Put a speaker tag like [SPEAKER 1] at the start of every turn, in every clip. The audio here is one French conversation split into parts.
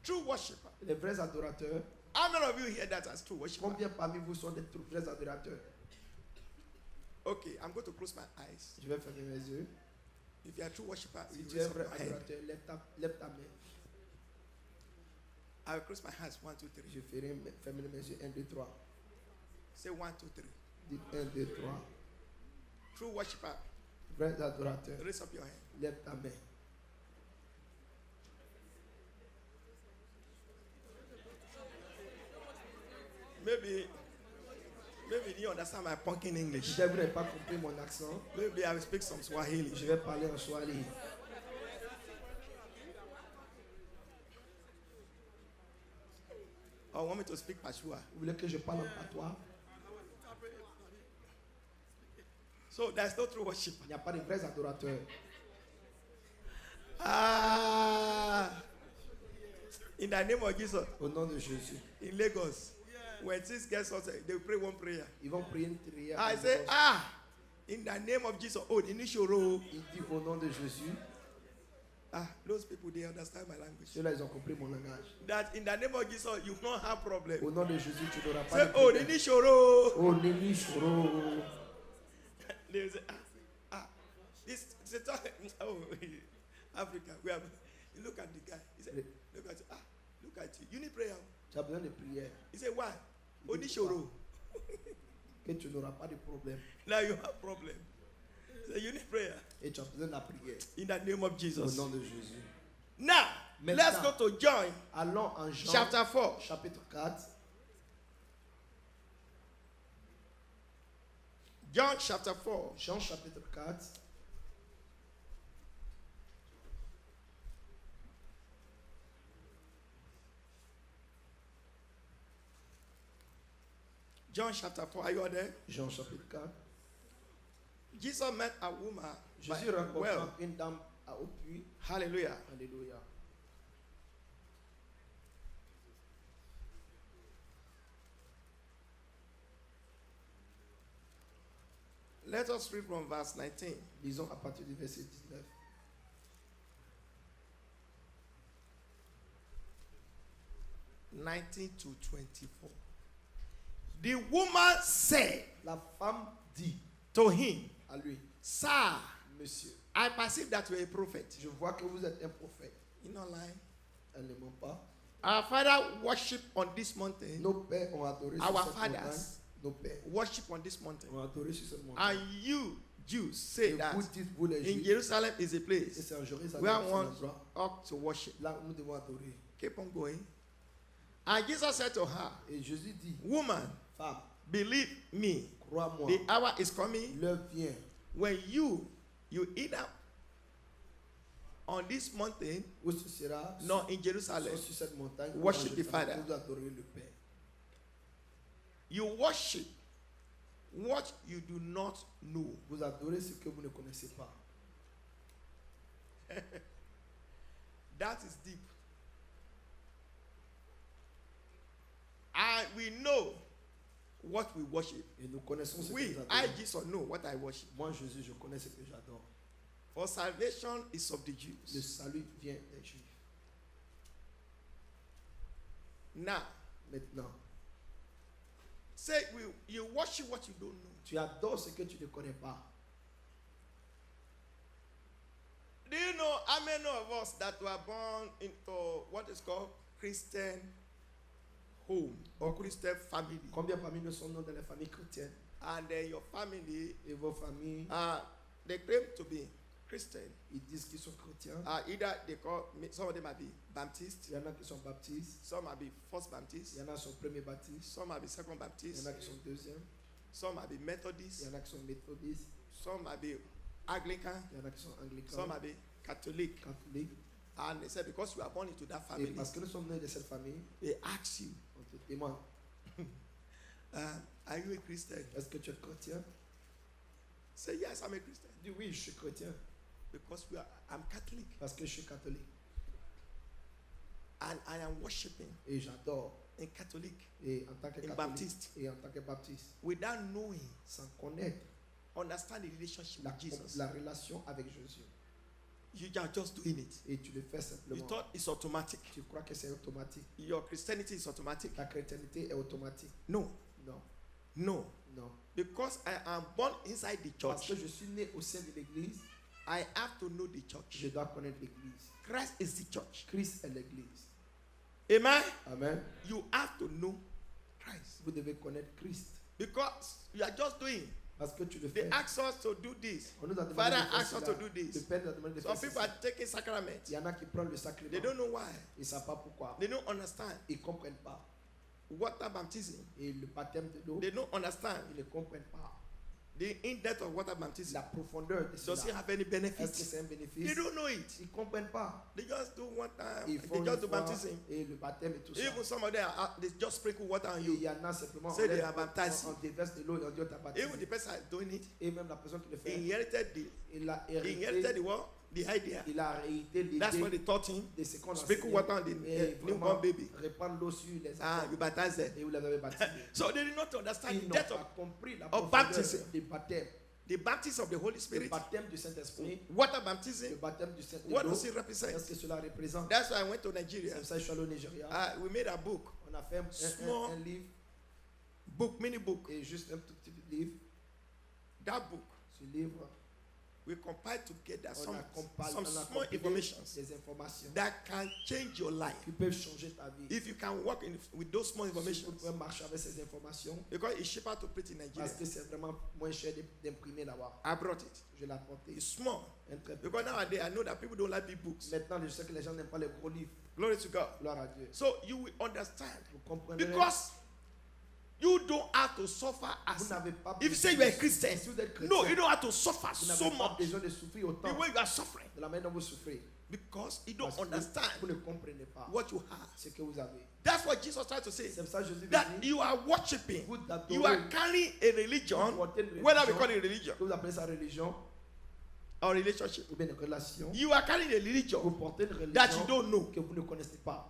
[SPEAKER 1] True worshiper.
[SPEAKER 2] Les vrais adorateurs.
[SPEAKER 1] How many of you hear that as true worshiper?
[SPEAKER 2] Combien parmi vous sont des vrais adorateurs?
[SPEAKER 1] Okay, I'm going to close my eyes.
[SPEAKER 2] Je vais fermer mes yeux.
[SPEAKER 1] If you are a true worshiper,
[SPEAKER 2] Si
[SPEAKER 1] you
[SPEAKER 2] tu es
[SPEAKER 1] raise
[SPEAKER 2] un
[SPEAKER 1] up
[SPEAKER 2] vrai
[SPEAKER 1] your hand.
[SPEAKER 2] adorateur, lève ta main.
[SPEAKER 1] I will close my hands. 1, 2, 3.
[SPEAKER 2] Je ferai fermer mes yeux. 1, 2, 3.
[SPEAKER 1] Say 1, 2, 3.
[SPEAKER 2] Dites 1, 2, 3.
[SPEAKER 1] True worshiper,
[SPEAKER 2] Vrais adorateurs,
[SPEAKER 1] raise up your hand.
[SPEAKER 2] lève ta main.
[SPEAKER 1] Maybe you didn't understand my punking English.
[SPEAKER 2] Je n'ai pas compris mon accent.
[SPEAKER 1] Maybe I will speak some Swahili.
[SPEAKER 2] Je vais parler en Swahili.
[SPEAKER 1] Or want me to speak Pashua?
[SPEAKER 2] Vous voulez que je parle en patois?
[SPEAKER 1] So there's no true worshiper.
[SPEAKER 2] Il n'y a pas de vrais adorateurs.
[SPEAKER 1] In the name of Jesus,
[SPEAKER 2] Au nom de Jésus.
[SPEAKER 1] in Lagos, when things get sorted, they will pray one prayer.
[SPEAKER 2] Ils vont prier une prière.
[SPEAKER 1] I say, in the name of Jesus. Oh, the Nishoro.
[SPEAKER 2] Il dit au nom de Jésus.
[SPEAKER 1] Those people, they understand my language.
[SPEAKER 2] Ceux-là, ils ont compris mon langage.
[SPEAKER 1] That in the name of Jesus, you don't have problem.
[SPEAKER 2] Au nom de Jésus, tu n'auras pas
[SPEAKER 1] Say,
[SPEAKER 2] de
[SPEAKER 1] oh, the
[SPEAKER 2] problème.
[SPEAKER 1] Nishoro.
[SPEAKER 2] Oh, Nini Shoro.
[SPEAKER 1] They will say, this oh, Africa. We have. You look at the guy. He said, look at you. You need prayer.
[SPEAKER 2] Tu as besoin de prière.
[SPEAKER 1] He said, why? Oh, Nishoro.
[SPEAKER 2] Que tu n'auras pas de problème.
[SPEAKER 1] Now you have problem. So you need prayer.
[SPEAKER 2] Et tu as besoin de la prière.
[SPEAKER 1] In the name of
[SPEAKER 2] Au
[SPEAKER 1] Jesus.
[SPEAKER 2] nom de Jésus.
[SPEAKER 1] Now, let's go to John
[SPEAKER 2] Allons en Jean,
[SPEAKER 1] chapter 4.
[SPEAKER 2] chapitre 4.
[SPEAKER 1] John chapter 4.
[SPEAKER 2] Jean, chapitre 4.
[SPEAKER 1] John chapter 4. Are you all there?
[SPEAKER 2] Jean, chapitre 4.
[SPEAKER 1] Jesus met a woman.
[SPEAKER 2] Jésus rencontra
[SPEAKER 1] Well,
[SPEAKER 2] une dame au puits.
[SPEAKER 1] hallelujah.
[SPEAKER 2] Alléluia.
[SPEAKER 1] Let us read from verse 19.
[SPEAKER 2] Lisons à partir du verset 19.
[SPEAKER 1] To 24. The woman said
[SPEAKER 2] La femme dit
[SPEAKER 1] to him,
[SPEAKER 2] à lui,
[SPEAKER 1] Sir,
[SPEAKER 2] Monsieur,
[SPEAKER 1] I perceive that you are a prophet.
[SPEAKER 2] je vois que vous êtes un prophète.
[SPEAKER 1] You know lying.
[SPEAKER 2] Elle ne ment pas.
[SPEAKER 1] Our father worship on this mountain.
[SPEAKER 2] Nos pères ont adoré sur
[SPEAKER 1] Our
[SPEAKER 2] cette montagne.
[SPEAKER 1] fathers
[SPEAKER 2] Nos pères
[SPEAKER 1] worship on this mountain.
[SPEAKER 2] ont adoré sur cette
[SPEAKER 1] And
[SPEAKER 2] montagne.
[SPEAKER 1] you, Jews, say
[SPEAKER 2] Et
[SPEAKER 1] that
[SPEAKER 2] vous dites, vous les
[SPEAKER 1] in
[SPEAKER 2] Juifs,
[SPEAKER 1] Jerusalem is a
[SPEAKER 2] et
[SPEAKER 1] place
[SPEAKER 2] c'est en Jérusalem
[SPEAKER 1] where
[SPEAKER 2] c'est
[SPEAKER 1] one
[SPEAKER 2] l'endroit
[SPEAKER 1] ought to worship.
[SPEAKER 2] là où nous devons adorer.
[SPEAKER 1] Keep on going. And Jesus said to her,
[SPEAKER 2] Et Jésus dit,
[SPEAKER 1] Woman,
[SPEAKER 2] femme,
[SPEAKER 1] believe me,
[SPEAKER 2] crois-moi,
[SPEAKER 1] the hour is coming
[SPEAKER 2] l'heure vient
[SPEAKER 1] when you either on this mountain,
[SPEAKER 2] où ce sera
[SPEAKER 1] not in Jerusalem,
[SPEAKER 2] sur cette montagne, où
[SPEAKER 1] worship
[SPEAKER 2] en
[SPEAKER 1] the
[SPEAKER 2] Jérusalem,
[SPEAKER 1] Father.
[SPEAKER 2] vous adorez le Père.
[SPEAKER 1] you worship what you do not know.
[SPEAKER 2] Vous adorez ce que vous ne connaissez pas.
[SPEAKER 1] That is deep. And we know what we worship.
[SPEAKER 2] Et nous connaissons ce que
[SPEAKER 1] We,
[SPEAKER 2] nous
[SPEAKER 1] I,
[SPEAKER 2] adorons.
[SPEAKER 1] Jesus, know what I worship.
[SPEAKER 2] Moi, Jésus, je connais ce que j'adore.
[SPEAKER 1] For salvation is of the
[SPEAKER 2] Le
[SPEAKER 1] Jews.
[SPEAKER 2] salut vient des Juifs.
[SPEAKER 1] Now,
[SPEAKER 2] Maintenant,
[SPEAKER 1] say you worship what you don't know.
[SPEAKER 2] tu adores ce que tu ne connais pas.
[SPEAKER 1] Do you know how many of us that were born into what is called Christian home or Christian family?
[SPEAKER 2] Combien parmi nous sont nés dans les familles chrétiennes?
[SPEAKER 1] And then your family,
[SPEAKER 2] Et vos familles,
[SPEAKER 1] they claim to be Christian.
[SPEAKER 2] ils disent qu'ils sont chrétiens.
[SPEAKER 1] Either they call some of them might be Baptist,
[SPEAKER 2] Il y en a qui sont baptistes.
[SPEAKER 1] some might be First Baptist,
[SPEAKER 2] Il y en a qui sont premiers baptistes.
[SPEAKER 1] some might be Second
[SPEAKER 2] Il y
[SPEAKER 1] Baptist,
[SPEAKER 2] en a qui sont deuxième.
[SPEAKER 1] some might be
[SPEAKER 2] Il
[SPEAKER 1] Methodist,
[SPEAKER 2] y en a qui sont méthodistes.
[SPEAKER 1] some might be Anglican,
[SPEAKER 2] Il y en a qui sont anglicans,
[SPEAKER 1] some might be Catholic.
[SPEAKER 2] catholiques.
[SPEAKER 1] And they said because you are born into that
[SPEAKER 2] Et
[SPEAKER 1] family,
[SPEAKER 2] parce que nous sommes nés de cette famille,
[SPEAKER 1] they ask you,
[SPEAKER 2] on te demande,
[SPEAKER 1] are you a Christian?
[SPEAKER 2] est-ce que tu es chrétien?
[SPEAKER 1] Say yes, I'm a Christian.
[SPEAKER 2] Dis oui, je suis chrétien.
[SPEAKER 1] Because I'm Catholic
[SPEAKER 2] Parce que je suis catholique.
[SPEAKER 1] and I am worshiping
[SPEAKER 2] Et j'adore.
[SPEAKER 1] in Catholic
[SPEAKER 2] Et en tant que
[SPEAKER 1] In
[SPEAKER 2] catholique,
[SPEAKER 1] Baptiste.
[SPEAKER 2] et en tant que baptiste,
[SPEAKER 1] without knowing,
[SPEAKER 2] sans connaître
[SPEAKER 1] understand the relationship with Jesus.
[SPEAKER 2] la relation avec Jésus.
[SPEAKER 1] You are just doing it.
[SPEAKER 2] et tu le fais
[SPEAKER 1] You
[SPEAKER 2] simplement.
[SPEAKER 1] thought it's automatic.
[SPEAKER 2] Tu crois que c'est automatique.
[SPEAKER 1] Your Christianity is automatic.
[SPEAKER 2] Ta chrétienté est automatique.
[SPEAKER 1] No,
[SPEAKER 2] Non,
[SPEAKER 1] no.
[SPEAKER 2] non.
[SPEAKER 1] Because I am born inside the
[SPEAKER 2] Parce
[SPEAKER 1] church,
[SPEAKER 2] que je suis né au sein de l'église,
[SPEAKER 1] I have to know the
[SPEAKER 2] je
[SPEAKER 1] church.
[SPEAKER 2] dois connaître l'église.
[SPEAKER 1] Christ is the church.
[SPEAKER 2] Christ est l'église.
[SPEAKER 1] Amen.
[SPEAKER 2] Amen.
[SPEAKER 1] You have to know Christ.
[SPEAKER 2] Vous devez connaître Christ.
[SPEAKER 1] Because you are just doing.
[SPEAKER 2] Parce que tu le
[SPEAKER 1] They
[SPEAKER 2] fais.
[SPEAKER 1] ask us to do this.
[SPEAKER 2] On nous a demandé
[SPEAKER 1] Father
[SPEAKER 2] de faire
[SPEAKER 1] asks us
[SPEAKER 2] cela.
[SPEAKER 1] to do
[SPEAKER 2] Le
[SPEAKER 1] this.
[SPEAKER 2] Père nous a demandé de
[SPEAKER 1] Some
[SPEAKER 2] faire
[SPEAKER 1] people
[SPEAKER 2] cela.
[SPEAKER 1] are taking sacrament.
[SPEAKER 2] Il y en a qui prennent le
[SPEAKER 1] They
[SPEAKER 2] sacrement.
[SPEAKER 1] don't know why.
[SPEAKER 2] Ils ne savent pas pourquoi.
[SPEAKER 1] They don't understand.
[SPEAKER 2] Ils ne comprennent pas.
[SPEAKER 1] Water baptism.
[SPEAKER 2] Et le baptême de l'eau,
[SPEAKER 1] They don't understand
[SPEAKER 2] ils ne comprennent pas.
[SPEAKER 1] the in-depth of water baptism.
[SPEAKER 2] La profondeur de
[SPEAKER 1] Does it
[SPEAKER 2] cela.
[SPEAKER 1] have any
[SPEAKER 2] Est-ce que
[SPEAKER 1] benefits?
[SPEAKER 2] c'est un
[SPEAKER 1] They
[SPEAKER 2] bénéfice?
[SPEAKER 1] don't know it.
[SPEAKER 2] Ils ne comprennent pas.
[SPEAKER 1] They just do one time.
[SPEAKER 2] Ils
[SPEAKER 1] They
[SPEAKER 2] font
[SPEAKER 1] just
[SPEAKER 2] une
[SPEAKER 1] do
[SPEAKER 2] fois
[SPEAKER 1] baptism.
[SPEAKER 2] et le baptême et tout ça.
[SPEAKER 1] Even some of them, they just sprinkle water on
[SPEAKER 2] Et
[SPEAKER 1] you.
[SPEAKER 2] il y en a simplement,
[SPEAKER 1] Say they are baptized.
[SPEAKER 2] on déverse de l'eau et on dit on t'a baptisé.
[SPEAKER 1] Even the person doing it,
[SPEAKER 2] Et même la personne qui le fait,
[SPEAKER 1] inherited
[SPEAKER 2] il a
[SPEAKER 1] the
[SPEAKER 2] hérité,
[SPEAKER 1] what? The idea.
[SPEAKER 2] il a hérité
[SPEAKER 1] That's what
[SPEAKER 2] l'idée
[SPEAKER 1] they taught him.
[SPEAKER 2] de ce qu'on a
[SPEAKER 1] Sprinkle
[SPEAKER 2] enseigné.
[SPEAKER 1] water on the
[SPEAKER 2] Et
[SPEAKER 1] newborn
[SPEAKER 2] vraiment
[SPEAKER 1] baby.
[SPEAKER 2] répandre l'eau sur les
[SPEAKER 1] Ah,
[SPEAKER 2] enfants.
[SPEAKER 1] you baptize them.
[SPEAKER 2] Et vous les avez baptisés.
[SPEAKER 1] So they did not understand
[SPEAKER 2] Ils
[SPEAKER 1] the
[SPEAKER 2] n'ont
[SPEAKER 1] depth
[SPEAKER 2] pas
[SPEAKER 1] of
[SPEAKER 2] compris la
[SPEAKER 1] of
[SPEAKER 2] profondeur
[SPEAKER 1] baptism.
[SPEAKER 2] du baptême.
[SPEAKER 1] the baptism of the Holy
[SPEAKER 2] Le
[SPEAKER 1] Spirit.
[SPEAKER 2] baptême du Saint-Esprit,
[SPEAKER 1] Water
[SPEAKER 2] le
[SPEAKER 1] baptism.
[SPEAKER 2] baptême du Saint-Esprit.
[SPEAKER 1] What does it represent?
[SPEAKER 2] Qu'est-ce que cela représente?
[SPEAKER 1] That's why I went to Nigeria.
[SPEAKER 2] C'est pour ça que je suis allé au Nigeria.
[SPEAKER 1] We made a book,
[SPEAKER 2] On a fait
[SPEAKER 1] Small
[SPEAKER 2] un livre
[SPEAKER 1] mini book.
[SPEAKER 2] et juste un tout petit livre.
[SPEAKER 1] That book,
[SPEAKER 2] Ce livre,
[SPEAKER 1] we compiled together
[SPEAKER 2] on
[SPEAKER 1] some
[SPEAKER 2] a compilé
[SPEAKER 1] small
[SPEAKER 2] compilé
[SPEAKER 1] informations
[SPEAKER 2] des informations
[SPEAKER 1] that can change your life
[SPEAKER 2] qui peuvent changer ta vie.
[SPEAKER 1] if you can work with those small
[SPEAKER 2] Si vous
[SPEAKER 1] informations.
[SPEAKER 2] pouvez marcher avec ces informations,
[SPEAKER 1] Because it's cheaper to print in
[SPEAKER 2] parce
[SPEAKER 1] Nigeria.
[SPEAKER 2] que c'est vraiment moins cher d'imprimer là-bas.
[SPEAKER 1] I brought it.
[SPEAKER 2] Je l'ai apporté.
[SPEAKER 1] It's small.
[SPEAKER 2] Un très petit.
[SPEAKER 1] Because nowadays I know that people don't like big books.
[SPEAKER 2] Maintenant, je sais que les gens n'aiment pas les gros livres.
[SPEAKER 1] Glory to God.
[SPEAKER 2] Gloire à Dieu.
[SPEAKER 1] So you will understand.
[SPEAKER 2] Vous comprenez?
[SPEAKER 1] Because you don't have to suffer
[SPEAKER 2] Vous
[SPEAKER 1] as
[SPEAKER 2] n'avez pas
[SPEAKER 1] if you say you are a Christian.
[SPEAKER 2] Si vous êtes chrétien,
[SPEAKER 1] No, you don't have to suffer
[SPEAKER 2] vous
[SPEAKER 1] so
[SPEAKER 2] n'avez pas
[SPEAKER 1] much
[SPEAKER 2] besoin de souffrir autant
[SPEAKER 1] the way you are suffering.
[SPEAKER 2] de la manière dont vous souffrez.
[SPEAKER 1] Because you don't
[SPEAKER 2] Parce que
[SPEAKER 1] understand
[SPEAKER 2] vous ne comprenez pas
[SPEAKER 1] what you have.
[SPEAKER 2] ce que vous avez.
[SPEAKER 1] That's what Jesus tried to say.
[SPEAKER 2] C'est pour ça que Jésus
[SPEAKER 1] That
[SPEAKER 2] veut dire,
[SPEAKER 1] you are worshiping.
[SPEAKER 2] vous
[SPEAKER 1] You are
[SPEAKER 2] adorez,
[SPEAKER 1] carrying a religion,
[SPEAKER 2] vous portez une
[SPEAKER 1] whether we
[SPEAKER 2] religion,
[SPEAKER 1] call it religion
[SPEAKER 2] que vous appelez ça religion
[SPEAKER 1] or relationship.
[SPEAKER 2] ou bien une relation.
[SPEAKER 1] You are carrying a
[SPEAKER 2] Vous
[SPEAKER 1] religion
[SPEAKER 2] portez une
[SPEAKER 1] that you
[SPEAKER 2] religion
[SPEAKER 1] don't know.
[SPEAKER 2] que vous ne connaissez pas.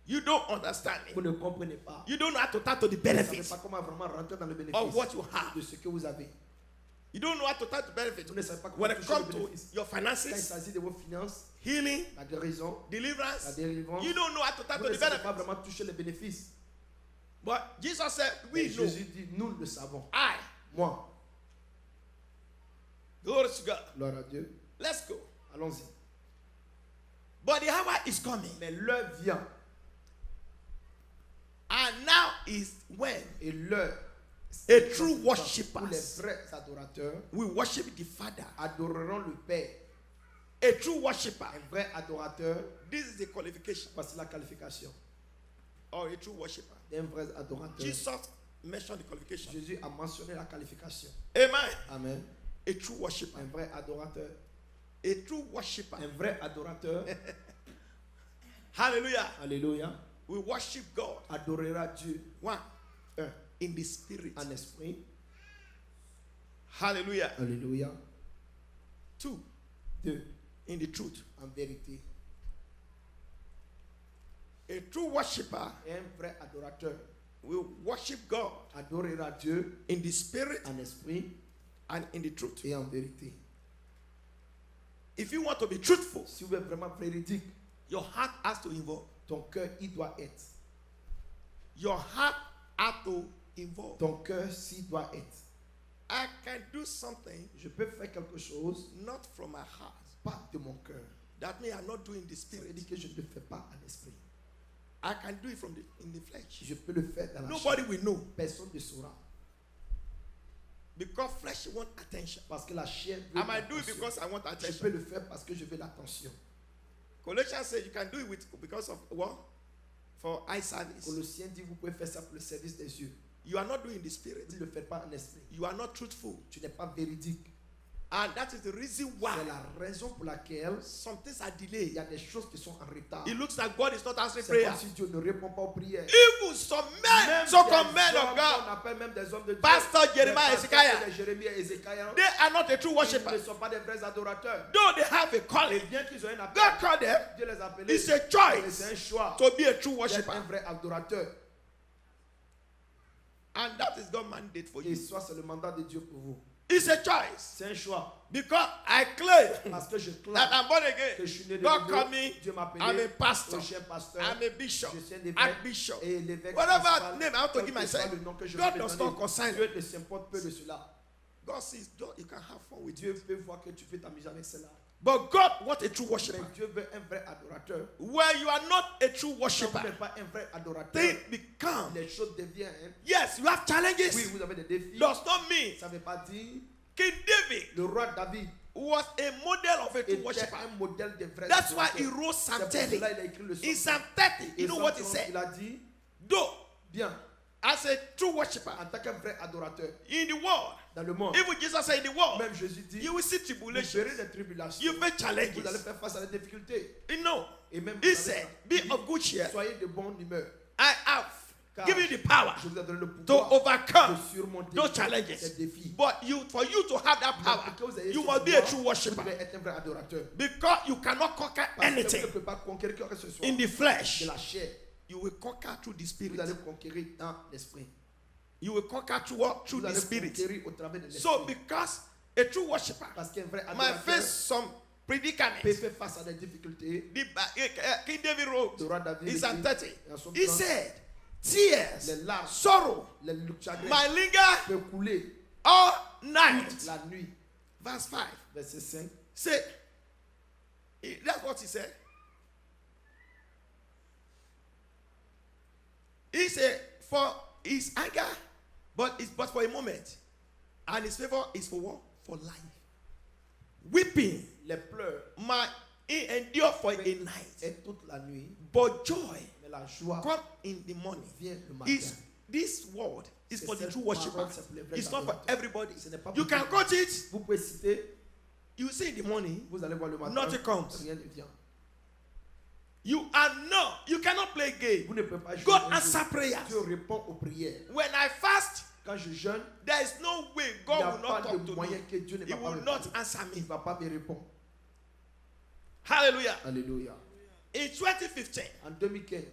[SPEAKER 1] You don't understand
[SPEAKER 2] Vous
[SPEAKER 1] it.
[SPEAKER 2] ne comprenez pas.
[SPEAKER 1] You don't know how to tap to the
[SPEAKER 2] Vous ne savez
[SPEAKER 1] benefits
[SPEAKER 2] pas comment vraiment rentrer dans le
[SPEAKER 1] of
[SPEAKER 2] bénéfice
[SPEAKER 1] what you have.
[SPEAKER 2] de ce que vous avez.
[SPEAKER 1] You don't know how to tap the benefits
[SPEAKER 2] Vous ne savez pas comment
[SPEAKER 1] when it
[SPEAKER 2] toucher
[SPEAKER 1] comes
[SPEAKER 2] le
[SPEAKER 1] to
[SPEAKER 2] bénéfice.
[SPEAKER 1] your
[SPEAKER 2] Quand il
[SPEAKER 1] finances,
[SPEAKER 2] s'agit de vos finances,
[SPEAKER 1] healing,
[SPEAKER 2] la guérison, la
[SPEAKER 1] deliverance.
[SPEAKER 2] délivrance,
[SPEAKER 1] You don't know how to tap
[SPEAKER 2] vous
[SPEAKER 1] to
[SPEAKER 2] ne
[SPEAKER 1] the
[SPEAKER 2] savez pas
[SPEAKER 1] benefits.
[SPEAKER 2] vraiment toucher les bénéfices.
[SPEAKER 1] But Jesus said,
[SPEAKER 2] Mais
[SPEAKER 1] we know.
[SPEAKER 2] Jésus dit, nous le savons.
[SPEAKER 1] I.
[SPEAKER 2] Moi,
[SPEAKER 1] Glory to God.
[SPEAKER 2] gloire à Dieu.
[SPEAKER 1] Let's go.
[SPEAKER 2] Allons-y.
[SPEAKER 1] But the hour is coming.
[SPEAKER 2] Mais l'heure vient.
[SPEAKER 1] And now is when
[SPEAKER 2] Et l'heure,
[SPEAKER 1] a true
[SPEAKER 2] où les
[SPEAKER 1] worshippers
[SPEAKER 2] vrais adorateurs
[SPEAKER 1] will worship the Father.
[SPEAKER 2] adoreront le Père.
[SPEAKER 1] A true worshipper.
[SPEAKER 2] Un vrai adorateur,
[SPEAKER 1] This is the qualification.
[SPEAKER 2] voici la qualification
[SPEAKER 1] Or a true worshipper.
[SPEAKER 2] d'un vrai adorateur.
[SPEAKER 1] Jesus mentioned the qualification.
[SPEAKER 2] Jésus a mentionné la qualification.
[SPEAKER 1] Amen.
[SPEAKER 2] Amen.
[SPEAKER 1] A true worshipper.
[SPEAKER 2] Un vrai adorateur.
[SPEAKER 1] A true worshipper.
[SPEAKER 2] Un vrai adorateur,
[SPEAKER 1] Hallelujah.
[SPEAKER 2] alléluia,
[SPEAKER 1] We worship God.
[SPEAKER 2] adorera Dieu.
[SPEAKER 1] One,
[SPEAKER 2] Un,
[SPEAKER 1] in the spirit.
[SPEAKER 2] en esprit.
[SPEAKER 1] Hallelujah.
[SPEAKER 2] Alléluia.
[SPEAKER 1] Two,
[SPEAKER 2] Deux,
[SPEAKER 1] in the truth.
[SPEAKER 2] en vérité.
[SPEAKER 1] A true worshipper
[SPEAKER 2] Et un vrai adorateur
[SPEAKER 1] will worship God
[SPEAKER 2] adorera Dieu
[SPEAKER 1] in the spirit
[SPEAKER 2] en esprit
[SPEAKER 1] and in the truth.
[SPEAKER 2] et en vérité.
[SPEAKER 1] If you want to be truthful,
[SPEAKER 2] Si vous êtes vraiment véridique,
[SPEAKER 1] your heart has to involve.
[SPEAKER 2] ton cœur, il doit être.
[SPEAKER 1] Your heart has to involve.
[SPEAKER 2] Ton cœur, s'il doit être.
[SPEAKER 1] I can do something
[SPEAKER 2] Je peux faire quelque chose,
[SPEAKER 1] not from my heart.
[SPEAKER 2] pas de mon cœur.
[SPEAKER 1] That means I'm not doing the
[SPEAKER 2] Ça veut
[SPEAKER 1] spirit.
[SPEAKER 2] dire que je ne le fais pas en esprit.
[SPEAKER 1] I can do it in the flesh.
[SPEAKER 2] Je peux le faire dans la
[SPEAKER 1] Nobody
[SPEAKER 2] chair.
[SPEAKER 1] will know
[SPEAKER 2] Personne ne saura.
[SPEAKER 1] because flesh wants attention.
[SPEAKER 2] Parce que la chair veut
[SPEAKER 1] I might do it
[SPEAKER 2] l'attention.
[SPEAKER 1] because I want
[SPEAKER 2] Je peux
[SPEAKER 1] attention.
[SPEAKER 2] le faire parce que je veux l'attention.
[SPEAKER 1] Colossians says you can do it because of what? For eye service.
[SPEAKER 2] Colossiens dit, vous pouvez faire ça pour le service des yeux.
[SPEAKER 1] You are not doing the spirit.
[SPEAKER 2] Vous ne le faites pas en esprit.
[SPEAKER 1] You are not truthful.
[SPEAKER 2] Tu n'es pas véridique.
[SPEAKER 1] And that is the reason why
[SPEAKER 2] C'est la raison pour laquelle
[SPEAKER 1] some things are
[SPEAKER 2] il
[SPEAKER 1] delayed.
[SPEAKER 2] y a des choses qui sont en retard.
[SPEAKER 1] It looks like God is not answering
[SPEAKER 2] C'est
[SPEAKER 1] prayer.
[SPEAKER 2] comme si Dieu ne répond pas aux prières.
[SPEAKER 1] Even some men,
[SPEAKER 2] Même
[SPEAKER 1] so-called
[SPEAKER 2] des
[SPEAKER 1] men
[SPEAKER 2] hommes
[SPEAKER 1] of God,
[SPEAKER 2] qu'on appelle même des hommes de Dieu.
[SPEAKER 1] Pastor
[SPEAKER 2] Les
[SPEAKER 1] Jeremiah,
[SPEAKER 2] pasteurs
[SPEAKER 1] Ezekiah,
[SPEAKER 2] et Jérémie et Ézéchiel,
[SPEAKER 1] they are not a true
[SPEAKER 2] ils
[SPEAKER 1] worshiper.
[SPEAKER 2] ne sont pas des vrais adorateurs.
[SPEAKER 1] Though they have a
[SPEAKER 2] Et
[SPEAKER 1] calling,
[SPEAKER 2] bien qu'ils aient un appel,
[SPEAKER 1] God called them.
[SPEAKER 2] Dieu les a appelés.
[SPEAKER 1] It's a
[SPEAKER 2] Et
[SPEAKER 1] choice
[SPEAKER 2] c'est un choix
[SPEAKER 1] to be a true
[SPEAKER 2] d'être
[SPEAKER 1] worshiper.
[SPEAKER 2] un vrai adorateur.
[SPEAKER 1] And that is God's mandate for
[SPEAKER 2] Et
[SPEAKER 1] you.
[SPEAKER 2] soit c'est le mandat de Dieu pour vous.
[SPEAKER 1] It's a choice.
[SPEAKER 2] C'est un choix.
[SPEAKER 1] Because I claim
[SPEAKER 2] Parce que je
[SPEAKER 1] that
[SPEAKER 2] clame
[SPEAKER 1] I'm born
[SPEAKER 2] que
[SPEAKER 1] again.
[SPEAKER 2] je suis né de
[SPEAKER 1] God
[SPEAKER 2] nouveau.
[SPEAKER 1] called me.
[SPEAKER 2] Dieu m'a appelé.
[SPEAKER 1] I'm a pastor.
[SPEAKER 2] Je suis un pasteur.
[SPEAKER 1] I'm a bishop.
[SPEAKER 2] Je suis un évêque.
[SPEAKER 1] Archbishop.
[SPEAKER 2] Et l'évêque
[SPEAKER 1] Whatever
[SPEAKER 2] principal,
[SPEAKER 1] name I want to
[SPEAKER 2] quel
[SPEAKER 1] give
[SPEAKER 2] que soit
[SPEAKER 1] myself,
[SPEAKER 2] le nom que je
[SPEAKER 1] God
[SPEAKER 2] vais
[SPEAKER 1] does
[SPEAKER 2] donner,
[SPEAKER 1] not concern
[SPEAKER 2] Dieu
[SPEAKER 1] you.
[SPEAKER 2] ne s'importe peu de cela.
[SPEAKER 1] God says, you can have fun with
[SPEAKER 2] Dieu
[SPEAKER 1] it.
[SPEAKER 2] peut voir que tu peux t'amuser avec cela.
[SPEAKER 1] But God wants a true
[SPEAKER 2] Mais
[SPEAKER 1] worshiper.
[SPEAKER 2] Dieu veut un vrai adorateur.
[SPEAKER 1] Where you are not a true
[SPEAKER 2] Quand vous
[SPEAKER 1] worshiper,
[SPEAKER 2] n'êtes pas un vrai adorateur,
[SPEAKER 1] things become.
[SPEAKER 2] les choses deviennent.
[SPEAKER 1] Yes, you have
[SPEAKER 2] Oui,
[SPEAKER 1] challenges.
[SPEAKER 2] vous avez des défis.
[SPEAKER 1] Does not mean
[SPEAKER 2] Ça ne veut pas dire
[SPEAKER 1] King David
[SPEAKER 2] le roi David
[SPEAKER 1] was a model of a true
[SPEAKER 2] était
[SPEAKER 1] worshiper.
[SPEAKER 2] un modèle de vrai
[SPEAKER 1] That's why
[SPEAKER 2] adorateur.
[SPEAKER 1] he wrote
[SPEAKER 2] C'est
[SPEAKER 1] Psalm
[SPEAKER 2] pour
[SPEAKER 1] 30.
[SPEAKER 2] cela il a écrit le
[SPEAKER 1] In
[SPEAKER 2] psaume.
[SPEAKER 1] Psalm 30, you
[SPEAKER 2] Et
[SPEAKER 1] know what he
[SPEAKER 2] Psalm 30,
[SPEAKER 1] said?
[SPEAKER 2] il a dit,
[SPEAKER 1] Though,
[SPEAKER 2] bien,
[SPEAKER 1] as a true worshiper
[SPEAKER 2] en tant qu'un vrai adorateur
[SPEAKER 1] in the world,
[SPEAKER 2] dans le monde,
[SPEAKER 1] even Jesus said in the world,
[SPEAKER 2] même Jésus dit,
[SPEAKER 1] you will see
[SPEAKER 2] vous
[SPEAKER 1] tribulation,
[SPEAKER 2] verrez des tribulations,
[SPEAKER 1] you face
[SPEAKER 2] vous allez
[SPEAKER 1] challenges.
[SPEAKER 2] faire face à des difficultés.
[SPEAKER 1] You know,
[SPEAKER 2] Et même,
[SPEAKER 1] he
[SPEAKER 2] vous savez
[SPEAKER 1] said,
[SPEAKER 2] ça.
[SPEAKER 1] be
[SPEAKER 2] Il dit,
[SPEAKER 1] of good cheer.
[SPEAKER 2] soyez de bonne humeur,
[SPEAKER 1] I have
[SPEAKER 2] car
[SPEAKER 1] given you the power
[SPEAKER 2] je vous ai donné le
[SPEAKER 1] to
[SPEAKER 2] pouvoir
[SPEAKER 1] overcome
[SPEAKER 2] de surmonter
[SPEAKER 1] those
[SPEAKER 2] ces
[SPEAKER 1] challenges.
[SPEAKER 2] défis.
[SPEAKER 1] But for you to have that
[SPEAKER 2] Mais
[SPEAKER 1] power,
[SPEAKER 2] pour que vous ayez
[SPEAKER 1] you
[SPEAKER 2] ce
[SPEAKER 1] must be a
[SPEAKER 2] pouvoir,
[SPEAKER 1] true
[SPEAKER 2] vous
[SPEAKER 1] worshiper.
[SPEAKER 2] devez être un vrai adorateur.
[SPEAKER 1] Because you cannot conquer
[SPEAKER 2] Parce que vous ne
[SPEAKER 1] anything
[SPEAKER 2] pouvez pas conquérir quoi que ce soit
[SPEAKER 1] in the flesh.
[SPEAKER 2] de la chair.
[SPEAKER 1] You will conquer through the
[SPEAKER 2] Vous
[SPEAKER 1] spirit.
[SPEAKER 2] allez conquérir dans l'esprit.
[SPEAKER 1] You will conquer through what? Through
[SPEAKER 2] Vous
[SPEAKER 1] the
[SPEAKER 2] allez
[SPEAKER 1] spirit.
[SPEAKER 2] conquérir au travers de
[SPEAKER 1] So
[SPEAKER 2] l'esprit.
[SPEAKER 1] because a true worshiper
[SPEAKER 2] Parce qu'un vrai
[SPEAKER 1] might
[SPEAKER 2] adorateur
[SPEAKER 1] face some
[SPEAKER 2] peut
[SPEAKER 1] predicaments.
[SPEAKER 2] faire face à des difficultés.
[SPEAKER 1] King David wrote
[SPEAKER 2] Le roi David
[SPEAKER 1] in
[SPEAKER 2] écrit
[SPEAKER 1] Psalm 30.
[SPEAKER 2] dans son
[SPEAKER 1] He
[SPEAKER 2] plan,
[SPEAKER 1] said, tears,
[SPEAKER 2] les larmes,
[SPEAKER 1] sorrow
[SPEAKER 2] les chagrins
[SPEAKER 1] might linger
[SPEAKER 2] peuvent couler
[SPEAKER 1] all night.
[SPEAKER 2] la nuit.
[SPEAKER 1] Verse 5.
[SPEAKER 2] Verset 5.
[SPEAKER 1] Say, that's what he said. He said, for his anger, but for a moment. And his favor is for what? For life. Weeping
[SPEAKER 2] Les pleurs
[SPEAKER 1] might endure for a night.
[SPEAKER 2] est toute la nuit,
[SPEAKER 1] But joy
[SPEAKER 2] mais la joie
[SPEAKER 1] come in the morning.
[SPEAKER 2] vient le matin.
[SPEAKER 1] This word is
[SPEAKER 2] C'est
[SPEAKER 1] for the
[SPEAKER 2] cette
[SPEAKER 1] true worshiper.
[SPEAKER 2] parole, c'est pour les vrais
[SPEAKER 1] It's not for
[SPEAKER 2] adorateurs.
[SPEAKER 1] everybody.
[SPEAKER 2] Ce n'est pas
[SPEAKER 1] You
[SPEAKER 2] pour
[SPEAKER 1] can
[SPEAKER 2] tout le monde.
[SPEAKER 1] quote it.
[SPEAKER 2] Vous pouvez citer,
[SPEAKER 1] You say in the morning,
[SPEAKER 2] vous allez voir le matin,
[SPEAKER 1] nothing comes.
[SPEAKER 2] rien ne vient.
[SPEAKER 1] You cannot play game.
[SPEAKER 2] Vous ne pouvez pas jouer.
[SPEAKER 1] God
[SPEAKER 2] un jeu.
[SPEAKER 1] answer prayers.
[SPEAKER 2] Dieu répond aux prières.
[SPEAKER 1] When I fast,
[SPEAKER 2] Quand je jeûne,
[SPEAKER 1] there is no way
[SPEAKER 2] il n'y a
[SPEAKER 1] God will not
[SPEAKER 2] pas
[SPEAKER 1] talk
[SPEAKER 2] de
[SPEAKER 1] to
[SPEAKER 2] moyen
[SPEAKER 1] me.
[SPEAKER 2] que Dieu ne
[SPEAKER 1] He
[SPEAKER 2] va pas
[SPEAKER 1] will
[SPEAKER 2] me
[SPEAKER 1] not
[SPEAKER 2] parler.
[SPEAKER 1] answer
[SPEAKER 2] Il
[SPEAKER 1] me.
[SPEAKER 2] ne va pas me répondre.
[SPEAKER 1] Hallelujah.
[SPEAKER 2] Alléluia.
[SPEAKER 1] In 2015,
[SPEAKER 2] En 2015,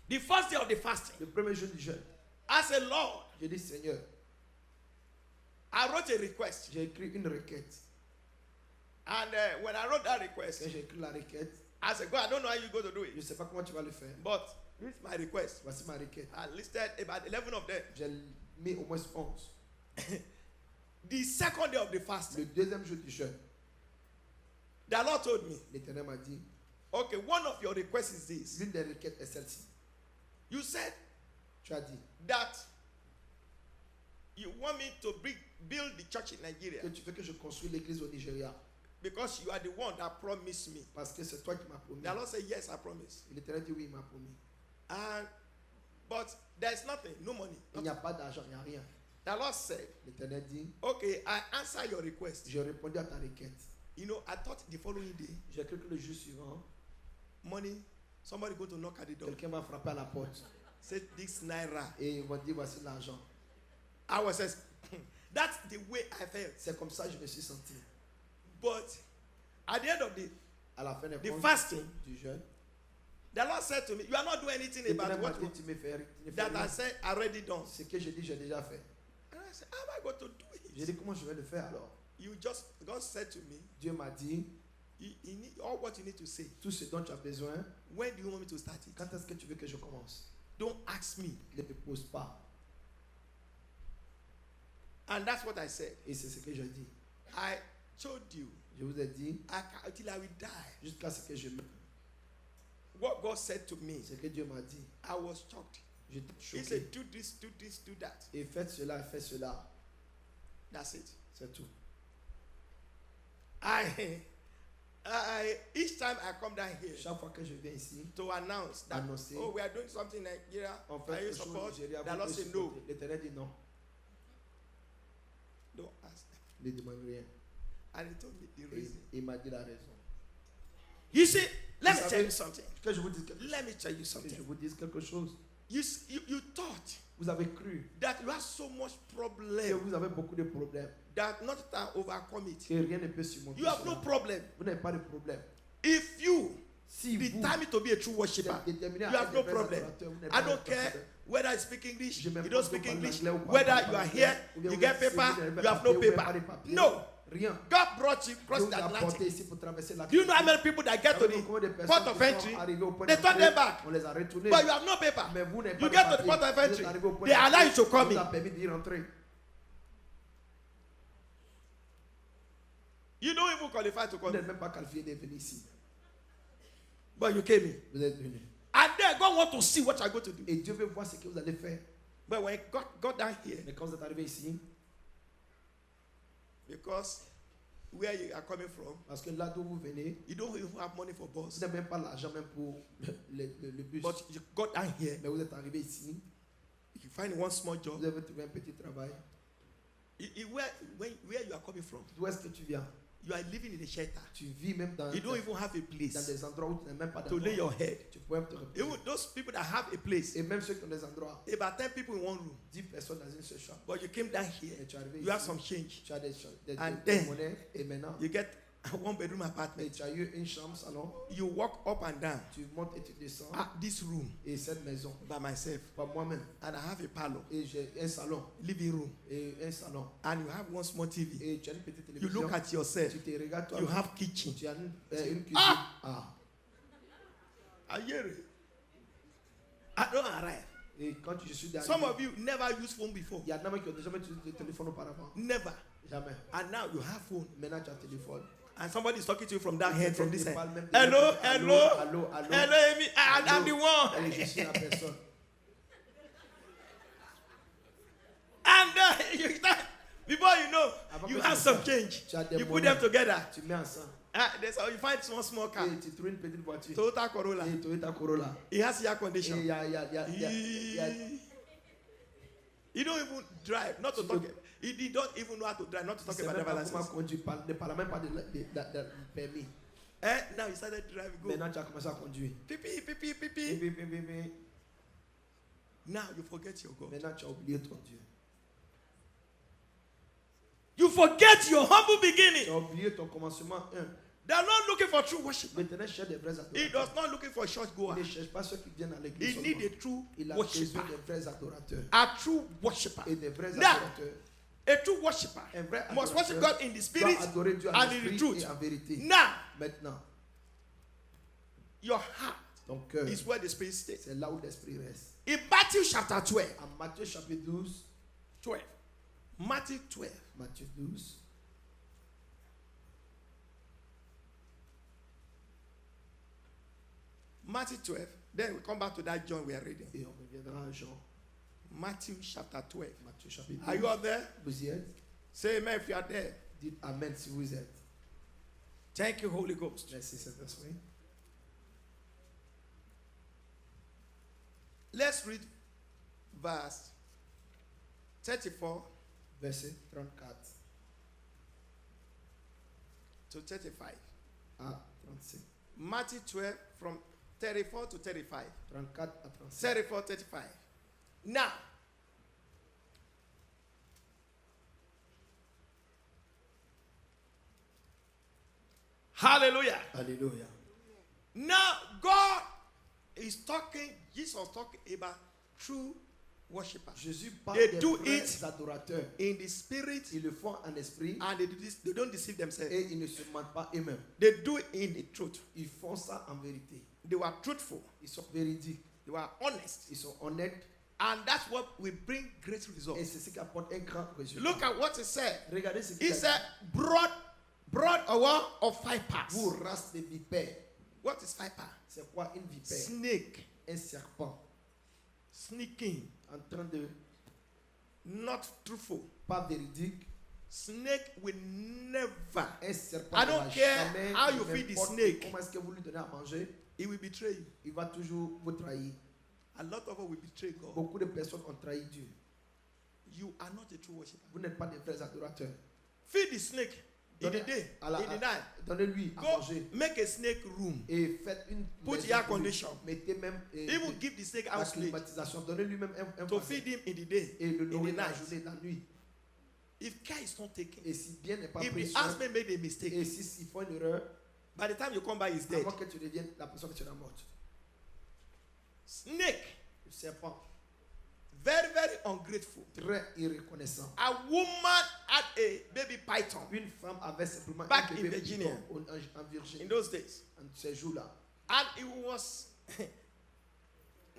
[SPEAKER 1] the first day of the fasting,
[SPEAKER 2] le premier jour du jeûne,
[SPEAKER 1] I said, Lord,
[SPEAKER 2] j'ai dit Seigneur,
[SPEAKER 1] I wrote a request.
[SPEAKER 2] j'ai écrit une requête.
[SPEAKER 1] And when I wrote that request,
[SPEAKER 2] Quand j'ai écrit la requête,
[SPEAKER 1] I said, God, I don't know how you're going to do
[SPEAKER 2] je ne
[SPEAKER 1] it.
[SPEAKER 2] sais pas comment tu vas le faire.
[SPEAKER 1] But this is my request.
[SPEAKER 2] Voici ma requête.
[SPEAKER 1] I listed about 11 of them.
[SPEAKER 2] J'ai mis au moins 11.
[SPEAKER 1] The second day of the
[SPEAKER 2] Le
[SPEAKER 1] fasting,
[SPEAKER 2] deuxième jour du jeûne,
[SPEAKER 1] the Lord told me,
[SPEAKER 2] l'Éternel m'a dit,
[SPEAKER 1] okay, one of your requests is this.
[SPEAKER 2] l'une des requêtes est celle-ci.
[SPEAKER 1] You said
[SPEAKER 2] Tu as dit
[SPEAKER 1] that you want me to build the church in Nigeria
[SPEAKER 2] que tu veux que je construise l'église au Nigeria
[SPEAKER 1] because you are the one that promised me.
[SPEAKER 2] parce que c'est toi qui m'as promis.
[SPEAKER 1] The Lord said, yes, I promise.
[SPEAKER 2] Et l'Éternel dit oui, il m'a promis.
[SPEAKER 1] But there's nothing, no money.
[SPEAKER 2] Il n'y a pas d'argent, il n'y a rien.
[SPEAKER 1] The Lord said,
[SPEAKER 2] L'Éternel dit,
[SPEAKER 1] okay, I answer your request.
[SPEAKER 2] j'ai répondu à ta requête.
[SPEAKER 1] You know, I thought the following day,
[SPEAKER 2] J'ai cru que le jour suivant,
[SPEAKER 1] money, somebody go to knock at the door.
[SPEAKER 2] quelqu'un m'a frappé à la porte
[SPEAKER 1] Say this naira.
[SPEAKER 2] et ils m'ont dit voici l'argent.
[SPEAKER 1] I was says, that's the way I felt.
[SPEAKER 2] C'est comme ça que je me suis senti.
[SPEAKER 1] But at the end of
[SPEAKER 2] À la fin des
[SPEAKER 1] the
[SPEAKER 2] comptes
[SPEAKER 1] fasting,
[SPEAKER 2] du jeûne,
[SPEAKER 1] the Lord said to me, you are not doing anything
[SPEAKER 2] l'Éternel
[SPEAKER 1] about
[SPEAKER 2] m'a
[SPEAKER 1] what
[SPEAKER 2] dit tu ne fais
[SPEAKER 1] that I
[SPEAKER 2] rien.
[SPEAKER 1] said already done.
[SPEAKER 2] Ce que j'ai dit, j'ai déjà fait.
[SPEAKER 1] And I said, how am I going to do
[SPEAKER 2] J'ai
[SPEAKER 1] it?
[SPEAKER 2] dit comment je vais le faire alors?
[SPEAKER 1] God said to me,
[SPEAKER 2] Dieu m'a dit
[SPEAKER 1] all what you need to say.
[SPEAKER 2] tout ce dont tu as besoin.
[SPEAKER 1] When do you want me to start it?
[SPEAKER 2] Quand est-ce que tu veux que je commence?
[SPEAKER 1] Don't ask me.
[SPEAKER 2] Ne me pose pas.
[SPEAKER 1] And that's what I said.
[SPEAKER 2] Et c'est ce que je dis.
[SPEAKER 1] I told you
[SPEAKER 2] Je vous ai dit
[SPEAKER 1] until I will die.
[SPEAKER 2] jusqu'à ce que je meure.
[SPEAKER 1] What God said to me,
[SPEAKER 2] Ce que Dieu m'a dit.
[SPEAKER 1] I was shocked.
[SPEAKER 2] J'étais
[SPEAKER 1] He
[SPEAKER 2] choqué.
[SPEAKER 1] said, do this, do this, do that.
[SPEAKER 2] Et faites cela, faites cela.
[SPEAKER 1] That's it.
[SPEAKER 2] C'est tout.
[SPEAKER 1] Each time I come down here
[SPEAKER 2] Chaque fois que je viens ici,
[SPEAKER 1] to announce that,
[SPEAKER 2] annoncer,
[SPEAKER 1] oh, we are doing something in Nigeria,
[SPEAKER 2] on
[SPEAKER 1] are
[SPEAKER 2] fait
[SPEAKER 1] you
[SPEAKER 2] quelque chose au
[SPEAKER 1] support?
[SPEAKER 2] Nigeria.
[SPEAKER 1] The Lord
[SPEAKER 2] Vous
[SPEAKER 1] said
[SPEAKER 2] pouvez
[SPEAKER 1] no.
[SPEAKER 2] supporter. L'Éternel dit non.
[SPEAKER 1] Don't ask.
[SPEAKER 2] Ne demande rien.
[SPEAKER 1] And he told me the
[SPEAKER 2] Et
[SPEAKER 1] reason.
[SPEAKER 2] il m'a dit la raison.
[SPEAKER 1] You see, let me
[SPEAKER 2] Vous
[SPEAKER 1] tell
[SPEAKER 2] savez,
[SPEAKER 1] you something.
[SPEAKER 2] Que je vous dise quelque chose.
[SPEAKER 1] Let me tell you
[SPEAKER 2] Que je
[SPEAKER 1] something.
[SPEAKER 2] vous dise quelque chose.
[SPEAKER 1] You thought
[SPEAKER 2] Vous avez cru
[SPEAKER 1] that you have so much
[SPEAKER 2] que
[SPEAKER 1] problem
[SPEAKER 2] vous avez beaucoup de problèmes.
[SPEAKER 1] that not to overcome it.
[SPEAKER 2] Que rien ne peut surmonter
[SPEAKER 1] You have no
[SPEAKER 2] cela.
[SPEAKER 1] problem.
[SPEAKER 2] Vous n'avez pas de problème.
[SPEAKER 1] If you,
[SPEAKER 2] Si
[SPEAKER 1] the
[SPEAKER 2] vous,
[SPEAKER 1] determined to be a true worshiper,
[SPEAKER 2] Vous êtes déterminé à
[SPEAKER 1] you have
[SPEAKER 2] être
[SPEAKER 1] no
[SPEAKER 2] des vrais
[SPEAKER 1] problem.
[SPEAKER 2] adorateurs, vous n'avez
[SPEAKER 1] I
[SPEAKER 2] pas de
[SPEAKER 1] don't care
[SPEAKER 2] problème.
[SPEAKER 1] whether you speak English,
[SPEAKER 2] Je m'aime
[SPEAKER 1] you don't
[SPEAKER 2] pas
[SPEAKER 1] speak
[SPEAKER 2] si on parle
[SPEAKER 1] English,
[SPEAKER 2] anglais ou pas,
[SPEAKER 1] whether
[SPEAKER 2] on
[SPEAKER 1] you
[SPEAKER 2] parle
[SPEAKER 1] are
[SPEAKER 2] anglais,
[SPEAKER 1] here,
[SPEAKER 2] ou bien
[SPEAKER 1] you
[SPEAKER 2] vous
[SPEAKER 1] get
[SPEAKER 2] êtes ici, vous
[SPEAKER 1] paper,
[SPEAKER 2] n'avez
[SPEAKER 1] you have no
[SPEAKER 2] papier, vous n'avez pas
[SPEAKER 1] paper.
[SPEAKER 2] de papier.
[SPEAKER 1] No.
[SPEAKER 2] Rien.
[SPEAKER 1] God brought you across
[SPEAKER 2] Dieu
[SPEAKER 1] the
[SPEAKER 2] vous a porté
[SPEAKER 1] Atlantic.
[SPEAKER 2] ici pour traverser la
[SPEAKER 1] Do you know how many people that get to the port of entry, they turn them back,
[SPEAKER 2] On les a retournés.
[SPEAKER 1] but you have no paper.
[SPEAKER 2] Mais vous n'avez
[SPEAKER 1] You
[SPEAKER 2] pas
[SPEAKER 1] get
[SPEAKER 2] de
[SPEAKER 1] to the port
[SPEAKER 2] papier.
[SPEAKER 1] of
[SPEAKER 2] Vous êtes
[SPEAKER 1] entry,
[SPEAKER 2] arrivé au point
[SPEAKER 1] they allow you to
[SPEAKER 2] d'entrée.
[SPEAKER 1] come
[SPEAKER 2] Vous a
[SPEAKER 1] in.
[SPEAKER 2] permis d'y rentrer.
[SPEAKER 1] You don't even qualify to
[SPEAKER 2] Vous
[SPEAKER 1] come
[SPEAKER 2] n'êtes
[SPEAKER 1] in,
[SPEAKER 2] même pas qualifié d'être venu ici.
[SPEAKER 1] but you came in.
[SPEAKER 2] Vous êtes venu.
[SPEAKER 1] And then God want to see what you are going to do.
[SPEAKER 2] Et Dieu veut voir ce que vous allez faire.
[SPEAKER 1] But when God got down here,
[SPEAKER 2] Mais quand vous êtes arrivé ici,
[SPEAKER 1] because where you are coming from,
[SPEAKER 2] parce que là d'où vous venez,
[SPEAKER 1] you don't even have money for
[SPEAKER 2] vous
[SPEAKER 1] bus.
[SPEAKER 2] n'avez même pas l'argent même pour le bus.
[SPEAKER 1] But you got down here,
[SPEAKER 2] Mais vous êtes arrivé ici,
[SPEAKER 1] you find one small job.
[SPEAKER 2] vous avez trouvé un petit travail.
[SPEAKER 1] Where you are coming from,
[SPEAKER 2] D'où est-ce que tu viens?
[SPEAKER 1] you are living in a shelter.
[SPEAKER 2] Tu vis même dans,
[SPEAKER 1] You don't even have a
[SPEAKER 2] dans
[SPEAKER 1] place
[SPEAKER 2] des endroits où tu n'as même pas
[SPEAKER 1] to lay
[SPEAKER 2] d'endroit.
[SPEAKER 1] your head.
[SPEAKER 2] Tu pourrais te reposer.
[SPEAKER 1] Even those people that have a place,
[SPEAKER 2] Et même ceux qui ont des endroits,
[SPEAKER 1] about 10 people in one room,
[SPEAKER 2] 10 personnes dans une seule chambre.
[SPEAKER 1] but you came down
[SPEAKER 2] Et
[SPEAKER 1] here,
[SPEAKER 2] tu es arrivé
[SPEAKER 1] you have
[SPEAKER 2] ici,
[SPEAKER 1] some change.
[SPEAKER 2] tu as des
[SPEAKER 1] And
[SPEAKER 2] des
[SPEAKER 1] then-
[SPEAKER 2] monnaies. Et maintenant,
[SPEAKER 1] You get a one bedroom
[SPEAKER 2] et
[SPEAKER 1] apartment.
[SPEAKER 2] tu as eu une chambre, salon.
[SPEAKER 1] You walk up and down
[SPEAKER 2] Tu montes et tu descends.
[SPEAKER 1] at this room
[SPEAKER 2] Et cette maison,
[SPEAKER 1] by myself,
[SPEAKER 2] pas moi-même.
[SPEAKER 1] and I have a parlor,
[SPEAKER 2] Et j'ai un salon.
[SPEAKER 1] living room,
[SPEAKER 2] Et un salon.
[SPEAKER 1] and you have one small TV.
[SPEAKER 2] Et tu as une petite
[SPEAKER 1] You
[SPEAKER 2] télévision.
[SPEAKER 1] look at yourself.
[SPEAKER 2] Tu te regardes toi.
[SPEAKER 1] You have kitchen.
[SPEAKER 2] Tu as une cuisine.
[SPEAKER 1] Ah!
[SPEAKER 2] Ah.
[SPEAKER 1] I hear it. I don't arrive.
[SPEAKER 2] Et quand je suis derrière,
[SPEAKER 1] Some of you never used phone before.
[SPEAKER 2] il y en a même qui ont jamais utilisé le téléphone auparavant.
[SPEAKER 1] Never.
[SPEAKER 2] Jamais.
[SPEAKER 1] And now you have phone.
[SPEAKER 2] Maintenant, tu as téléphone.
[SPEAKER 1] And somebody is talking to you from that hand, from this
[SPEAKER 2] Tu
[SPEAKER 1] hand.
[SPEAKER 2] parles même-
[SPEAKER 1] Hello,
[SPEAKER 2] Allô,
[SPEAKER 1] hello.
[SPEAKER 2] allô, allô.
[SPEAKER 1] Hello, Amy. I'm the one.
[SPEAKER 2] Et je suis la personne.
[SPEAKER 1] And before you know,
[SPEAKER 2] Avant
[SPEAKER 1] you
[SPEAKER 2] que
[SPEAKER 1] have
[SPEAKER 2] tu
[SPEAKER 1] some
[SPEAKER 2] fasses,
[SPEAKER 1] change.
[SPEAKER 2] tu as des
[SPEAKER 1] You put
[SPEAKER 2] monnaies.
[SPEAKER 1] them together.
[SPEAKER 2] Tu mets ensemble.
[SPEAKER 1] That's how you find one small car.
[SPEAKER 2] Et tu trouves une petite voiture.
[SPEAKER 1] Toyota Corolla.
[SPEAKER 2] Et Toyota Corolla.
[SPEAKER 1] It has air
[SPEAKER 2] Et
[SPEAKER 1] condition.
[SPEAKER 2] il y a
[SPEAKER 1] You don't even drive, not to talk. He don't even know how to drive, not to
[SPEAKER 2] il
[SPEAKER 1] talk
[SPEAKER 2] sait
[SPEAKER 1] about
[SPEAKER 2] même
[SPEAKER 1] driver
[SPEAKER 2] pas comment
[SPEAKER 1] license.
[SPEAKER 2] conduire. Ne parle même pas de permis.
[SPEAKER 1] Now you started driving. Go.
[SPEAKER 2] Maintenant, tu as commencé à conduire.
[SPEAKER 1] Pipi, pipi,
[SPEAKER 2] Et
[SPEAKER 1] pipi.
[SPEAKER 2] puis,
[SPEAKER 1] Now you forget your God.
[SPEAKER 2] maintenant, tu as oublié ton Dieu.
[SPEAKER 1] You forget your humble
[SPEAKER 2] Tu
[SPEAKER 1] beginning.
[SPEAKER 2] as oublié ton commencement 1.
[SPEAKER 1] They are not looking for true worship.
[SPEAKER 2] Maintenant, cherche des vrais
[SPEAKER 1] He
[SPEAKER 2] adorateurs.
[SPEAKER 1] does not looking for church
[SPEAKER 2] Il
[SPEAKER 1] goer.
[SPEAKER 2] ne cherche pas ceux qui viennent à
[SPEAKER 1] He
[SPEAKER 2] l'église.
[SPEAKER 1] need
[SPEAKER 2] seulement.
[SPEAKER 1] a true
[SPEAKER 2] Il a
[SPEAKER 1] worshiper.
[SPEAKER 2] besoin des vrais adorateurs.
[SPEAKER 1] A true worshiper.
[SPEAKER 2] Et des vrais
[SPEAKER 1] Now,
[SPEAKER 2] adorateurs.
[SPEAKER 1] a true worshiper
[SPEAKER 2] Un vrai
[SPEAKER 1] must worship
[SPEAKER 2] adorateur
[SPEAKER 1] God in the
[SPEAKER 2] doit
[SPEAKER 1] spirit
[SPEAKER 2] adorer Dieu en
[SPEAKER 1] and in the
[SPEAKER 2] esprit
[SPEAKER 1] truth.
[SPEAKER 2] et en vérité.
[SPEAKER 1] Now,
[SPEAKER 2] Maintenant,
[SPEAKER 1] your heart
[SPEAKER 2] ton cœur,
[SPEAKER 1] is where the spirit stays.
[SPEAKER 2] c'est là où l'esprit reste.
[SPEAKER 1] In Matthew chapter 12,
[SPEAKER 2] En Matthieu chapitre 12,
[SPEAKER 1] 12, Matthew 12,
[SPEAKER 2] Matthieu 12,
[SPEAKER 1] Matthew 12, then we come back to that John we are reading.
[SPEAKER 2] et on reviendra à Jean.
[SPEAKER 1] Matthew chapter 12.
[SPEAKER 2] Matthieu chapitre
[SPEAKER 1] Are you
[SPEAKER 2] 12.
[SPEAKER 1] up there?
[SPEAKER 2] Vous y êtes?
[SPEAKER 1] Say amen if you are there.
[SPEAKER 2] Dites Amen si vous êtes.
[SPEAKER 1] Thank you, Holy Ghost.
[SPEAKER 2] Merci Saint-Esprit.
[SPEAKER 1] Let's read verse 34
[SPEAKER 2] Verset 34
[SPEAKER 1] to 35.
[SPEAKER 2] à 37.
[SPEAKER 1] Matthew 12 from 34 to 35.
[SPEAKER 2] 34 à 37.
[SPEAKER 1] 34, 35. Now, hallelujah.
[SPEAKER 2] Alléluia.
[SPEAKER 1] Now, God is talking, Jesus talking about true worshippers.
[SPEAKER 2] Jésus parle
[SPEAKER 1] They
[SPEAKER 2] des
[SPEAKER 1] do
[SPEAKER 2] vrais
[SPEAKER 1] it
[SPEAKER 2] adorateurs.
[SPEAKER 1] in the spirit
[SPEAKER 2] Ils le font en esprit
[SPEAKER 1] and they don't deceive themselves.
[SPEAKER 2] et ils ne se mentent pas eux-mêmes.
[SPEAKER 1] They do it in the truth.
[SPEAKER 2] Ils font ça en vérité.
[SPEAKER 1] They were truthful.
[SPEAKER 2] Ils sont véridiques.
[SPEAKER 1] They were honest.
[SPEAKER 2] Ils sont honnêtes
[SPEAKER 1] And that's what will bring great
[SPEAKER 2] et
[SPEAKER 1] results.
[SPEAKER 2] c'est ce qui apporte un grand résultat.
[SPEAKER 1] Look at what he said.
[SPEAKER 2] Regardez ce
[SPEAKER 1] He
[SPEAKER 2] qu'il a
[SPEAKER 1] said,
[SPEAKER 2] dit.
[SPEAKER 1] broad a wall of vipers.
[SPEAKER 2] Vous, race de vipères.
[SPEAKER 1] What is viper?
[SPEAKER 2] C'est quoi une vipère?
[SPEAKER 1] Snake.
[SPEAKER 2] Un serpent
[SPEAKER 1] Sneaking.
[SPEAKER 2] en train de
[SPEAKER 1] Not truthful.
[SPEAKER 2] pas véridique.
[SPEAKER 1] Snake will never.
[SPEAKER 2] Un serpent
[SPEAKER 1] I
[SPEAKER 2] ne
[SPEAKER 1] don't
[SPEAKER 2] va
[SPEAKER 1] care
[SPEAKER 2] jamais,
[SPEAKER 1] how you feed the
[SPEAKER 2] n'importe
[SPEAKER 1] snake.
[SPEAKER 2] comment est-ce que vous lui donnez à manger,
[SPEAKER 1] He will betray you.
[SPEAKER 2] il va toujours vous trahir.
[SPEAKER 1] A lot of us will betray God.
[SPEAKER 2] Beaucoup de personnes ont trahi Dieu.
[SPEAKER 1] You are not a true worshiper.
[SPEAKER 2] Vous n'êtes pas des vrais adorateurs.
[SPEAKER 1] Feed the snake in the day,
[SPEAKER 2] à la-
[SPEAKER 1] in the night.
[SPEAKER 2] Donnez-lui à
[SPEAKER 1] Go
[SPEAKER 2] manger
[SPEAKER 1] make a snake room.
[SPEAKER 2] et faites une
[SPEAKER 1] Put
[SPEAKER 2] maison
[SPEAKER 1] air
[SPEAKER 2] pour lui.
[SPEAKER 1] condition.
[SPEAKER 2] Mettez même
[SPEAKER 1] Even give the snake
[SPEAKER 2] la
[SPEAKER 1] house late
[SPEAKER 2] climatisation. Donnez-lui même un
[SPEAKER 1] to
[SPEAKER 2] voisin.
[SPEAKER 1] feed him in the day,
[SPEAKER 2] Et le
[SPEAKER 1] in the
[SPEAKER 2] nourrir la
[SPEAKER 1] night.
[SPEAKER 2] journée, la nuit.
[SPEAKER 1] If care is not taken,
[SPEAKER 2] Et si bien n'est pas
[SPEAKER 1] if
[SPEAKER 2] pris
[SPEAKER 1] the
[SPEAKER 2] soin,
[SPEAKER 1] husband made a mistake,
[SPEAKER 2] et s'ils font une erreur,
[SPEAKER 1] By the time you come back, he's dead.
[SPEAKER 2] Avant que tu deviennes la personne que tu es morte.
[SPEAKER 1] Snake,
[SPEAKER 2] Le serpent,
[SPEAKER 1] very, very ungrateful.
[SPEAKER 2] très irreconnaissant.
[SPEAKER 1] A woman had a baby python
[SPEAKER 2] Une femme avait simplement
[SPEAKER 1] Back
[SPEAKER 2] un
[SPEAKER 1] in
[SPEAKER 2] bébé
[SPEAKER 1] Virginia.
[SPEAKER 2] python en Virginie.
[SPEAKER 1] in those days.
[SPEAKER 2] En ces jours-là.
[SPEAKER 1] And it was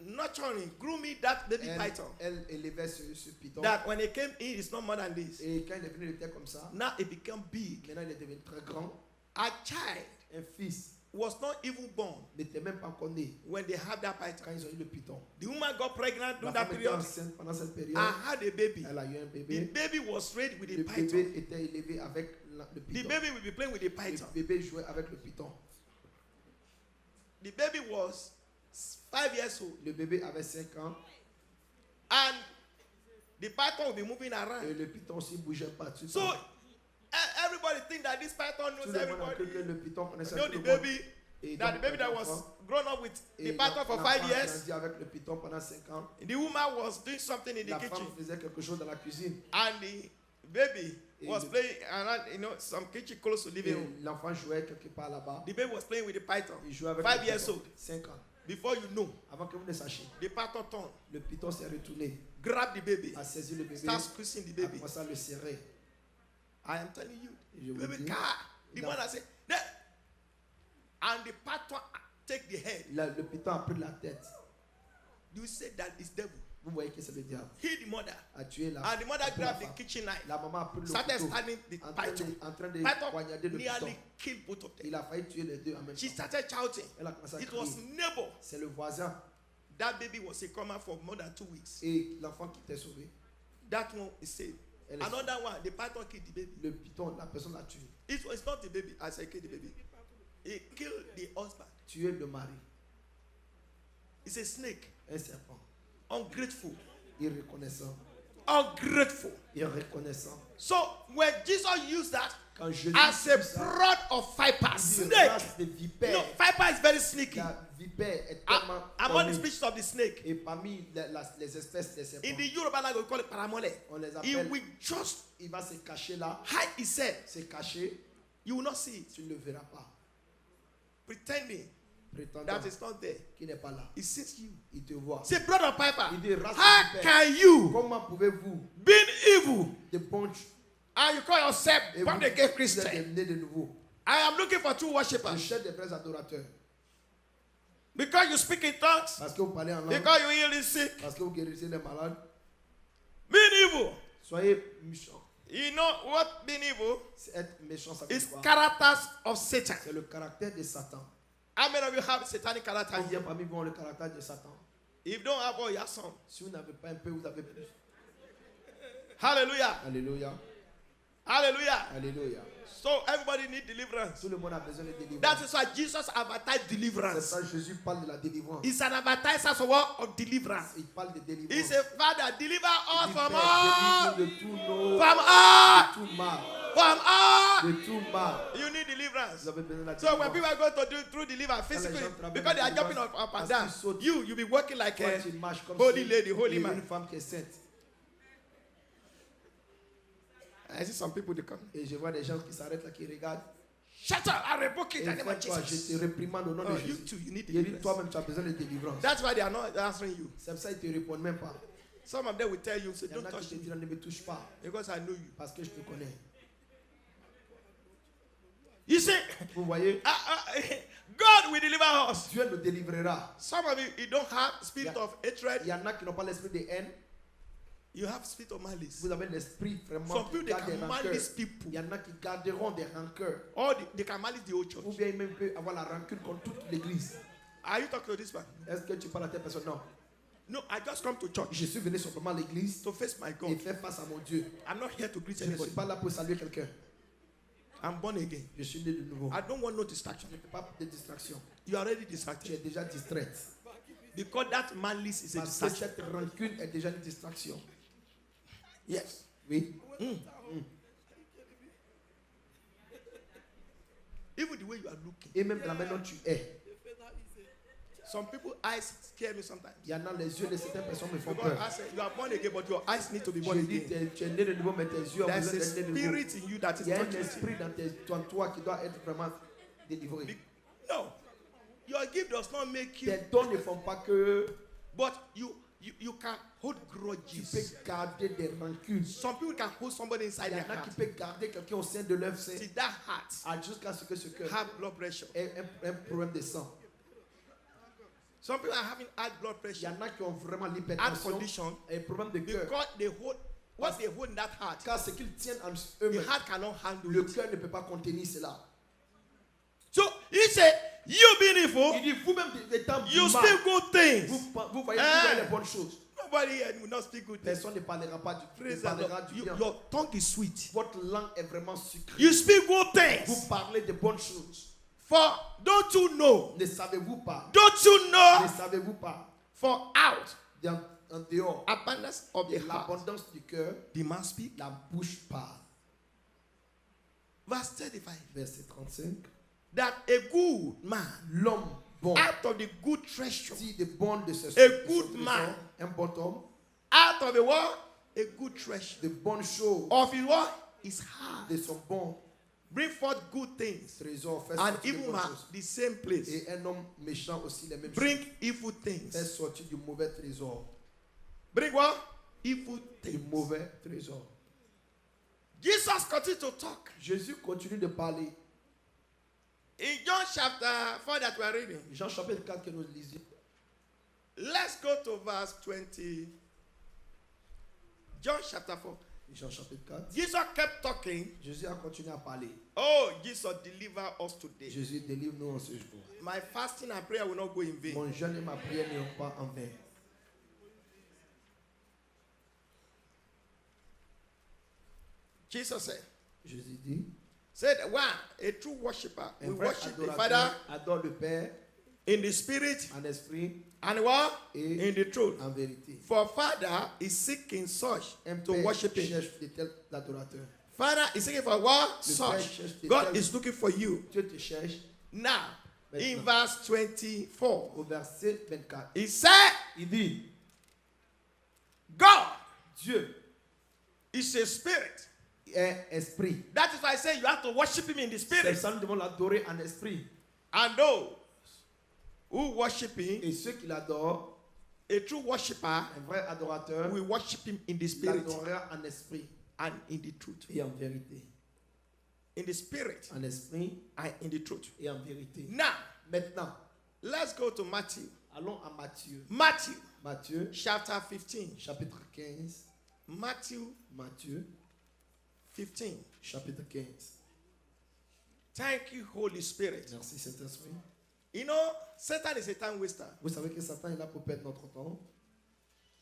[SPEAKER 1] nurturing, grooming that baby python.
[SPEAKER 2] Elle élevait ce python.
[SPEAKER 1] That when it came in, it's not more than this.
[SPEAKER 2] Et quand il est venu, il était comme ça.
[SPEAKER 1] Now it became big.
[SPEAKER 2] Maintenant, il est devenu très grand.
[SPEAKER 1] A child
[SPEAKER 2] Un fils
[SPEAKER 1] was not even born
[SPEAKER 2] n'était même pas encore né
[SPEAKER 1] when they had that python.
[SPEAKER 2] quand ils ont eu le python.
[SPEAKER 1] The woman got pregnant
[SPEAKER 2] La
[SPEAKER 1] during that
[SPEAKER 2] femme était
[SPEAKER 1] period
[SPEAKER 2] enceinte pendant cette période.
[SPEAKER 1] and had a baby.
[SPEAKER 2] Elle a eu un
[SPEAKER 1] The
[SPEAKER 2] bébé.
[SPEAKER 1] baby was raised with
[SPEAKER 2] Le
[SPEAKER 1] a python.
[SPEAKER 2] bébé était élevé avec le
[SPEAKER 1] The
[SPEAKER 2] python.
[SPEAKER 1] baby will be playing with the python.
[SPEAKER 2] Le bébé jouait avec le python.
[SPEAKER 1] The baby was 5 years old.
[SPEAKER 2] Le bébé avait 5 ans
[SPEAKER 1] And the python will be moving around.
[SPEAKER 2] et le python aussi bougeait partout.
[SPEAKER 1] So everybody think that this python
[SPEAKER 2] tout
[SPEAKER 1] knows
[SPEAKER 2] le monde a cru
[SPEAKER 1] everybody.
[SPEAKER 2] que le python connaissait
[SPEAKER 1] You know
[SPEAKER 2] tout
[SPEAKER 1] the
[SPEAKER 2] le monde.
[SPEAKER 1] baby,
[SPEAKER 2] Et
[SPEAKER 1] that
[SPEAKER 2] donc,
[SPEAKER 1] the baby that was
[SPEAKER 2] l'enfant-
[SPEAKER 1] grown up with
[SPEAKER 2] et
[SPEAKER 1] the python for
[SPEAKER 2] l'enfant
[SPEAKER 1] 5
[SPEAKER 2] a
[SPEAKER 1] years.
[SPEAKER 2] grandi avec le python pendant 5 ans.
[SPEAKER 1] The woman was doing something in the
[SPEAKER 2] La
[SPEAKER 1] kitchen,
[SPEAKER 2] femme faisait quelque chose dans la cuisine.
[SPEAKER 1] and the baby
[SPEAKER 2] Et
[SPEAKER 1] was
[SPEAKER 2] le-
[SPEAKER 1] playing around, some kitchen close to
[SPEAKER 2] Et
[SPEAKER 1] living room.
[SPEAKER 2] l'enfant jouait quelque part là-bas.
[SPEAKER 1] The baby was playing with the python.
[SPEAKER 2] Il jouait avec
[SPEAKER 1] 5
[SPEAKER 2] le
[SPEAKER 1] years
[SPEAKER 2] python.
[SPEAKER 1] old.
[SPEAKER 2] 5 ans.
[SPEAKER 1] Before you know,
[SPEAKER 2] Avant que vous ne sachiez,
[SPEAKER 1] the python turned,
[SPEAKER 2] le python s'est retourné,
[SPEAKER 1] grabbed the baby,
[SPEAKER 2] a saisi le bébé,
[SPEAKER 1] starts squeezing the
[SPEAKER 2] a
[SPEAKER 1] baby.
[SPEAKER 2] commencé à le serrer.
[SPEAKER 1] I am telling you,
[SPEAKER 2] Et je vous
[SPEAKER 1] baby
[SPEAKER 2] dis,
[SPEAKER 1] car. The
[SPEAKER 2] No.
[SPEAKER 1] mother said, "There." And the python take the head.
[SPEAKER 2] le python a pris la tête.
[SPEAKER 1] You say that is devil.
[SPEAKER 2] Vous voyez que c'est le diable.
[SPEAKER 1] He the mother.
[SPEAKER 2] A tué la
[SPEAKER 1] And the mother
[SPEAKER 2] a pris la
[SPEAKER 1] grabbed the
[SPEAKER 2] femme.
[SPEAKER 1] kitchen knife,
[SPEAKER 2] La maman a pris le
[SPEAKER 1] started
[SPEAKER 2] couteau
[SPEAKER 1] standing the
[SPEAKER 2] en train
[SPEAKER 1] python.
[SPEAKER 2] de
[SPEAKER 1] Python
[SPEAKER 2] poignarder le python.
[SPEAKER 1] nearly killed both of them.
[SPEAKER 2] Il a failli tuer les deux en même
[SPEAKER 1] She
[SPEAKER 2] temps.
[SPEAKER 1] started shouting.
[SPEAKER 2] Elle a commencé à
[SPEAKER 1] It was
[SPEAKER 2] crier.
[SPEAKER 1] neighbor.
[SPEAKER 2] C'est le voisin
[SPEAKER 1] That baby was a coma for more than 2 weeks.
[SPEAKER 2] et l'enfant qui était sauvé.
[SPEAKER 1] That one is saved.
[SPEAKER 2] Elle est
[SPEAKER 1] Another one, the python killed the baby.
[SPEAKER 2] Le python, la personne l'a tué.
[SPEAKER 1] It's not the baby. I said kill the baby. He killed the husband.
[SPEAKER 2] Tué le mari.
[SPEAKER 1] It's a snake.
[SPEAKER 2] Un serpent.
[SPEAKER 1] Ungrateful.
[SPEAKER 2] Irreconnaissant.
[SPEAKER 1] Ungrateful.
[SPEAKER 2] Irreconnaissant.
[SPEAKER 1] So when Jesus used that
[SPEAKER 2] Quand Jésus
[SPEAKER 1] as a
[SPEAKER 2] dit ça,
[SPEAKER 1] brood of vipers,
[SPEAKER 2] il dit
[SPEAKER 1] snake.
[SPEAKER 2] race de vipères.
[SPEAKER 1] No, viper is very sneaky.
[SPEAKER 2] La vipère est tellement
[SPEAKER 1] Among the
[SPEAKER 2] connue.
[SPEAKER 1] species of the snake,
[SPEAKER 2] Et parmi les espèces des serpents,
[SPEAKER 1] in the Yoruba language, we call it paramole.
[SPEAKER 2] on les
[SPEAKER 1] He
[SPEAKER 2] appelle,
[SPEAKER 1] will just
[SPEAKER 2] il va se cacher là,
[SPEAKER 1] hide himself.
[SPEAKER 2] se cacher,
[SPEAKER 1] You will not see it.
[SPEAKER 2] tu ne le verras pas.
[SPEAKER 1] Pretending
[SPEAKER 2] Prétendant
[SPEAKER 1] that it's not there.
[SPEAKER 2] qu'il n'est pas là.
[SPEAKER 1] He sees you.
[SPEAKER 2] Il te voit.
[SPEAKER 1] Say, brother Piper,
[SPEAKER 2] Il dit, race de
[SPEAKER 1] how
[SPEAKER 2] vipères,
[SPEAKER 1] can you,
[SPEAKER 2] comment pouvez-vous,
[SPEAKER 1] being evil,
[SPEAKER 2] de bons,
[SPEAKER 1] and you call yourself
[SPEAKER 2] et
[SPEAKER 1] born
[SPEAKER 2] vous
[SPEAKER 1] again
[SPEAKER 2] êtes
[SPEAKER 1] Christian?
[SPEAKER 2] nés de nouveau?
[SPEAKER 1] I am looking for true
[SPEAKER 2] Je
[SPEAKER 1] worshippers.
[SPEAKER 2] cherche des vrais adorateurs.
[SPEAKER 1] Because you speak in tongues,
[SPEAKER 2] Parce que vous parlez en langue,
[SPEAKER 1] because you heal the sick.
[SPEAKER 2] parce que vous guérissez les malades.
[SPEAKER 1] Being evil.
[SPEAKER 2] Soyez méchants.
[SPEAKER 1] You know what being evil
[SPEAKER 2] C'est être méchant, ça veut
[SPEAKER 1] is?
[SPEAKER 2] dire quoi?
[SPEAKER 1] Characters of Satan.
[SPEAKER 2] C'est le caractère de Satan.
[SPEAKER 1] How many of you have satanic character
[SPEAKER 2] Combien
[SPEAKER 1] here?
[SPEAKER 2] parmi vous ont le caractère de Satan?
[SPEAKER 1] If you don't have all, you have some.
[SPEAKER 2] Si vous n'avez pas un peu, vous avez plus.
[SPEAKER 1] Hallelujah.
[SPEAKER 2] Alléluia.
[SPEAKER 1] Hallelujah.
[SPEAKER 2] Alléluia.
[SPEAKER 1] So everybody need deliverance.
[SPEAKER 2] Tout le monde a besoin de délivrance.
[SPEAKER 1] That is why Jesus advertised
[SPEAKER 2] C'est
[SPEAKER 1] deliverance.
[SPEAKER 2] ça, Jésus parle de la délivrance.
[SPEAKER 1] He's an advertiser of deliverance.
[SPEAKER 2] Il parle de délivrance.
[SPEAKER 1] He said, Father, deliver us
[SPEAKER 2] Il dit,
[SPEAKER 1] from
[SPEAKER 2] Père,
[SPEAKER 1] all,
[SPEAKER 2] délivre-nous de tout nos,
[SPEAKER 1] from all,
[SPEAKER 2] de tout mal,
[SPEAKER 1] from all.
[SPEAKER 2] de tout mal.
[SPEAKER 1] You need deliverance.
[SPEAKER 2] Vous avez besoin de la
[SPEAKER 1] So when
[SPEAKER 2] délivrance.
[SPEAKER 1] people are going to do through deliverance physically,
[SPEAKER 2] gens travaillent
[SPEAKER 1] because they are
[SPEAKER 2] dans
[SPEAKER 1] jumping
[SPEAKER 2] la
[SPEAKER 1] up and
[SPEAKER 2] délivrance,
[SPEAKER 1] down,
[SPEAKER 2] parce qu'ils sautent.
[SPEAKER 1] you be working like
[SPEAKER 2] Toi,
[SPEAKER 1] a
[SPEAKER 2] tu marches comme
[SPEAKER 1] holy
[SPEAKER 2] si
[SPEAKER 1] lady, holy
[SPEAKER 2] il y a
[SPEAKER 1] man.
[SPEAKER 2] une femme qui est sainte.
[SPEAKER 1] I see some people they come.
[SPEAKER 2] Et je vois des gens qui s'arrêtent là, qui regardent.
[SPEAKER 1] Shut up! I rebuke it
[SPEAKER 2] Et
[SPEAKER 1] in the name of
[SPEAKER 2] fais-toi, je
[SPEAKER 1] Jesus.
[SPEAKER 2] te réprimande au nom
[SPEAKER 1] Oh,
[SPEAKER 2] de
[SPEAKER 1] you
[SPEAKER 2] Jésus.
[SPEAKER 1] too, you need
[SPEAKER 2] Il dit,
[SPEAKER 1] deliverance.
[SPEAKER 2] toi-même, tu as besoin de délivrance.
[SPEAKER 1] That's why they are not answering you.
[SPEAKER 2] C'est pour ça qu'ils ne te répondent même pas.
[SPEAKER 1] Some of them will tell you, say,
[SPEAKER 2] Il y en
[SPEAKER 1] don't
[SPEAKER 2] a
[SPEAKER 1] touch
[SPEAKER 2] qui te
[SPEAKER 1] me
[SPEAKER 2] disent, ne me touche pas,
[SPEAKER 1] because I know you.
[SPEAKER 2] parce que je te connais.
[SPEAKER 1] You see,
[SPEAKER 2] Vous voyez,
[SPEAKER 1] God will deliver us.
[SPEAKER 2] Dieu nous délivrera.
[SPEAKER 1] Some of you don't have spirit
[SPEAKER 2] Yeah.
[SPEAKER 1] of hatred.
[SPEAKER 2] Il y en a qui n'ont pas l'esprit de haine.
[SPEAKER 1] You have spirit of malice.
[SPEAKER 2] Vous avez l'esprit vraiment
[SPEAKER 1] Some
[SPEAKER 2] qui
[SPEAKER 1] people they
[SPEAKER 2] garde des
[SPEAKER 1] can
[SPEAKER 2] rancœurs.
[SPEAKER 1] malice people,
[SPEAKER 2] Il y en a qui garderont des rancœurs.
[SPEAKER 1] or they can malice the whole church.
[SPEAKER 2] Ou bien même peut avoir la rancune contre toute l'église.
[SPEAKER 1] Are you talking to this man?
[SPEAKER 2] Est-ce que tu parles à telle personne? Non.
[SPEAKER 1] No, I just come to church
[SPEAKER 2] Je suis venu simplement à l'église
[SPEAKER 1] to face my
[SPEAKER 2] et
[SPEAKER 1] God.
[SPEAKER 2] faire face à mon Dieu.
[SPEAKER 1] I'm not here to greet
[SPEAKER 2] Je ne suis
[SPEAKER 1] anybody.
[SPEAKER 2] pas là pour saluer quelqu'un.
[SPEAKER 1] I'm born again.
[SPEAKER 2] Je suis né de nouveau.
[SPEAKER 1] I don't want no distraction.
[SPEAKER 2] Je ne veux pas de distraction.
[SPEAKER 1] You are already
[SPEAKER 2] Tu
[SPEAKER 1] distracted
[SPEAKER 2] es déjà distraite.
[SPEAKER 1] because that malice is a
[SPEAKER 2] Parce que
[SPEAKER 1] distraction.
[SPEAKER 2] cette rancune est déjà une distraction.
[SPEAKER 1] Yes.
[SPEAKER 2] Oui.
[SPEAKER 1] Even the way you are looking.
[SPEAKER 2] Et même la manière dont tu es.
[SPEAKER 1] Some people eyes scare me sometimes.
[SPEAKER 2] Il y en a les yeux de certaines personnes me font
[SPEAKER 1] Because
[SPEAKER 2] peur.
[SPEAKER 1] I say you are born again, but your eyes need to be born
[SPEAKER 2] Je dis,
[SPEAKER 1] again.
[SPEAKER 2] tu es né de nouveau, mais tes yeux ont
[SPEAKER 1] There's
[SPEAKER 2] besoin
[SPEAKER 1] a
[SPEAKER 2] d'être nés de nouveau.
[SPEAKER 1] spirit in you that is
[SPEAKER 2] Il y a un
[SPEAKER 1] touching you.
[SPEAKER 2] esprit dans toi qui doit être vraiment délivré.
[SPEAKER 1] No. Your gift does not make you.
[SPEAKER 2] Tes dons ne font pas que
[SPEAKER 1] But you can hold
[SPEAKER 2] tu
[SPEAKER 1] grudges.
[SPEAKER 2] peux garder des rancunes.
[SPEAKER 1] Some people can hold somebody
[SPEAKER 2] Il
[SPEAKER 1] inside
[SPEAKER 2] y
[SPEAKER 1] their
[SPEAKER 2] en a
[SPEAKER 1] heart.
[SPEAKER 2] qui peuvent garder quelqu'un au sein de leur sein
[SPEAKER 1] See, that heart
[SPEAKER 2] jusqu'à ce que ce cœur
[SPEAKER 1] have blood pressure.
[SPEAKER 2] ait un problème de sang.
[SPEAKER 1] Some people are having high blood
[SPEAKER 2] Il y
[SPEAKER 1] pressure,
[SPEAKER 2] en a qui ont vraiment
[SPEAKER 1] heart
[SPEAKER 2] l'hypertension
[SPEAKER 1] condition,
[SPEAKER 2] et un problème de cœur.
[SPEAKER 1] because they hold what they hold in that heart.
[SPEAKER 2] Car ce qu'ils tiennent en
[SPEAKER 1] The
[SPEAKER 2] eux-mêmes,
[SPEAKER 1] heart cannot handle
[SPEAKER 2] le
[SPEAKER 1] it.
[SPEAKER 2] cœur ne peut pas contenir cela.
[SPEAKER 1] So he said, "You beautiful,
[SPEAKER 2] Il dit, vous-même, étant
[SPEAKER 1] you
[SPEAKER 2] du mal,
[SPEAKER 1] speak good things.
[SPEAKER 2] vous voyez les bonnes choses.
[SPEAKER 1] Nobody here will not speak good things.
[SPEAKER 2] Personne ne parlera pas du, ne
[SPEAKER 1] Praise the
[SPEAKER 2] parlera
[SPEAKER 1] Lord.
[SPEAKER 2] du bien.
[SPEAKER 1] Your tongue is sweet.
[SPEAKER 2] Votre langue est vraiment sucrée.
[SPEAKER 1] You speak good things.
[SPEAKER 2] Vous parlez de bonnes choses.
[SPEAKER 1] For don't you know?
[SPEAKER 2] Ne savez-vous pas?
[SPEAKER 1] Don't you
[SPEAKER 2] Ne
[SPEAKER 1] know?
[SPEAKER 2] savez-vous pas?
[SPEAKER 1] For out
[SPEAKER 2] En dehors
[SPEAKER 1] abundance of
[SPEAKER 2] de
[SPEAKER 1] the heart,
[SPEAKER 2] l'abondance du cœur,
[SPEAKER 1] the man speak.
[SPEAKER 2] la bouche parle.
[SPEAKER 1] Verse 35.
[SPEAKER 2] Verset 35.
[SPEAKER 1] That a good man
[SPEAKER 2] L'homme bon,
[SPEAKER 1] out of the good treasure,
[SPEAKER 2] dit de bon de ce
[SPEAKER 1] A
[SPEAKER 2] de
[SPEAKER 1] good
[SPEAKER 2] son
[SPEAKER 1] man.
[SPEAKER 2] trésor, un bon homme,
[SPEAKER 1] out of the what? A good treasure.
[SPEAKER 2] de bonnes choses
[SPEAKER 1] Of his what? His heart.
[SPEAKER 2] de son bon
[SPEAKER 1] Bring forth good things.
[SPEAKER 2] trésor fait
[SPEAKER 1] And
[SPEAKER 2] sortir de
[SPEAKER 1] evil
[SPEAKER 2] bonnes
[SPEAKER 1] man,
[SPEAKER 2] choses.
[SPEAKER 1] the same place.
[SPEAKER 2] Et un homme méchant aussi les mêmes
[SPEAKER 1] Bring
[SPEAKER 2] choses.
[SPEAKER 1] evil
[SPEAKER 2] Fait
[SPEAKER 1] things.
[SPEAKER 2] sortir du mauvais trésor.
[SPEAKER 1] Bring what? Evil
[SPEAKER 2] Du
[SPEAKER 1] things.
[SPEAKER 2] mauvais trésor.
[SPEAKER 1] Jesus continued to talk.
[SPEAKER 2] Jésus continue de parler.
[SPEAKER 1] In John chapter 4 that we are reading,
[SPEAKER 2] Jean chapitre 4 que nous lisons.
[SPEAKER 1] let's go to verse 20. John chapter 4.
[SPEAKER 2] Jean chapitre 4.
[SPEAKER 1] Jesus kept talking.
[SPEAKER 2] Jésus a continué à parler.
[SPEAKER 1] Oh, Jesus, deliver us today.
[SPEAKER 2] Jésus délivre-nous en ce jour.
[SPEAKER 1] My fasting and prayer will not go in vain.
[SPEAKER 2] Mon jeûne et ma prière n'iront pas en vain.
[SPEAKER 1] Jesus
[SPEAKER 2] Jésus dit,
[SPEAKER 1] said, one, a true worshiper
[SPEAKER 2] un
[SPEAKER 1] will
[SPEAKER 2] vrai
[SPEAKER 1] worship the
[SPEAKER 2] adorateur
[SPEAKER 1] Father
[SPEAKER 2] adore le Père
[SPEAKER 1] in the spirit
[SPEAKER 2] en esprit
[SPEAKER 1] and what?
[SPEAKER 2] et
[SPEAKER 1] In the truth.
[SPEAKER 2] en vérité.
[SPEAKER 1] For Father is seeking such
[SPEAKER 2] Un
[SPEAKER 1] to
[SPEAKER 2] Père
[SPEAKER 1] worship him.
[SPEAKER 2] cherche de tels adorateurs.
[SPEAKER 1] Father is seeking for what?
[SPEAKER 2] Le Père
[SPEAKER 1] Such.
[SPEAKER 2] cherche de
[SPEAKER 1] God
[SPEAKER 2] tels.
[SPEAKER 1] is looking for you.
[SPEAKER 2] Dieu te cherche.
[SPEAKER 1] Now, in
[SPEAKER 2] Maintenant.
[SPEAKER 1] verse 24,
[SPEAKER 2] Au verset 24,
[SPEAKER 1] he said,
[SPEAKER 2] il dit,
[SPEAKER 1] God
[SPEAKER 2] Dieu
[SPEAKER 1] is a spirit.
[SPEAKER 2] est esprit.
[SPEAKER 1] That is why I say you have to worship him in the
[SPEAKER 2] C'est
[SPEAKER 1] spirit.
[SPEAKER 2] ça, nous devons l'adorer en esprit.
[SPEAKER 1] And those who worship him,
[SPEAKER 2] Et ceux qui l'adorent,
[SPEAKER 1] a true worshiper,
[SPEAKER 2] un vrai adorateur,
[SPEAKER 1] will worship him in the spirit
[SPEAKER 2] l'adorera en esprit
[SPEAKER 1] and in the truth.
[SPEAKER 2] et en vérité.
[SPEAKER 1] In the spirit
[SPEAKER 2] En esprit
[SPEAKER 1] and in the truth.
[SPEAKER 2] et en vérité.
[SPEAKER 1] Now,
[SPEAKER 2] Maintenant,
[SPEAKER 1] let's go to Matthew.
[SPEAKER 2] allons à Matthieu.
[SPEAKER 1] Matthew
[SPEAKER 2] Matthieu,
[SPEAKER 1] chapter 15.
[SPEAKER 2] chapitre 15.
[SPEAKER 1] Matthew
[SPEAKER 2] Matthieu,
[SPEAKER 1] 15.
[SPEAKER 2] chapitre 15.
[SPEAKER 1] Thank you, Holy Spirit.
[SPEAKER 2] Merci Saint-Esprit.
[SPEAKER 1] You know, Satan is a time waster.
[SPEAKER 2] Vous savez que Satan est là pour perdre notre temps.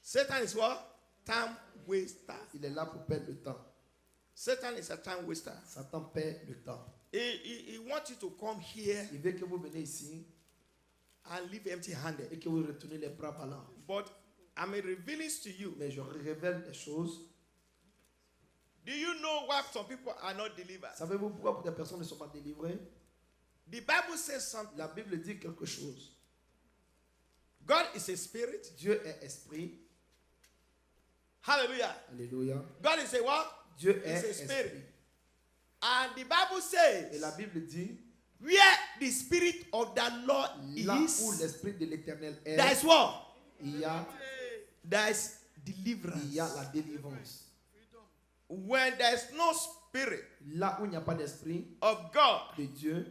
[SPEAKER 1] Satan is what? Time waster.
[SPEAKER 2] Il est là pour perdre le temps.
[SPEAKER 1] Satan is a time waster.
[SPEAKER 2] Satan perd le temps.
[SPEAKER 1] He wants you to come here
[SPEAKER 2] Il veut que vous venez ici
[SPEAKER 1] and leave empty-handed.
[SPEAKER 2] et que vous retournez les bras ballants.
[SPEAKER 1] But I'm revealing to you.
[SPEAKER 2] Mais je révèle des choses.
[SPEAKER 1] Do you know why some people are not delivered?
[SPEAKER 2] Savez-vous pourquoi des personnes ne sont pas délivrées?
[SPEAKER 1] The Bible says something.
[SPEAKER 2] La Bible dit quelque chose.
[SPEAKER 1] God is a spirit.
[SPEAKER 2] Dieu est esprit.
[SPEAKER 1] Hallelujah.
[SPEAKER 2] Alléluia.
[SPEAKER 1] God is a what?
[SPEAKER 2] Dieu
[SPEAKER 1] Is
[SPEAKER 2] est
[SPEAKER 1] a spirit.
[SPEAKER 2] esprit.
[SPEAKER 1] And the Bible
[SPEAKER 2] Et la
[SPEAKER 1] says,
[SPEAKER 2] Bible dit,
[SPEAKER 1] where the spirit of the Lord
[SPEAKER 2] là où
[SPEAKER 1] is,
[SPEAKER 2] l'esprit de l'Éternel est,
[SPEAKER 1] there is what?
[SPEAKER 2] il y a
[SPEAKER 1] There is deliverance.
[SPEAKER 2] la délivrance.
[SPEAKER 1] When there is no spirit
[SPEAKER 2] Là où il n'y a pas d'esprit
[SPEAKER 1] of God,
[SPEAKER 2] de Dieu,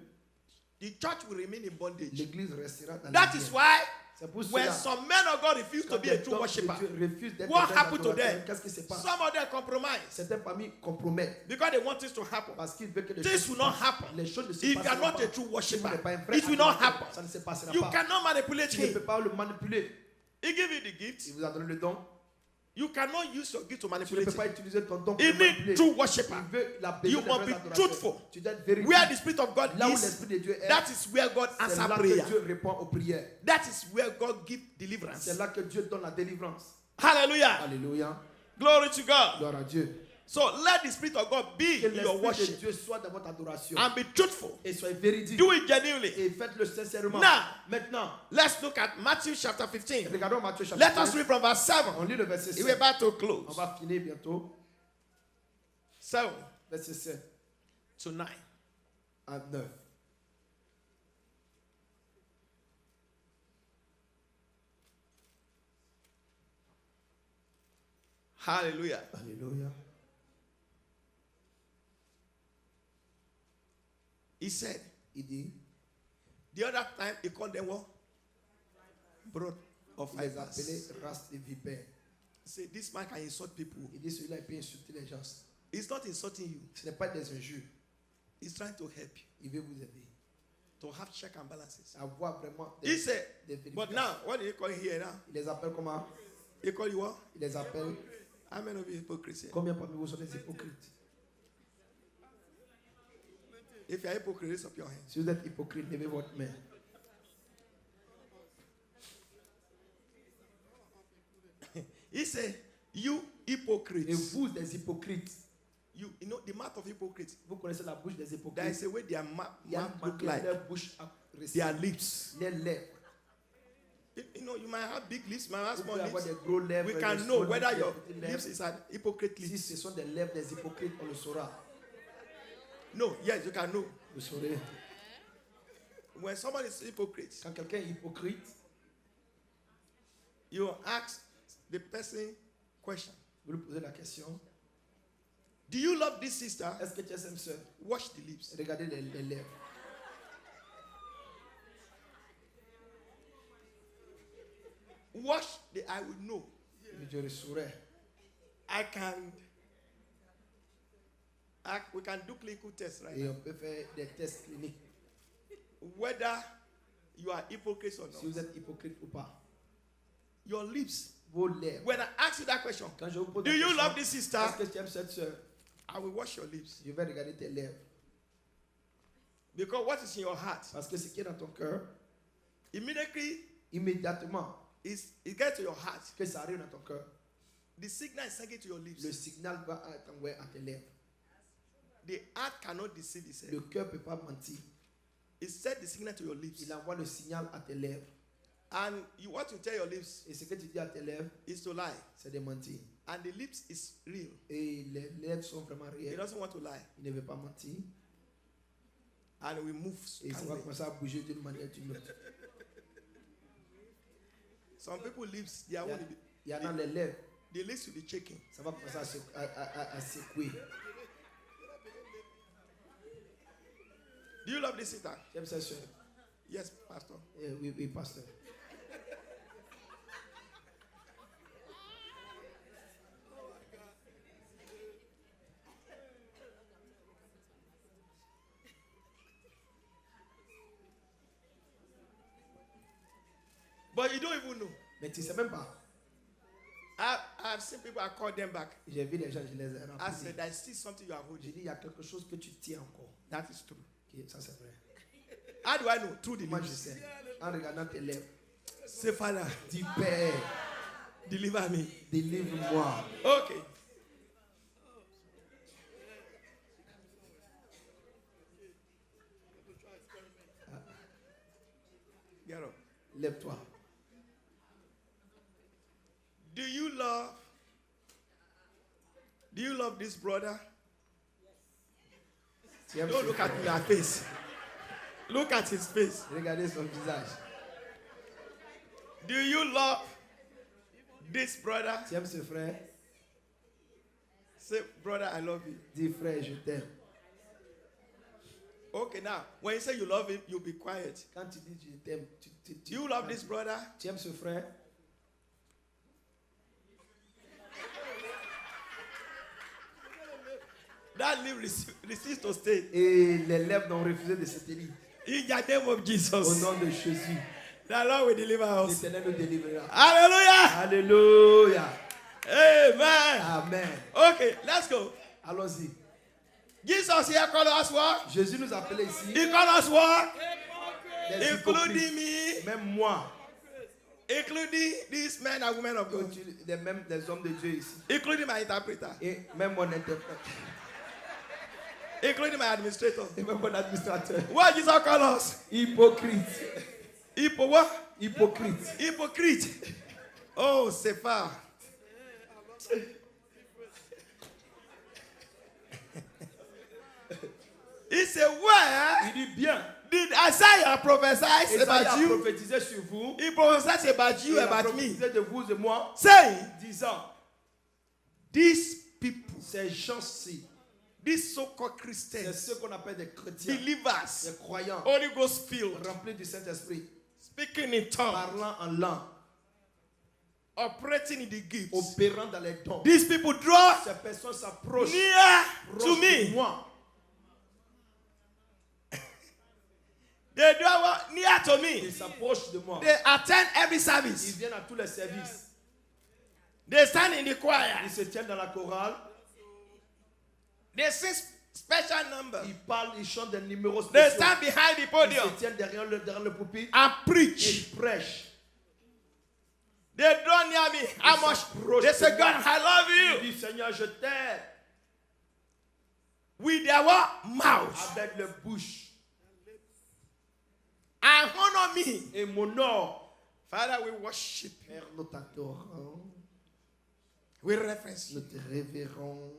[SPEAKER 1] the church will remain in bondage.
[SPEAKER 2] l'Église restera dans
[SPEAKER 1] That
[SPEAKER 2] les
[SPEAKER 1] is
[SPEAKER 2] liens.
[SPEAKER 1] why
[SPEAKER 2] C'est pour
[SPEAKER 1] when
[SPEAKER 2] cela,
[SPEAKER 1] some men of God refuse to
[SPEAKER 2] quand
[SPEAKER 1] be a
[SPEAKER 2] des
[SPEAKER 1] true
[SPEAKER 2] hommes de
[SPEAKER 1] worshiper,
[SPEAKER 2] Dieu refusent d'être
[SPEAKER 1] what
[SPEAKER 2] des
[SPEAKER 1] happened to
[SPEAKER 2] adorateurs,
[SPEAKER 1] them?
[SPEAKER 2] qu'est-ce qui se passe?
[SPEAKER 1] Some of them compromise
[SPEAKER 2] Certains parmi compromettent
[SPEAKER 1] because they want this to happen.
[SPEAKER 2] parce qu'ils veulent que les
[SPEAKER 1] This
[SPEAKER 2] choses
[SPEAKER 1] will
[SPEAKER 2] se
[SPEAKER 1] not
[SPEAKER 2] passent.
[SPEAKER 1] happen.
[SPEAKER 2] Les choses ne se
[SPEAKER 1] If you are
[SPEAKER 2] passeront
[SPEAKER 1] not
[SPEAKER 2] pas.
[SPEAKER 1] a true
[SPEAKER 2] Si vous
[SPEAKER 1] worshiper,
[SPEAKER 2] n'êtes pas un vrai
[SPEAKER 1] it will not
[SPEAKER 2] adorateur,
[SPEAKER 1] happen.
[SPEAKER 2] ça ne se passera
[SPEAKER 1] You
[SPEAKER 2] pas.
[SPEAKER 1] cannot manipulate
[SPEAKER 2] Tu ne peux
[SPEAKER 1] him.
[SPEAKER 2] pas le manipuler.
[SPEAKER 1] He give you the gift.
[SPEAKER 2] Il vous a donné le don.
[SPEAKER 1] You cannot use your gift to
[SPEAKER 2] Tu ne
[SPEAKER 1] manipulate
[SPEAKER 2] peux pas
[SPEAKER 1] him.
[SPEAKER 2] utiliser ton don pour
[SPEAKER 1] You
[SPEAKER 2] le
[SPEAKER 1] need
[SPEAKER 2] manipuler.
[SPEAKER 1] true worshiper.
[SPEAKER 2] Il veut la
[SPEAKER 1] You
[SPEAKER 2] besoin
[SPEAKER 1] must
[SPEAKER 2] de
[SPEAKER 1] be
[SPEAKER 2] vrais adorateurs.
[SPEAKER 1] truthful.
[SPEAKER 2] Tu dois être véridique.
[SPEAKER 1] Where the Spirit of God
[SPEAKER 2] Là où
[SPEAKER 1] is,
[SPEAKER 2] l'Esprit de Dieu est,
[SPEAKER 1] that is where God
[SPEAKER 2] c'est
[SPEAKER 1] answers
[SPEAKER 2] là
[SPEAKER 1] prayer.
[SPEAKER 2] que Dieu répond aux prières.
[SPEAKER 1] That is where God gives deliverance.
[SPEAKER 2] C'est là que Dieu donne la délivrance.
[SPEAKER 1] Hallelujah.
[SPEAKER 2] Alléluia.
[SPEAKER 1] Glory to God.
[SPEAKER 2] Gloire à Dieu.
[SPEAKER 1] So let the Spirit of God be
[SPEAKER 2] Que
[SPEAKER 1] in your
[SPEAKER 2] l'Esprit de
[SPEAKER 1] worship
[SPEAKER 2] Dieu soit dans votre adoration.
[SPEAKER 1] and be truthful.
[SPEAKER 2] Et soyez véridique.
[SPEAKER 1] Do it genuinely.
[SPEAKER 2] Et faites-le sincèrement.
[SPEAKER 1] Now,
[SPEAKER 2] Maintenant,
[SPEAKER 1] let's look at Matthew chapter 15.
[SPEAKER 2] regardons Matthieu chapitre
[SPEAKER 1] Let us
[SPEAKER 2] 15.
[SPEAKER 1] read from verse 7.
[SPEAKER 2] On lit le verset 7.
[SPEAKER 1] We're about to
[SPEAKER 2] On
[SPEAKER 1] close.
[SPEAKER 2] va finir bientôt.
[SPEAKER 1] 7
[SPEAKER 2] Verset 7
[SPEAKER 1] to 9.
[SPEAKER 2] à 9.
[SPEAKER 1] Hallelujah.
[SPEAKER 2] Alléluia.
[SPEAKER 1] He said,
[SPEAKER 2] Il dit,
[SPEAKER 1] the other time he called them what? Brood of
[SPEAKER 2] il les
[SPEAKER 1] vipers.
[SPEAKER 2] appelait race de vipères.
[SPEAKER 1] He said, this man can insult people.
[SPEAKER 2] Il dit, celui-là, il peut insulter les gens.
[SPEAKER 1] He's not insulting you.
[SPEAKER 2] Ce n'est pas des injures.
[SPEAKER 1] He's trying to help you
[SPEAKER 2] Il veut vous aider.
[SPEAKER 1] to have check and balances.
[SPEAKER 2] Avoir vraiment
[SPEAKER 1] He said,
[SPEAKER 2] des
[SPEAKER 1] but
[SPEAKER 2] vérifications.
[SPEAKER 1] now, what do you call here now?
[SPEAKER 2] Il les appelle comment?
[SPEAKER 1] He call you what?
[SPEAKER 2] Il les appelle.
[SPEAKER 1] How many of you hypocrites here?
[SPEAKER 2] Combien parmi vous sont des hypocrites?
[SPEAKER 1] If you're hypocrite, raise up your hand.
[SPEAKER 2] Si vous êtes hypocrite, levez votre main.
[SPEAKER 1] He said, you hypocrites.
[SPEAKER 2] Et vous, des hypocrites,
[SPEAKER 1] You know the mouth of hypocrites.
[SPEAKER 2] vous connaissez la bouche des
[SPEAKER 1] There
[SPEAKER 2] hypocrites.
[SPEAKER 1] is a way their
[SPEAKER 2] Il y a
[SPEAKER 1] mouth
[SPEAKER 2] une
[SPEAKER 1] look
[SPEAKER 2] manière
[SPEAKER 1] like.
[SPEAKER 2] leur bouche à
[SPEAKER 1] Their
[SPEAKER 2] rester.
[SPEAKER 1] lips.
[SPEAKER 2] Les lèvres.
[SPEAKER 1] You know, you might have big lips, might have
[SPEAKER 2] Vous
[SPEAKER 1] small
[SPEAKER 2] pouvez avoir
[SPEAKER 1] lips.
[SPEAKER 2] des gros lèvres.
[SPEAKER 1] We
[SPEAKER 2] des
[SPEAKER 1] can
[SPEAKER 2] small
[SPEAKER 1] know
[SPEAKER 2] lips,
[SPEAKER 1] whether
[SPEAKER 2] des
[SPEAKER 1] your
[SPEAKER 2] petites
[SPEAKER 1] lips
[SPEAKER 2] lèvres.
[SPEAKER 1] is an hypocrite
[SPEAKER 2] Si
[SPEAKER 1] lips.
[SPEAKER 2] ce sont des lèvres des hypocrites, on le saura.
[SPEAKER 1] No, yes, you can know.
[SPEAKER 2] Vous saurez.
[SPEAKER 1] When someone is hypocrite,
[SPEAKER 2] Quand quelqu'un est hypocrite,
[SPEAKER 1] you ask the person question.
[SPEAKER 2] vous lui posez la question.
[SPEAKER 1] Do you love this sister?
[SPEAKER 2] Est-ce que tu es une sœur?
[SPEAKER 1] Wash the lips.
[SPEAKER 2] Regardez les lèvres.
[SPEAKER 1] Wash the I will know.
[SPEAKER 2] Je le saurai.
[SPEAKER 1] I can. We can do clinical tests right
[SPEAKER 2] Et
[SPEAKER 1] now.
[SPEAKER 2] on peut faire des tests cliniques.
[SPEAKER 1] Whether you are hypocrite or
[SPEAKER 2] Si vous
[SPEAKER 1] not.
[SPEAKER 2] êtes hypocrite ou pas.
[SPEAKER 1] Your lips.
[SPEAKER 2] Vos lèvres.
[SPEAKER 1] When I ask you that question,
[SPEAKER 2] Quand je vous pose
[SPEAKER 1] do
[SPEAKER 2] la
[SPEAKER 1] you
[SPEAKER 2] question,
[SPEAKER 1] love this sister?
[SPEAKER 2] est-ce que tu aimes cette sœur?
[SPEAKER 1] I will wash your lips.
[SPEAKER 2] Je vais regarder tes lèvres.
[SPEAKER 1] Because what is in your heart,
[SPEAKER 2] Parce que ce qui est dans ton cœur,
[SPEAKER 1] immediately
[SPEAKER 2] immédiatement,
[SPEAKER 1] it gets to your heart.
[SPEAKER 2] que ça arrive dans ton cœur,
[SPEAKER 1] The signal is sending to your
[SPEAKER 2] le
[SPEAKER 1] lips.
[SPEAKER 2] signal va être envoyé à tes lèvres.
[SPEAKER 1] The heart cannot deceive itself.
[SPEAKER 2] Le cœur ne peut pas mentir.
[SPEAKER 1] It sends the signal to your lips.
[SPEAKER 2] Il envoie le signal à tes lèvres.
[SPEAKER 1] And what you tell your lips
[SPEAKER 2] Et ce que tu dis à tes lèvres,
[SPEAKER 1] is to lie.
[SPEAKER 2] c'est de mentir.
[SPEAKER 1] And the lips is real.
[SPEAKER 2] Et les lèvres sont vraiment
[SPEAKER 1] He
[SPEAKER 2] réelles.
[SPEAKER 1] doesn't want to lie.
[SPEAKER 2] Il ne veut pas mentir.
[SPEAKER 1] And we move.
[SPEAKER 2] Et ça va commencer à bouger d'une manière ou d'une autre.
[SPEAKER 1] Some people lips, they are
[SPEAKER 2] Yeah.
[SPEAKER 1] only
[SPEAKER 2] Il y en a les lèvres,
[SPEAKER 1] the lips will be shaking.
[SPEAKER 2] ça va commencer à secouer.
[SPEAKER 1] Do you love this sister?
[SPEAKER 2] Tu aimes cette sœur?
[SPEAKER 1] Yes, Pastor.
[SPEAKER 2] Oui, oui, pasteur.
[SPEAKER 1] But you don't even know.
[SPEAKER 2] Mais tu ne sais même pas.
[SPEAKER 1] I've seen people, I call them back.
[SPEAKER 2] J'ai vu les gens, je les ai
[SPEAKER 1] I
[SPEAKER 2] rappelés.
[SPEAKER 1] said, there's still something you are
[SPEAKER 2] J'ai
[SPEAKER 1] holding.
[SPEAKER 2] dit, il y a quelque chose que tu tiens encore.
[SPEAKER 1] That is true.
[SPEAKER 2] Ok, ça c'est vrai.
[SPEAKER 1] How do I know? Through the
[SPEAKER 2] Moi, je
[SPEAKER 1] lips.
[SPEAKER 2] sais. En regardant tes lèvres.
[SPEAKER 1] Say, Father,
[SPEAKER 2] Dis, Père,
[SPEAKER 1] deliver me.
[SPEAKER 2] délivre-moi.
[SPEAKER 1] Okay. Get up.
[SPEAKER 2] Lève-toi.
[SPEAKER 1] Do you love this brother?
[SPEAKER 2] Tu aimes
[SPEAKER 1] Don't
[SPEAKER 2] ce
[SPEAKER 1] look at
[SPEAKER 2] frère.
[SPEAKER 1] your face. Look at his face.
[SPEAKER 2] Regardez son visage.
[SPEAKER 1] Do you love this brother?
[SPEAKER 2] Tu aimes ce frère?
[SPEAKER 1] Say, brother, I love you.
[SPEAKER 2] Dis, frère, je t'aime.
[SPEAKER 1] Okay, now, when you say you love him, you'll be quiet.
[SPEAKER 2] Quand tu dis je t'aime,
[SPEAKER 1] Do you love this brother?
[SPEAKER 2] Tu aimes ce frère?
[SPEAKER 1] That lip refuses to stay.
[SPEAKER 2] Et les lèvres ont refusé de se tenir.
[SPEAKER 1] In the name of
[SPEAKER 2] Au
[SPEAKER 1] Jesus,
[SPEAKER 2] nom de Jésus,
[SPEAKER 1] the Lord will deliver us.
[SPEAKER 2] l'Éternel nous délivrera.
[SPEAKER 1] Hallelujah!
[SPEAKER 2] Alléluia.
[SPEAKER 1] Amen.
[SPEAKER 2] Amen.
[SPEAKER 1] Okay, let's go.
[SPEAKER 2] Allons-y.
[SPEAKER 1] Jesus here called us what?
[SPEAKER 2] Jésus nous appelait ici
[SPEAKER 1] He called us what?
[SPEAKER 2] des hypocrites.
[SPEAKER 1] Including me,
[SPEAKER 2] Même moi,
[SPEAKER 1] including these men and women of God,
[SPEAKER 2] même des hommes de Dieu ici.
[SPEAKER 1] including my interpreter,
[SPEAKER 2] Et même mon interprète.
[SPEAKER 1] including my administrator.
[SPEAKER 2] Et même mon administrateur.
[SPEAKER 1] What Jesus call us?
[SPEAKER 2] Hypocrite.
[SPEAKER 1] What?
[SPEAKER 2] Hypocrite.
[SPEAKER 1] Hypocrite. Oh, c'est far. He said, where
[SPEAKER 2] Il dit bien.
[SPEAKER 1] did Isaiah prophesy
[SPEAKER 2] Isaïe
[SPEAKER 1] about
[SPEAKER 2] a
[SPEAKER 1] you?
[SPEAKER 2] prophétisé sur vous.
[SPEAKER 1] He prophesied about you,
[SPEAKER 2] Il a
[SPEAKER 1] about me,
[SPEAKER 2] prophétisé de vous et moi.
[SPEAKER 1] saying,
[SPEAKER 2] Disant,
[SPEAKER 1] These people,
[SPEAKER 2] Ces gens-ci,
[SPEAKER 1] these so-called
[SPEAKER 2] c'est
[SPEAKER 1] Christians,
[SPEAKER 2] ceux qu'on appelle des chrétiens,
[SPEAKER 1] believers,
[SPEAKER 2] des croyants,
[SPEAKER 1] Holy Ghost filled,
[SPEAKER 2] remplis du Saint-Esprit,
[SPEAKER 1] speaking in tongues,
[SPEAKER 2] parlant en langue,
[SPEAKER 1] operating in the gifts.
[SPEAKER 2] opérant dans les dons.
[SPEAKER 1] These people draw
[SPEAKER 2] Ces personnes s'approchent
[SPEAKER 1] near to
[SPEAKER 2] proches de
[SPEAKER 1] me.
[SPEAKER 2] moi.
[SPEAKER 1] They draw near to
[SPEAKER 2] Ils
[SPEAKER 1] me.
[SPEAKER 2] s'approchent de moi.
[SPEAKER 1] They attend every
[SPEAKER 2] Ils
[SPEAKER 1] service.
[SPEAKER 2] viennent à tous les services.
[SPEAKER 1] They stand in the choir.
[SPEAKER 2] Ils se tiennent dans la chorale.
[SPEAKER 1] They sing special numbers.
[SPEAKER 2] Ils parlent, ils chantent des numéros
[SPEAKER 1] They
[SPEAKER 2] spéciaux.
[SPEAKER 1] stand behind the
[SPEAKER 2] Ils
[SPEAKER 1] podium
[SPEAKER 2] se tiennent derrière le pupitre
[SPEAKER 1] and
[SPEAKER 2] et
[SPEAKER 1] preach.
[SPEAKER 2] ils prêchent.
[SPEAKER 1] They draw near me. How much? They say, God, I love
[SPEAKER 2] Ils
[SPEAKER 1] you.
[SPEAKER 2] disent, Seigneur, je t'aime.
[SPEAKER 1] With their what? Mouth.
[SPEAKER 2] Avec leur bouche.
[SPEAKER 1] And honor me.
[SPEAKER 2] Et mon nom.
[SPEAKER 1] Father, we worship you.
[SPEAKER 2] Père, nous t'adorons.
[SPEAKER 1] We reference you.
[SPEAKER 2] Nous te révérons.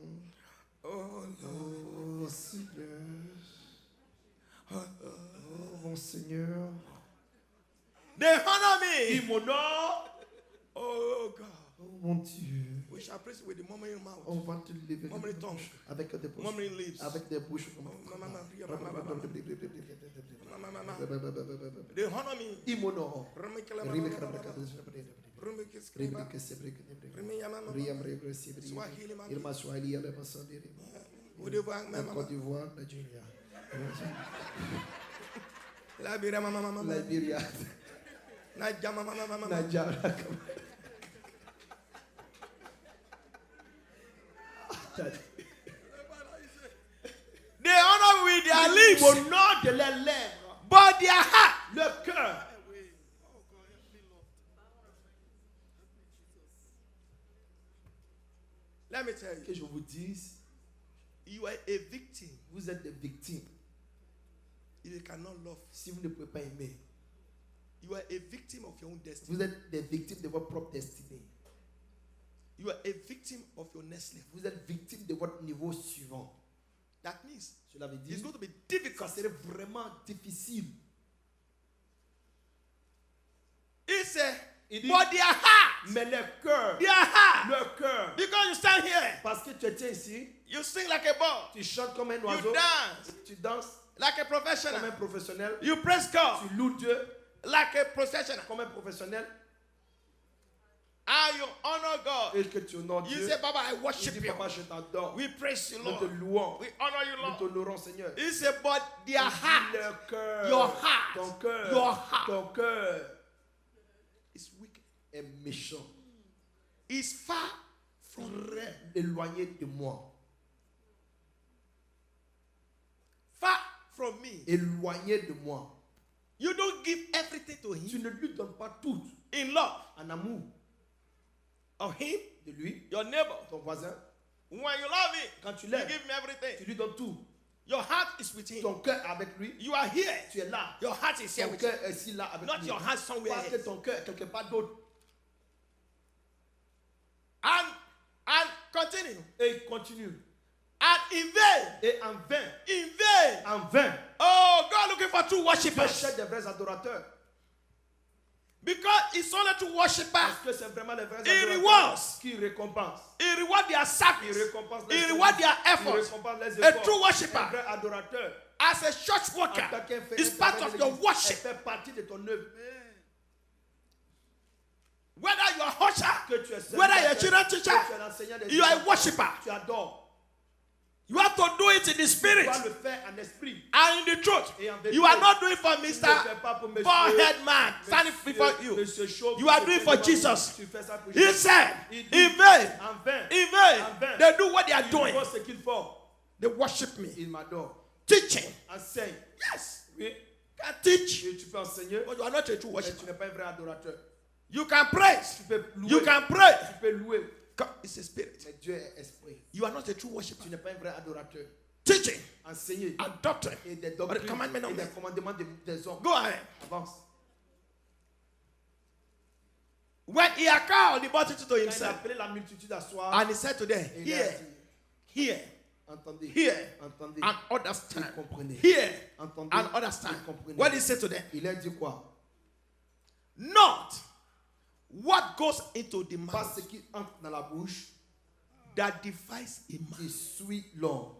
[SPEAKER 1] Oh, Lord.
[SPEAKER 2] Oh, Seigneur. Oh, mon Seigneur.
[SPEAKER 1] They honor me.
[SPEAKER 2] Dis mon nom.
[SPEAKER 1] Oh, God.
[SPEAKER 2] Oh, mon Dieu.
[SPEAKER 1] We shall praise with the murmuring mouth.
[SPEAKER 2] On va te lever
[SPEAKER 1] Murmuring tongue.
[SPEAKER 2] avec des bouches.
[SPEAKER 1] Murmuring lips.
[SPEAKER 2] Avec des bouches.
[SPEAKER 1] They honor me.
[SPEAKER 2] Dis mon nom. Irma Swahili, elle va s'en dire. Côte d'Ivoire, Nigeria. Liberia. Nigeria.
[SPEAKER 1] They honor me with their lips,
[SPEAKER 2] Au nom de leurs lèvres,
[SPEAKER 1] but their heart.
[SPEAKER 2] le cœur.
[SPEAKER 1] Let me tell you,
[SPEAKER 2] Que je vous dise,
[SPEAKER 1] you are a victim
[SPEAKER 2] vous êtes des victimes.
[SPEAKER 1] if you cannot love.
[SPEAKER 2] Si vous ne pouvez pas aimer,
[SPEAKER 1] You are a victim of your own destiny.
[SPEAKER 2] vous êtes des victimes de votre propre destinée.
[SPEAKER 1] You are a victim of your next level.
[SPEAKER 2] Vous êtes victime de votre niveau suivant.
[SPEAKER 1] That means
[SPEAKER 2] Cela veut
[SPEAKER 1] it's
[SPEAKER 2] dire
[SPEAKER 1] going to be
[SPEAKER 2] que ça
[SPEAKER 1] difficult.
[SPEAKER 2] serait vraiment difficile.
[SPEAKER 1] It's a
[SPEAKER 2] Il dit,
[SPEAKER 1] but their heart.
[SPEAKER 2] mais le cœur,
[SPEAKER 1] Their heart.
[SPEAKER 2] le cœur,
[SPEAKER 1] Because you stand here,
[SPEAKER 2] parce que tu tiens ici,
[SPEAKER 1] you sing like a bird.
[SPEAKER 2] tu chantes comme un
[SPEAKER 1] You
[SPEAKER 2] oiseau,
[SPEAKER 1] dance
[SPEAKER 2] tu danses
[SPEAKER 1] like a
[SPEAKER 2] comme un
[SPEAKER 1] professional.
[SPEAKER 2] professionnel,
[SPEAKER 1] You praise God
[SPEAKER 2] tu loues Dieu
[SPEAKER 1] like a professional.
[SPEAKER 2] comme un professionnel,
[SPEAKER 1] And you honor God.
[SPEAKER 2] et que tu honores
[SPEAKER 1] You
[SPEAKER 2] Dieu.
[SPEAKER 1] say, Baba, I
[SPEAKER 2] Il
[SPEAKER 1] worship
[SPEAKER 2] dit,
[SPEAKER 1] you.
[SPEAKER 2] papa, je t'adore.
[SPEAKER 1] We praise you,
[SPEAKER 2] Nous te
[SPEAKER 1] Lord.
[SPEAKER 2] louons.
[SPEAKER 1] We honor you,
[SPEAKER 2] Nous
[SPEAKER 1] Lord.
[SPEAKER 2] t'honorons, Seigneur.
[SPEAKER 1] He said, but their heart,
[SPEAKER 2] Le cœur,
[SPEAKER 1] your heart,
[SPEAKER 2] ton cœur,
[SPEAKER 1] your heart
[SPEAKER 2] ton cœur
[SPEAKER 1] is wicked.
[SPEAKER 2] est méchant.
[SPEAKER 1] Is far from me.
[SPEAKER 2] Très éloigné de moi.
[SPEAKER 1] Far from me.
[SPEAKER 2] Éloigné de moi.
[SPEAKER 1] You don't give everything to
[SPEAKER 2] Tu
[SPEAKER 1] him
[SPEAKER 2] ne lui donnes pas tout
[SPEAKER 1] in love
[SPEAKER 2] en amour
[SPEAKER 1] of him,
[SPEAKER 2] de lui,
[SPEAKER 1] your neighbor.
[SPEAKER 2] ton voisin.
[SPEAKER 1] When you love him,
[SPEAKER 2] Quand tu
[SPEAKER 1] you
[SPEAKER 2] l'aimes,
[SPEAKER 1] give him everything.
[SPEAKER 2] tu lui donnes tout.
[SPEAKER 1] Your heart is with him.
[SPEAKER 2] Ton cœur avec lui,
[SPEAKER 1] You are here.
[SPEAKER 2] tu es là.
[SPEAKER 1] Your heart is here
[SPEAKER 2] Ton
[SPEAKER 1] with him.
[SPEAKER 2] cœur est ici là avec
[SPEAKER 1] Not
[SPEAKER 2] lui.
[SPEAKER 1] your heart somewhere
[SPEAKER 2] Parce que
[SPEAKER 1] else.
[SPEAKER 2] ton cœur est quelque part d'autre.
[SPEAKER 1] And continue.
[SPEAKER 2] Et il continue.
[SPEAKER 1] And in vain.
[SPEAKER 2] Et en vain,
[SPEAKER 1] In vain.
[SPEAKER 2] en vain,
[SPEAKER 1] Oh, God looking for true
[SPEAKER 2] Dieu
[SPEAKER 1] worshippers.
[SPEAKER 2] cherche des vrais adorateurs.
[SPEAKER 1] Because it's only true worshippers.
[SPEAKER 2] Parce que c'est vraiment les vrais
[SPEAKER 1] He
[SPEAKER 2] adorateurs
[SPEAKER 1] rewards.
[SPEAKER 2] qui récompensent.
[SPEAKER 1] He reward their
[SPEAKER 2] Il
[SPEAKER 1] service.
[SPEAKER 2] récompense les
[SPEAKER 1] He
[SPEAKER 2] services.
[SPEAKER 1] reward their
[SPEAKER 2] Il
[SPEAKER 1] efforts.
[SPEAKER 2] récompense les
[SPEAKER 1] A
[SPEAKER 2] efforts.
[SPEAKER 1] true worshiper.
[SPEAKER 2] Un vrai adorateur.
[SPEAKER 1] As a church
[SPEAKER 2] En
[SPEAKER 1] worker,
[SPEAKER 2] tant qu'un
[SPEAKER 1] it's part of your worship.
[SPEAKER 2] Elle fait partie de ton œuvre.
[SPEAKER 1] Whether you are usher,
[SPEAKER 2] Que tu es
[SPEAKER 1] whether you're a
[SPEAKER 2] célibataire,
[SPEAKER 1] children
[SPEAKER 2] que
[SPEAKER 1] teacher,
[SPEAKER 2] tu es l'enseignant des
[SPEAKER 1] you are a
[SPEAKER 2] enfants,
[SPEAKER 1] worshiper.
[SPEAKER 2] Tu adores.
[SPEAKER 1] You have to do it in the
[SPEAKER 2] Tu
[SPEAKER 1] spirit
[SPEAKER 2] dois le faire en esprit.
[SPEAKER 1] and in the truth.
[SPEAKER 2] Et en vérité.
[SPEAKER 1] You are not doing for
[SPEAKER 2] Tu ne le
[SPEAKER 1] Mr.
[SPEAKER 2] fais pas pour monsieur.
[SPEAKER 1] Bald-head man standing before you.
[SPEAKER 2] Monsieur chauve,
[SPEAKER 1] You are
[SPEAKER 2] qui se
[SPEAKER 1] doing
[SPEAKER 2] fait
[SPEAKER 1] for
[SPEAKER 2] devant
[SPEAKER 1] Jesus.
[SPEAKER 2] vous. Tu fais ça pour
[SPEAKER 1] He
[SPEAKER 2] Jésus.
[SPEAKER 1] said,
[SPEAKER 2] Il dit,
[SPEAKER 1] in vain,
[SPEAKER 2] en vain,
[SPEAKER 1] in vain,
[SPEAKER 2] en vain,
[SPEAKER 1] they do what they are
[SPEAKER 2] ils
[SPEAKER 1] doing.
[SPEAKER 2] font ce qu'ils font.
[SPEAKER 1] They worship me.
[SPEAKER 2] Ils m'adorent.
[SPEAKER 1] Teaching.
[SPEAKER 2] Enseigne.
[SPEAKER 1] Yes.
[SPEAKER 2] Oui.
[SPEAKER 1] Can teach,
[SPEAKER 2] Et tu peux enseigner,
[SPEAKER 1] but you are not a true
[SPEAKER 2] mais
[SPEAKER 1] worshiper.
[SPEAKER 2] tu n'es pas un vrai adorateur.
[SPEAKER 1] You can praise.
[SPEAKER 2] Tu peux louer.
[SPEAKER 1] You can pray.
[SPEAKER 2] Tu peux louer.
[SPEAKER 1] God is a spirit.
[SPEAKER 2] Mais Dieu est esprit.
[SPEAKER 1] You are not a true worshiper.
[SPEAKER 2] Tu n'es pas un vrai adorateur.
[SPEAKER 1] Teaching
[SPEAKER 2] Enseigner.
[SPEAKER 1] and doctrine.
[SPEAKER 2] Et des
[SPEAKER 1] But the
[SPEAKER 2] doctrines
[SPEAKER 1] commandment of
[SPEAKER 2] et des
[SPEAKER 1] men.
[SPEAKER 2] commandements des hommes.
[SPEAKER 1] Go ahead.
[SPEAKER 2] Avance.
[SPEAKER 1] When he had called the multitude to
[SPEAKER 2] Quand il a
[SPEAKER 1] himself,
[SPEAKER 2] appelé la multitude à soi,
[SPEAKER 1] and he said to them,
[SPEAKER 2] et il a
[SPEAKER 1] hear,
[SPEAKER 2] dit,
[SPEAKER 1] hear,
[SPEAKER 2] entendez,
[SPEAKER 1] hear,
[SPEAKER 2] entendez,
[SPEAKER 1] and understand.
[SPEAKER 2] et comprenez.
[SPEAKER 1] Hear
[SPEAKER 2] Entendez,
[SPEAKER 1] and understand.
[SPEAKER 2] et comprenez.
[SPEAKER 1] What did he say to them?
[SPEAKER 2] Il a dit quoi?
[SPEAKER 1] Not what goes into the
[SPEAKER 2] Pas
[SPEAKER 1] mouth
[SPEAKER 2] ce qui entre dans la bouche,
[SPEAKER 1] that defies a
[SPEAKER 2] qui
[SPEAKER 1] man.
[SPEAKER 2] suit l'homme.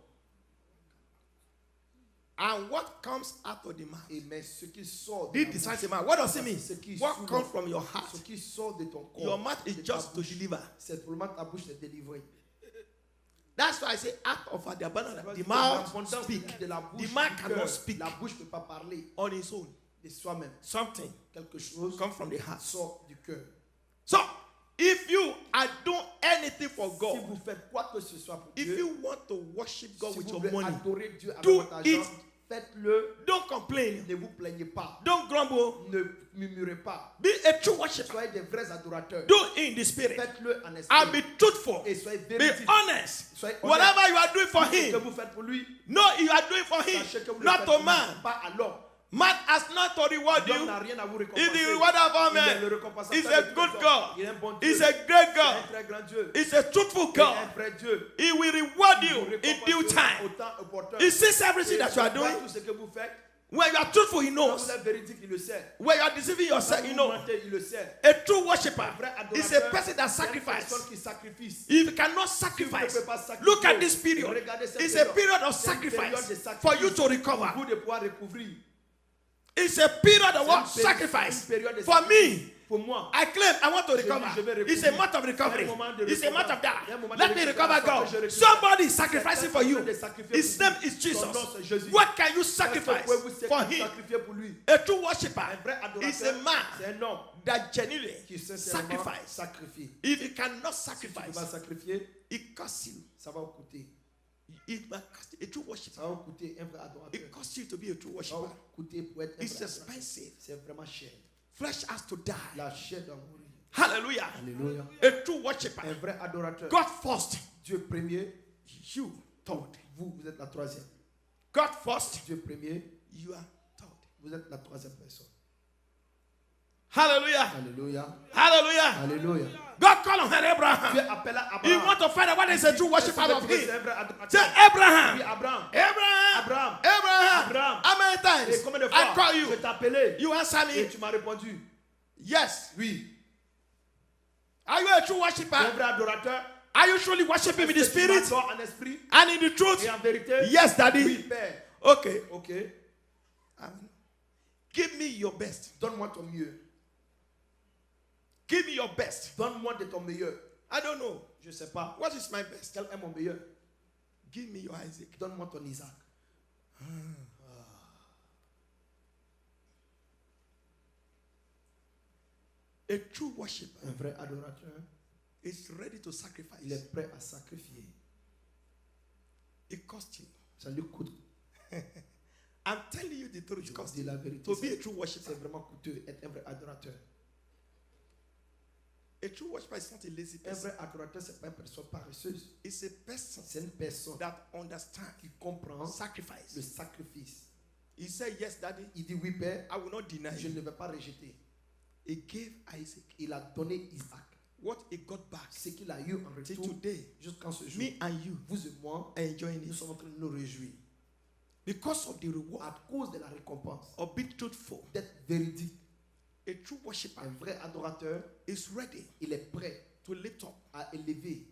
[SPEAKER 1] And what comes out of the mouth?
[SPEAKER 2] Et mais ce qui sort de
[SPEAKER 1] This
[SPEAKER 2] la
[SPEAKER 1] decides
[SPEAKER 2] bouche,
[SPEAKER 1] a man. What does it mean?
[SPEAKER 2] ce qui
[SPEAKER 1] What
[SPEAKER 2] sous
[SPEAKER 1] comes
[SPEAKER 2] l'homme,
[SPEAKER 1] from your heart?
[SPEAKER 2] ce qui sort de ton corps,
[SPEAKER 1] Your mouth is
[SPEAKER 2] de ta
[SPEAKER 1] just to
[SPEAKER 2] bouche,
[SPEAKER 1] deliver.
[SPEAKER 2] c'est pour le ta bouche de délivrer.
[SPEAKER 1] That's why I say out of the abundance. The
[SPEAKER 2] De
[SPEAKER 1] mouth
[SPEAKER 2] l'abondance
[SPEAKER 1] speak.
[SPEAKER 2] de la bouche,
[SPEAKER 1] The man
[SPEAKER 2] du
[SPEAKER 1] cannot
[SPEAKER 2] cœur,
[SPEAKER 1] speak
[SPEAKER 2] la bouche ne peut pas parler
[SPEAKER 1] on his own.
[SPEAKER 2] de soi-même.
[SPEAKER 1] Something
[SPEAKER 2] Quelque chose
[SPEAKER 1] comes from the heart.
[SPEAKER 2] sort du cœur.
[SPEAKER 1] So, if you are doing anything for
[SPEAKER 2] Si
[SPEAKER 1] God,
[SPEAKER 2] vous faites quoi que ce soit pour
[SPEAKER 1] if
[SPEAKER 2] Dieu,
[SPEAKER 1] you want to worship God
[SPEAKER 2] si
[SPEAKER 1] with
[SPEAKER 2] vous
[SPEAKER 1] your
[SPEAKER 2] voulez
[SPEAKER 1] money,
[SPEAKER 2] adorer Dieu avec
[SPEAKER 1] do
[SPEAKER 2] votre argent,
[SPEAKER 1] it.
[SPEAKER 2] faites-le.
[SPEAKER 1] Don't complain.
[SPEAKER 2] Ne vous plaignez pas.
[SPEAKER 1] Don't grumble.
[SPEAKER 2] Ne murmurez pas.
[SPEAKER 1] Be a true worshiper.
[SPEAKER 2] Soyez des vrais adorateurs.
[SPEAKER 1] Do it in the spirit.
[SPEAKER 2] Faites-le en
[SPEAKER 1] And
[SPEAKER 2] esprit.
[SPEAKER 1] be truthful.
[SPEAKER 2] Et soyez
[SPEAKER 1] Be
[SPEAKER 2] véridiques.
[SPEAKER 1] honest.
[SPEAKER 2] Soyez honnêtes.
[SPEAKER 1] Whatever you are doing for
[SPEAKER 2] Ce que
[SPEAKER 1] him,
[SPEAKER 2] vous faites pour lui,
[SPEAKER 1] no, you are doing for him,
[SPEAKER 2] sachez que vous le
[SPEAKER 1] not
[SPEAKER 2] faites
[SPEAKER 1] to
[SPEAKER 2] pour lui,
[SPEAKER 1] man.
[SPEAKER 2] pas à l'homme.
[SPEAKER 1] Man has not to reward
[SPEAKER 2] L'homme
[SPEAKER 1] you.
[SPEAKER 2] n'a rien à vous
[SPEAKER 1] He's
[SPEAKER 2] récompenser.
[SPEAKER 1] the rewarder of all
[SPEAKER 2] Il est
[SPEAKER 1] men.
[SPEAKER 2] le récompenseur
[SPEAKER 1] He's
[SPEAKER 2] de
[SPEAKER 1] a
[SPEAKER 2] tous les
[SPEAKER 1] good
[SPEAKER 2] hommes.
[SPEAKER 1] God.
[SPEAKER 2] Il est un bon Dieu.
[SPEAKER 1] He's a great
[SPEAKER 2] C'est
[SPEAKER 1] God.
[SPEAKER 2] un très grand Dieu.
[SPEAKER 1] He's a truthful
[SPEAKER 2] Il est un
[SPEAKER 1] God.
[SPEAKER 2] vrai Dieu.
[SPEAKER 1] He will reward
[SPEAKER 2] Il
[SPEAKER 1] you
[SPEAKER 2] vous
[SPEAKER 1] in
[SPEAKER 2] récompensera
[SPEAKER 1] due time.
[SPEAKER 2] au temps opportun.
[SPEAKER 1] He sees
[SPEAKER 2] Et
[SPEAKER 1] everything that you are
[SPEAKER 2] il voit
[SPEAKER 1] doing.
[SPEAKER 2] tout ce que vous faites.
[SPEAKER 1] When you are truthful, he
[SPEAKER 2] Quand
[SPEAKER 1] knows.
[SPEAKER 2] vous êtes véridique, il le sait.
[SPEAKER 1] When you are deceiving
[SPEAKER 2] Quand
[SPEAKER 1] yourself, you
[SPEAKER 2] vous
[SPEAKER 1] know.
[SPEAKER 2] mentez, il le sait.
[SPEAKER 1] A true worshiper
[SPEAKER 2] Un vrai
[SPEAKER 1] is a
[SPEAKER 2] adorateur,
[SPEAKER 1] person that
[SPEAKER 2] c'est une
[SPEAKER 1] sacrifices.
[SPEAKER 2] personne qui sacrifie.
[SPEAKER 1] If you cannot
[SPEAKER 2] Si vous ne
[SPEAKER 1] sacrifice,
[SPEAKER 2] pouvez pas sacrifier,
[SPEAKER 1] look at this period.
[SPEAKER 2] regardez cette
[SPEAKER 1] It's a period of
[SPEAKER 2] C'est une période de
[SPEAKER 1] sacrifice for you to recover.
[SPEAKER 2] Pour vous de pouvoir recouvrir.
[SPEAKER 1] It's a period of what?
[SPEAKER 2] C'est une
[SPEAKER 1] Sacrifice.
[SPEAKER 2] période de
[SPEAKER 1] For
[SPEAKER 2] sacrifice.
[SPEAKER 1] me,
[SPEAKER 2] Pour moi,
[SPEAKER 1] I claim I want to
[SPEAKER 2] je
[SPEAKER 1] recover.
[SPEAKER 2] vais recouvrir.
[SPEAKER 1] It's a month of recovery.
[SPEAKER 2] C'est un moment de
[SPEAKER 1] It's a month of
[SPEAKER 2] recover. C'est un
[SPEAKER 1] that.
[SPEAKER 2] moment de
[SPEAKER 1] Let me recover
[SPEAKER 2] récupération
[SPEAKER 1] God.
[SPEAKER 2] que je récupère.
[SPEAKER 1] Somebody is sacrificing
[SPEAKER 2] C'est
[SPEAKER 1] for you.
[SPEAKER 2] quelqu'un de sacrifier
[SPEAKER 1] His
[SPEAKER 2] pour
[SPEAKER 1] name
[SPEAKER 2] vous.
[SPEAKER 1] is Jesus.
[SPEAKER 2] Son nom, c'est Jésus.
[SPEAKER 1] What can you
[SPEAKER 2] Qu'est-ce que
[SPEAKER 1] sacrifice
[SPEAKER 2] pouvez-vous
[SPEAKER 1] for him?
[SPEAKER 2] sacrifier pour lui?
[SPEAKER 1] A true worshiper
[SPEAKER 2] Un vrai
[SPEAKER 1] is a
[SPEAKER 2] adorateur,
[SPEAKER 1] man
[SPEAKER 2] c'est un homme
[SPEAKER 1] that genuinely
[SPEAKER 2] qui sincèrement
[SPEAKER 1] sacrifice.
[SPEAKER 2] sacrifie.
[SPEAKER 1] If you cannot
[SPEAKER 2] Si tu ne peux
[SPEAKER 1] sacrifice,
[SPEAKER 2] pas sacrifier,
[SPEAKER 1] it costs you.
[SPEAKER 2] ça va vous coûter.
[SPEAKER 1] It might cost you. A true worshiper.
[SPEAKER 2] Ça va vous coûter un vrai adorateur.
[SPEAKER 1] It costs you to be a true
[SPEAKER 2] Ça va
[SPEAKER 1] worshiper.
[SPEAKER 2] vous coûter pour être un
[SPEAKER 1] It's
[SPEAKER 2] vrai adorateur.
[SPEAKER 1] expensive.
[SPEAKER 2] C'est vraiment cher.
[SPEAKER 1] Flesh has to die.
[SPEAKER 2] La chair doit mourir.
[SPEAKER 1] Hallelujah.
[SPEAKER 2] Alléluia.
[SPEAKER 1] A true worshiper.
[SPEAKER 2] Un vrai adorateur.
[SPEAKER 1] God first.
[SPEAKER 2] Dieu premier,
[SPEAKER 1] You third.
[SPEAKER 2] vous êtes la troisième.
[SPEAKER 1] God first.
[SPEAKER 2] Dieu premier,
[SPEAKER 1] You are third.
[SPEAKER 2] vous êtes la troisième personne.
[SPEAKER 1] Hallelujah.
[SPEAKER 2] Alléluia.
[SPEAKER 1] Hallelujah.
[SPEAKER 2] Alléluia.
[SPEAKER 1] God called on
[SPEAKER 2] Dieu
[SPEAKER 1] Abraham.
[SPEAKER 2] appela
[SPEAKER 1] You
[SPEAKER 2] Abraham.
[SPEAKER 1] want to find out what is a true worshiper of
[SPEAKER 2] C'est
[SPEAKER 1] him?
[SPEAKER 2] un vrai adorateur.
[SPEAKER 1] Say
[SPEAKER 2] Oui,
[SPEAKER 1] Abraham.
[SPEAKER 2] Abraham.
[SPEAKER 1] Abraham.
[SPEAKER 2] Abraham.
[SPEAKER 1] Abraham.
[SPEAKER 2] Abraham.
[SPEAKER 1] How many
[SPEAKER 2] Et
[SPEAKER 1] times
[SPEAKER 2] combien de
[SPEAKER 1] I
[SPEAKER 2] fois
[SPEAKER 1] call
[SPEAKER 2] je
[SPEAKER 1] you?
[SPEAKER 2] t'ai appelé
[SPEAKER 1] You answer
[SPEAKER 2] et
[SPEAKER 1] me.
[SPEAKER 2] tu m'as répondu
[SPEAKER 1] Yes.
[SPEAKER 2] oui.
[SPEAKER 1] Are you a true
[SPEAKER 2] Tu es un
[SPEAKER 1] worshiper?
[SPEAKER 2] vrai adorateur.
[SPEAKER 1] Are you truly worshiping in the
[SPEAKER 2] Est-ce que tu
[SPEAKER 1] spirit
[SPEAKER 2] m'adores en esprit
[SPEAKER 1] and in the truth?
[SPEAKER 2] et en vérité?
[SPEAKER 1] Yes, Daddy.
[SPEAKER 2] Oui, Père.
[SPEAKER 1] Okay.
[SPEAKER 2] Ok.
[SPEAKER 1] Give me your best.
[SPEAKER 2] Donne-moi ton mieux.
[SPEAKER 1] Give me your best.
[SPEAKER 2] Donne-moi de ton meilleur.
[SPEAKER 1] I don't know.
[SPEAKER 2] Je ne sais pas.
[SPEAKER 1] What is my best?
[SPEAKER 2] Quel est mon meilleur?
[SPEAKER 1] Give me your Isaac.
[SPEAKER 2] Donne-moi ton Isaac.
[SPEAKER 1] A true worshiper
[SPEAKER 2] Un vrai adorateur,
[SPEAKER 1] is ready to
[SPEAKER 2] il
[SPEAKER 1] sacrifice.
[SPEAKER 2] est prêt à sacrifier.
[SPEAKER 1] It costs you.
[SPEAKER 2] Ça lui coûte.
[SPEAKER 1] I'm telling you the truth.
[SPEAKER 2] Je
[SPEAKER 1] It
[SPEAKER 2] vous
[SPEAKER 1] costs
[SPEAKER 2] dis
[SPEAKER 1] you
[SPEAKER 2] la vérité.
[SPEAKER 1] to be a
[SPEAKER 2] C'est
[SPEAKER 1] true worshiper.
[SPEAKER 2] vraiment coûteux être un vrai adorateur.
[SPEAKER 1] A true worshiper is not a lazy
[SPEAKER 2] Un
[SPEAKER 1] person.
[SPEAKER 2] vrai adorateur, ce n'est pas une personne paresseuse.
[SPEAKER 1] It's a person
[SPEAKER 2] C'est une personne
[SPEAKER 1] that understands
[SPEAKER 2] qui comprend le
[SPEAKER 1] sacrifice.
[SPEAKER 2] sacrifice.
[SPEAKER 1] He said, yes, Daddy,
[SPEAKER 2] Il dit oui, Père,
[SPEAKER 1] I will not deny
[SPEAKER 2] je
[SPEAKER 1] you.
[SPEAKER 2] ne vais pas rejeter.
[SPEAKER 1] He gave Isaac
[SPEAKER 2] Il a donné Isaac.
[SPEAKER 1] what he got back.
[SPEAKER 2] Ce qu'il a eu en
[SPEAKER 1] Till
[SPEAKER 2] retour
[SPEAKER 1] today,
[SPEAKER 2] jusqu'en ce jour.
[SPEAKER 1] me and you
[SPEAKER 2] Vous et moi,
[SPEAKER 1] are enjoying
[SPEAKER 2] nous
[SPEAKER 1] it.
[SPEAKER 2] sommes en train de nous réjouir.
[SPEAKER 1] Because of the reward
[SPEAKER 2] À cause de la récompense,
[SPEAKER 1] of being truthful,
[SPEAKER 2] d'être véridique.
[SPEAKER 1] a true worshiper
[SPEAKER 2] Un vrai adorateur,
[SPEAKER 1] is ready
[SPEAKER 2] il est prêt
[SPEAKER 1] to lift up
[SPEAKER 2] à élever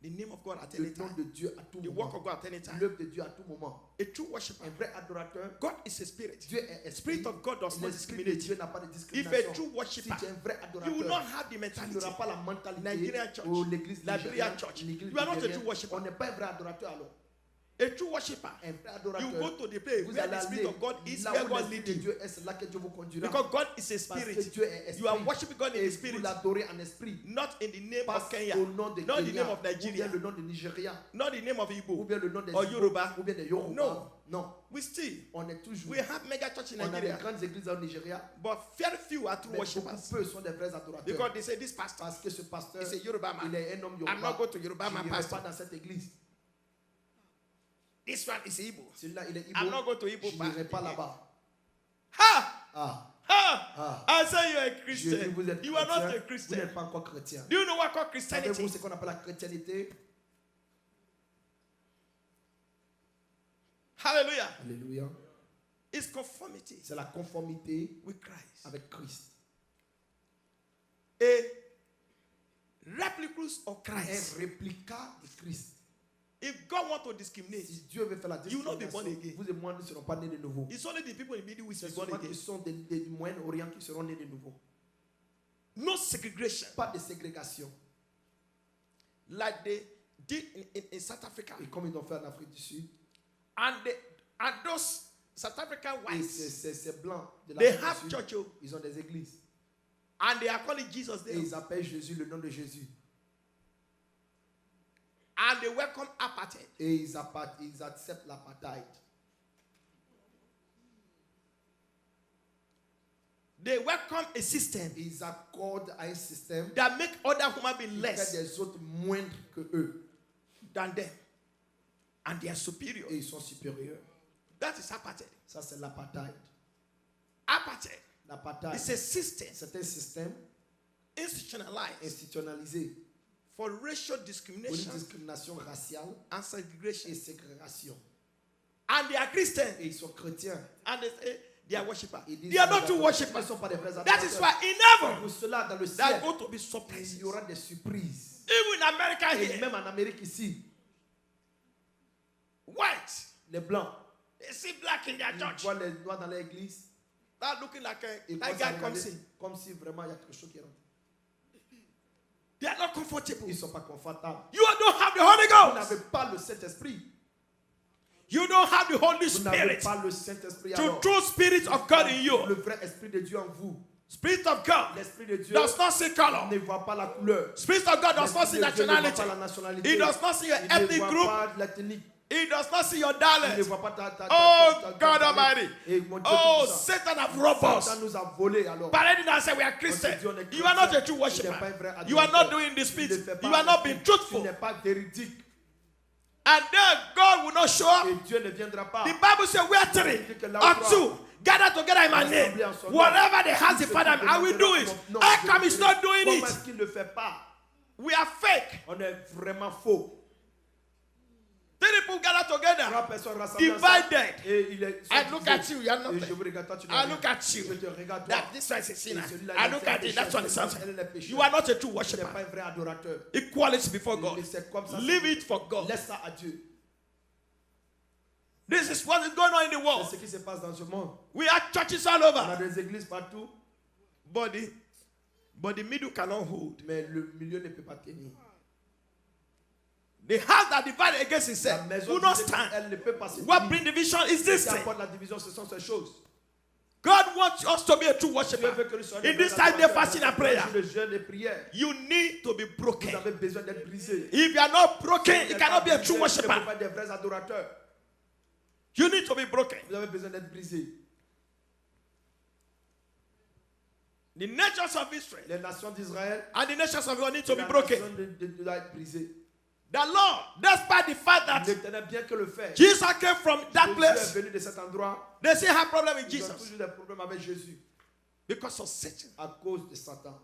[SPEAKER 1] the name of God at
[SPEAKER 2] le
[SPEAKER 1] any
[SPEAKER 2] nom
[SPEAKER 1] time,
[SPEAKER 2] de Dieu à tout
[SPEAKER 1] the work
[SPEAKER 2] moment.
[SPEAKER 1] of God at any time.
[SPEAKER 2] L'œuvre de Dieu à tout moment.
[SPEAKER 1] A true worshiper,
[SPEAKER 2] Un vrai adorateur,
[SPEAKER 1] God is a spirit.
[SPEAKER 2] Dieu est esprit.
[SPEAKER 1] Spirit of God does not
[SPEAKER 2] L'esprit de
[SPEAKER 1] discriminate.
[SPEAKER 2] Dieu n'a pas de
[SPEAKER 1] If
[SPEAKER 2] discrimination.
[SPEAKER 1] a true
[SPEAKER 2] Si
[SPEAKER 1] worshiper,
[SPEAKER 2] tu es un vrai
[SPEAKER 1] you will not
[SPEAKER 2] adorateur,
[SPEAKER 1] have the
[SPEAKER 2] tu
[SPEAKER 1] mentality.
[SPEAKER 2] n'auras pas la mentalité
[SPEAKER 1] Nigerian church,
[SPEAKER 2] ou l'église
[SPEAKER 1] Liberian
[SPEAKER 2] nigérienne,
[SPEAKER 1] church.
[SPEAKER 2] l'église
[SPEAKER 1] You are not a
[SPEAKER 2] nigérienne.
[SPEAKER 1] true worshiper.
[SPEAKER 2] On n'est pas un vrai adorateur alors.
[SPEAKER 1] A true worshiper,
[SPEAKER 2] Un vrai
[SPEAKER 1] you go
[SPEAKER 2] adorateur,
[SPEAKER 1] to the place
[SPEAKER 2] vous
[SPEAKER 1] where
[SPEAKER 2] allez
[SPEAKER 1] the spirit
[SPEAKER 2] aller
[SPEAKER 1] of God is,
[SPEAKER 2] là
[SPEAKER 1] where
[SPEAKER 2] où
[SPEAKER 1] God
[SPEAKER 2] l'esprit
[SPEAKER 1] leads
[SPEAKER 2] de
[SPEAKER 1] you.
[SPEAKER 2] Dieu est, c'est là que Dieu vous conduira.
[SPEAKER 1] Because God is a
[SPEAKER 2] Parce que
[SPEAKER 1] spirit.
[SPEAKER 2] Dieu est
[SPEAKER 1] You are
[SPEAKER 2] esprit.
[SPEAKER 1] worshiping God in
[SPEAKER 2] Et
[SPEAKER 1] the
[SPEAKER 2] vous
[SPEAKER 1] spirit,
[SPEAKER 2] l'adorez en esprit.
[SPEAKER 1] not in the name
[SPEAKER 2] Pas
[SPEAKER 1] of Kenya,
[SPEAKER 2] au nom de
[SPEAKER 1] not the
[SPEAKER 2] Kenya,
[SPEAKER 1] name of
[SPEAKER 2] ou bien
[SPEAKER 1] Nigeria,
[SPEAKER 2] le nom de Nigeria,
[SPEAKER 1] not the name of
[SPEAKER 2] ou
[SPEAKER 1] Igbo.
[SPEAKER 2] bien le nom des
[SPEAKER 1] Or
[SPEAKER 2] Igbo,
[SPEAKER 1] Yoruba.
[SPEAKER 2] ou bien des Yoruba.
[SPEAKER 1] No.
[SPEAKER 2] Non.
[SPEAKER 1] We still,
[SPEAKER 2] On est toujours.
[SPEAKER 1] we have mega church in
[SPEAKER 2] On a des
[SPEAKER 1] Nigeria,
[SPEAKER 2] grandes églises au Nigeria,
[SPEAKER 1] but very few are true
[SPEAKER 2] mais beaucoup
[SPEAKER 1] worshippers.
[SPEAKER 2] peu sont des vrais adorateurs.
[SPEAKER 1] Because they say this pastor
[SPEAKER 2] Parce que ce pasteur,
[SPEAKER 1] is a Yoruba
[SPEAKER 2] il
[SPEAKER 1] man.
[SPEAKER 2] est un homme Yoruba.
[SPEAKER 1] I'm not going to Yoruba
[SPEAKER 2] Je
[SPEAKER 1] man
[SPEAKER 2] n'irai
[SPEAKER 1] pastor.
[SPEAKER 2] pas dans cette église.
[SPEAKER 1] This one is Igbo.
[SPEAKER 2] Celui-là, il est
[SPEAKER 1] I'm not
[SPEAKER 2] Igbo.
[SPEAKER 1] going to Igbo
[SPEAKER 2] Je n'irai
[SPEAKER 1] pastor.
[SPEAKER 2] pas là-bas.
[SPEAKER 1] Ha!
[SPEAKER 2] Ah,
[SPEAKER 1] Ha!
[SPEAKER 2] ah.
[SPEAKER 1] I say you're a
[SPEAKER 2] Je dis,
[SPEAKER 1] Christian.
[SPEAKER 2] vous êtes
[SPEAKER 1] You are not a
[SPEAKER 2] chrétien, vous
[SPEAKER 1] Christian.
[SPEAKER 2] n'êtes pas encore chrétien.
[SPEAKER 1] Do you know what called
[SPEAKER 2] Savez-vous
[SPEAKER 1] Christianity?
[SPEAKER 2] ce qu'on appelle la chrétienté?
[SPEAKER 1] Hallelujah.
[SPEAKER 2] Alléluia.
[SPEAKER 1] It's conformity
[SPEAKER 2] C'est la conformité
[SPEAKER 1] with Christ.
[SPEAKER 2] avec Christ.
[SPEAKER 1] A replica replicus of Christ.
[SPEAKER 2] Un réplica de Christ.
[SPEAKER 1] If God wants to discriminate,
[SPEAKER 2] Si Dieu veut faire la
[SPEAKER 1] you will not be
[SPEAKER 2] discrimination,
[SPEAKER 1] born again.
[SPEAKER 2] vous et moi ne serons pas nés de nouveau.
[SPEAKER 1] It's only the people in the Middle East
[SPEAKER 2] C'est
[SPEAKER 1] who are born
[SPEAKER 2] seulement
[SPEAKER 1] again.
[SPEAKER 2] qui sont des Moyen-Orient qui seront nés de nouveau.
[SPEAKER 1] No segregation.
[SPEAKER 2] Pas de ségrégation.
[SPEAKER 1] Like they did in South Africa.
[SPEAKER 2] Et comme ils ont fait en Afrique du Sud.
[SPEAKER 1] And those South African
[SPEAKER 2] Et
[SPEAKER 1] whites,
[SPEAKER 2] ces blancs de
[SPEAKER 1] they
[SPEAKER 2] l'Afrique
[SPEAKER 1] have
[SPEAKER 2] du Sud,
[SPEAKER 1] church,
[SPEAKER 2] ils ont des églises.
[SPEAKER 1] and they are calling Jesus
[SPEAKER 2] Et
[SPEAKER 1] there.
[SPEAKER 2] ils appellent Jésus le nom de Jésus.
[SPEAKER 1] And they welcome apartheid.
[SPEAKER 2] Et ils acceptent l'apartheid.
[SPEAKER 1] They welcome a system
[SPEAKER 2] Ils accordent à un système
[SPEAKER 1] that make other human beings
[SPEAKER 2] qui fait
[SPEAKER 1] less
[SPEAKER 2] des autres moindres que eux.
[SPEAKER 1] than them. And they are superior.
[SPEAKER 2] Et ils sont supérieurs.
[SPEAKER 1] That is apartheid.
[SPEAKER 2] Ça, c'est l'apartheid.
[SPEAKER 1] Apartheid
[SPEAKER 2] L'apartheid,
[SPEAKER 1] is a system
[SPEAKER 2] c'est un système
[SPEAKER 1] institutionalized
[SPEAKER 2] institutionnalisé
[SPEAKER 1] for racial
[SPEAKER 2] pour une
[SPEAKER 1] discrimination
[SPEAKER 2] discrimination raciale
[SPEAKER 1] and segregation.
[SPEAKER 2] et ségrégation.
[SPEAKER 1] And they are Christians.
[SPEAKER 2] Et ils sont chrétiens.
[SPEAKER 1] And they say they are worshippers.
[SPEAKER 2] Ils disent
[SPEAKER 1] They are
[SPEAKER 2] qu'ils
[SPEAKER 1] not true
[SPEAKER 2] Ils
[SPEAKER 1] worshippers.
[SPEAKER 2] ne sont pas des vrais
[SPEAKER 1] That is
[SPEAKER 2] adorateurs.
[SPEAKER 1] why in heaven
[SPEAKER 2] Pour cela, dans le
[SPEAKER 1] there are
[SPEAKER 2] ciel,
[SPEAKER 1] going to be
[SPEAKER 2] il
[SPEAKER 1] surprises.
[SPEAKER 2] y aura des surprises.
[SPEAKER 1] Even in America
[SPEAKER 2] Et
[SPEAKER 1] here,
[SPEAKER 2] même en Amérique ici,
[SPEAKER 1] white,
[SPEAKER 2] les blancs,
[SPEAKER 1] they see black in their
[SPEAKER 2] ils
[SPEAKER 1] church.
[SPEAKER 2] voient les noirs dans l'église.
[SPEAKER 1] That looking like
[SPEAKER 2] Ils
[SPEAKER 1] that
[SPEAKER 2] commencent à
[SPEAKER 1] guy comes
[SPEAKER 2] regarder
[SPEAKER 1] in.
[SPEAKER 2] comme si vraiment il y a quelque chose qui rentre.
[SPEAKER 1] They are not comfortable.
[SPEAKER 2] Ils ne sont pas confortables.
[SPEAKER 1] You don't have the Holy
[SPEAKER 2] Vous
[SPEAKER 1] Ghost.
[SPEAKER 2] n'avez pas le Saint-Esprit.
[SPEAKER 1] You don't have the Holy
[SPEAKER 2] Vous n'avez
[SPEAKER 1] Spirit.
[SPEAKER 2] pas le Saint-Esprit.
[SPEAKER 1] The
[SPEAKER 2] alors.
[SPEAKER 1] true Spirit of God in you.
[SPEAKER 2] Le vrai Esprit de Dieu en vous.
[SPEAKER 1] Spirit of God
[SPEAKER 2] L'Esprit de Dieu
[SPEAKER 1] does not see color.
[SPEAKER 2] ne voit pas la couleur.
[SPEAKER 1] Spirit of God does not see
[SPEAKER 2] L'Esprit de Dieu ne voit
[SPEAKER 1] nationality.
[SPEAKER 2] pas la nationalité.
[SPEAKER 1] He does not see your
[SPEAKER 2] Il
[SPEAKER 1] ethnic
[SPEAKER 2] ne voit
[SPEAKER 1] group.
[SPEAKER 2] pas l'ethnique.
[SPEAKER 1] He does not see your
[SPEAKER 2] Il ne
[SPEAKER 1] dialect.
[SPEAKER 2] voit pas ta
[SPEAKER 1] Oh God Almighty.
[SPEAKER 2] Et mon Dieu
[SPEAKER 1] Oh,
[SPEAKER 2] tout-puissant.
[SPEAKER 1] Satan have robbed us.
[SPEAKER 2] Satan nous a volé alors.
[SPEAKER 1] But I didn't say we are Christians. You are not a true worshiper. You are not doing the spirit. You are not being
[SPEAKER 2] Tu
[SPEAKER 1] truthful.
[SPEAKER 2] n'es pas véridique.
[SPEAKER 1] And then God will not show up.
[SPEAKER 2] Et Dieu ne viendra pas.
[SPEAKER 1] The Bible says we are three or two gather together in my name. Whatever they have the Father, I will do it. How come he's not doing
[SPEAKER 2] Comment
[SPEAKER 1] it?
[SPEAKER 2] est-ce qu'il ne fait pas?
[SPEAKER 1] We are fake.
[SPEAKER 2] On est vraiment faux.
[SPEAKER 1] Three people gather together,
[SPEAKER 2] Trois personnes rassemblées ensemble.
[SPEAKER 1] divided.
[SPEAKER 2] Et il est
[SPEAKER 1] I look at you, you are
[SPEAKER 2] Et je
[SPEAKER 1] nothing.
[SPEAKER 2] vous regarde, toi, tu n'as
[SPEAKER 1] I
[SPEAKER 2] rien.
[SPEAKER 1] look at you.
[SPEAKER 2] Je te regarde, toi.
[SPEAKER 1] That this one is a sinner.
[SPEAKER 2] Et celui-là,
[SPEAKER 1] I
[SPEAKER 2] il
[SPEAKER 1] look
[SPEAKER 2] fait
[SPEAKER 1] at
[SPEAKER 2] péché.
[SPEAKER 1] it. That's one is
[SPEAKER 2] Elle est
[SPEAKER 1] something.
[SPEAKER 2] pécheur.
[SPEAKER 1] You are not a true
[SPEAKER 2] Tu n'es
[SPEAKER 1] worshiper.
[SPEAKER 2] pas un vrai adorateur.
[SPEAKER 1] Equality before God.
[SPEAKER 2] Mais c'est comme ça.
[SPEAKER 1] Leave it for God.
[SPEAKER 2] Laisse ça à Dieu.
[SPEAKER 1] This is what is going on in the
[SPEAKER 2] C'est
[SPEAKER 1] world.
[SPEAKER 2] ce qui se passe dans ce monde.
[SPEAKER 1] We have churches all
[SPEAKER 2] On a
[SPEAKER 1] over.
[SPEAKER 2] des églises partout,
[SPEAKER 1] But the middle cannot hold.
[SPEAKER 2] mais le milieu ne peut pas tenir.
[SPEAKER 1] The house that divided against
[SPEAKER 2] La
[SPEAKER 1] itself
[SPEAKER 2] maison
[SPEAKER 1] will not
[SPEAKER 2] divisée,
[SPEAKER 1] stand.
[SPEAKER 2] elle ne peut pas se
[SPEAKER 1] What
[SPEAKER 2] tenir.
[SPEAKER 1] bring division is this
[SPEAKER 2] Ce qui
[SPEAKER 1] thing.
[SPEAKER 2] apporte la division, ce sont ces choses.
[SPEAKER 1] God wants us to be a true
[SPEAKER 2] Dieu
[SPEAKER 1] worshiper.
[SPEAKER 2] veut que nous soyons
[SPEAKER 1] In
[SPEAKER 2] des
[SPEAKER 1] this time,
[SPEAKER 2] adorateurs.
[SPEAKER 1] the fasting and
[SPEAKER 2] Dans
[SPEAKER 1] prayer,
[SPEAKER 2] le jeûne et prière,
[SPEAKER 1] you need to be
[SPEAKER 2] vous
[SPEAKER 1] broken.
[SPEAKER 2] avez besoin d'être brisé.
[SPEAKER 1] If you are not broken,
[SPEAKER 2] Vous
[SPEAKER 1] you
[SPEAKER 2] n'êtes
[SPEAKER 1] cannot
[SPEAKER 2] pas
[SPEAKER 1] be a
[SPEAKER 2] brisé,
[SPEAKER 1] true
[SPEAKER 2] vous ne pouvez
[SPEAKER 1] worshiper.
[SPEAKER 2] pas être des vrais adorateurs.
[SPEAKER 1] You need to be broken.
[SPEAKER 2] Vous avez besoin d'être brisé.
[SPEAKER 1] The nations of Israel
[SPEAKER 2] Les nations d'Israël,
[SPEAKER 1] and the nations of God need to be
[SPEAKER 2] la
[SPEAKER 1] broken.
[SPEAKER 2] nation doit être brisée.
[SPEAKER 1] The Lord, despite the fact that
[SPEAKER 2] L'Éternel, bien que le fait,
[SPEAKER 1] Jesus came from that
[SPEAKER 2] Jésus est
[SPEAKER 1] place,
[SPEAKER 2] venu de cet endroit,
[SPEAKER 1] they still have problem with
[SPEAKER 2] ils ont
[SPEAKER 1] Jesus
[SPEAKER 2] toujours des problèmes avec Jésus
[SPEAKER 1] because of Satan.
[SPEAKER 2] à cause de Satan.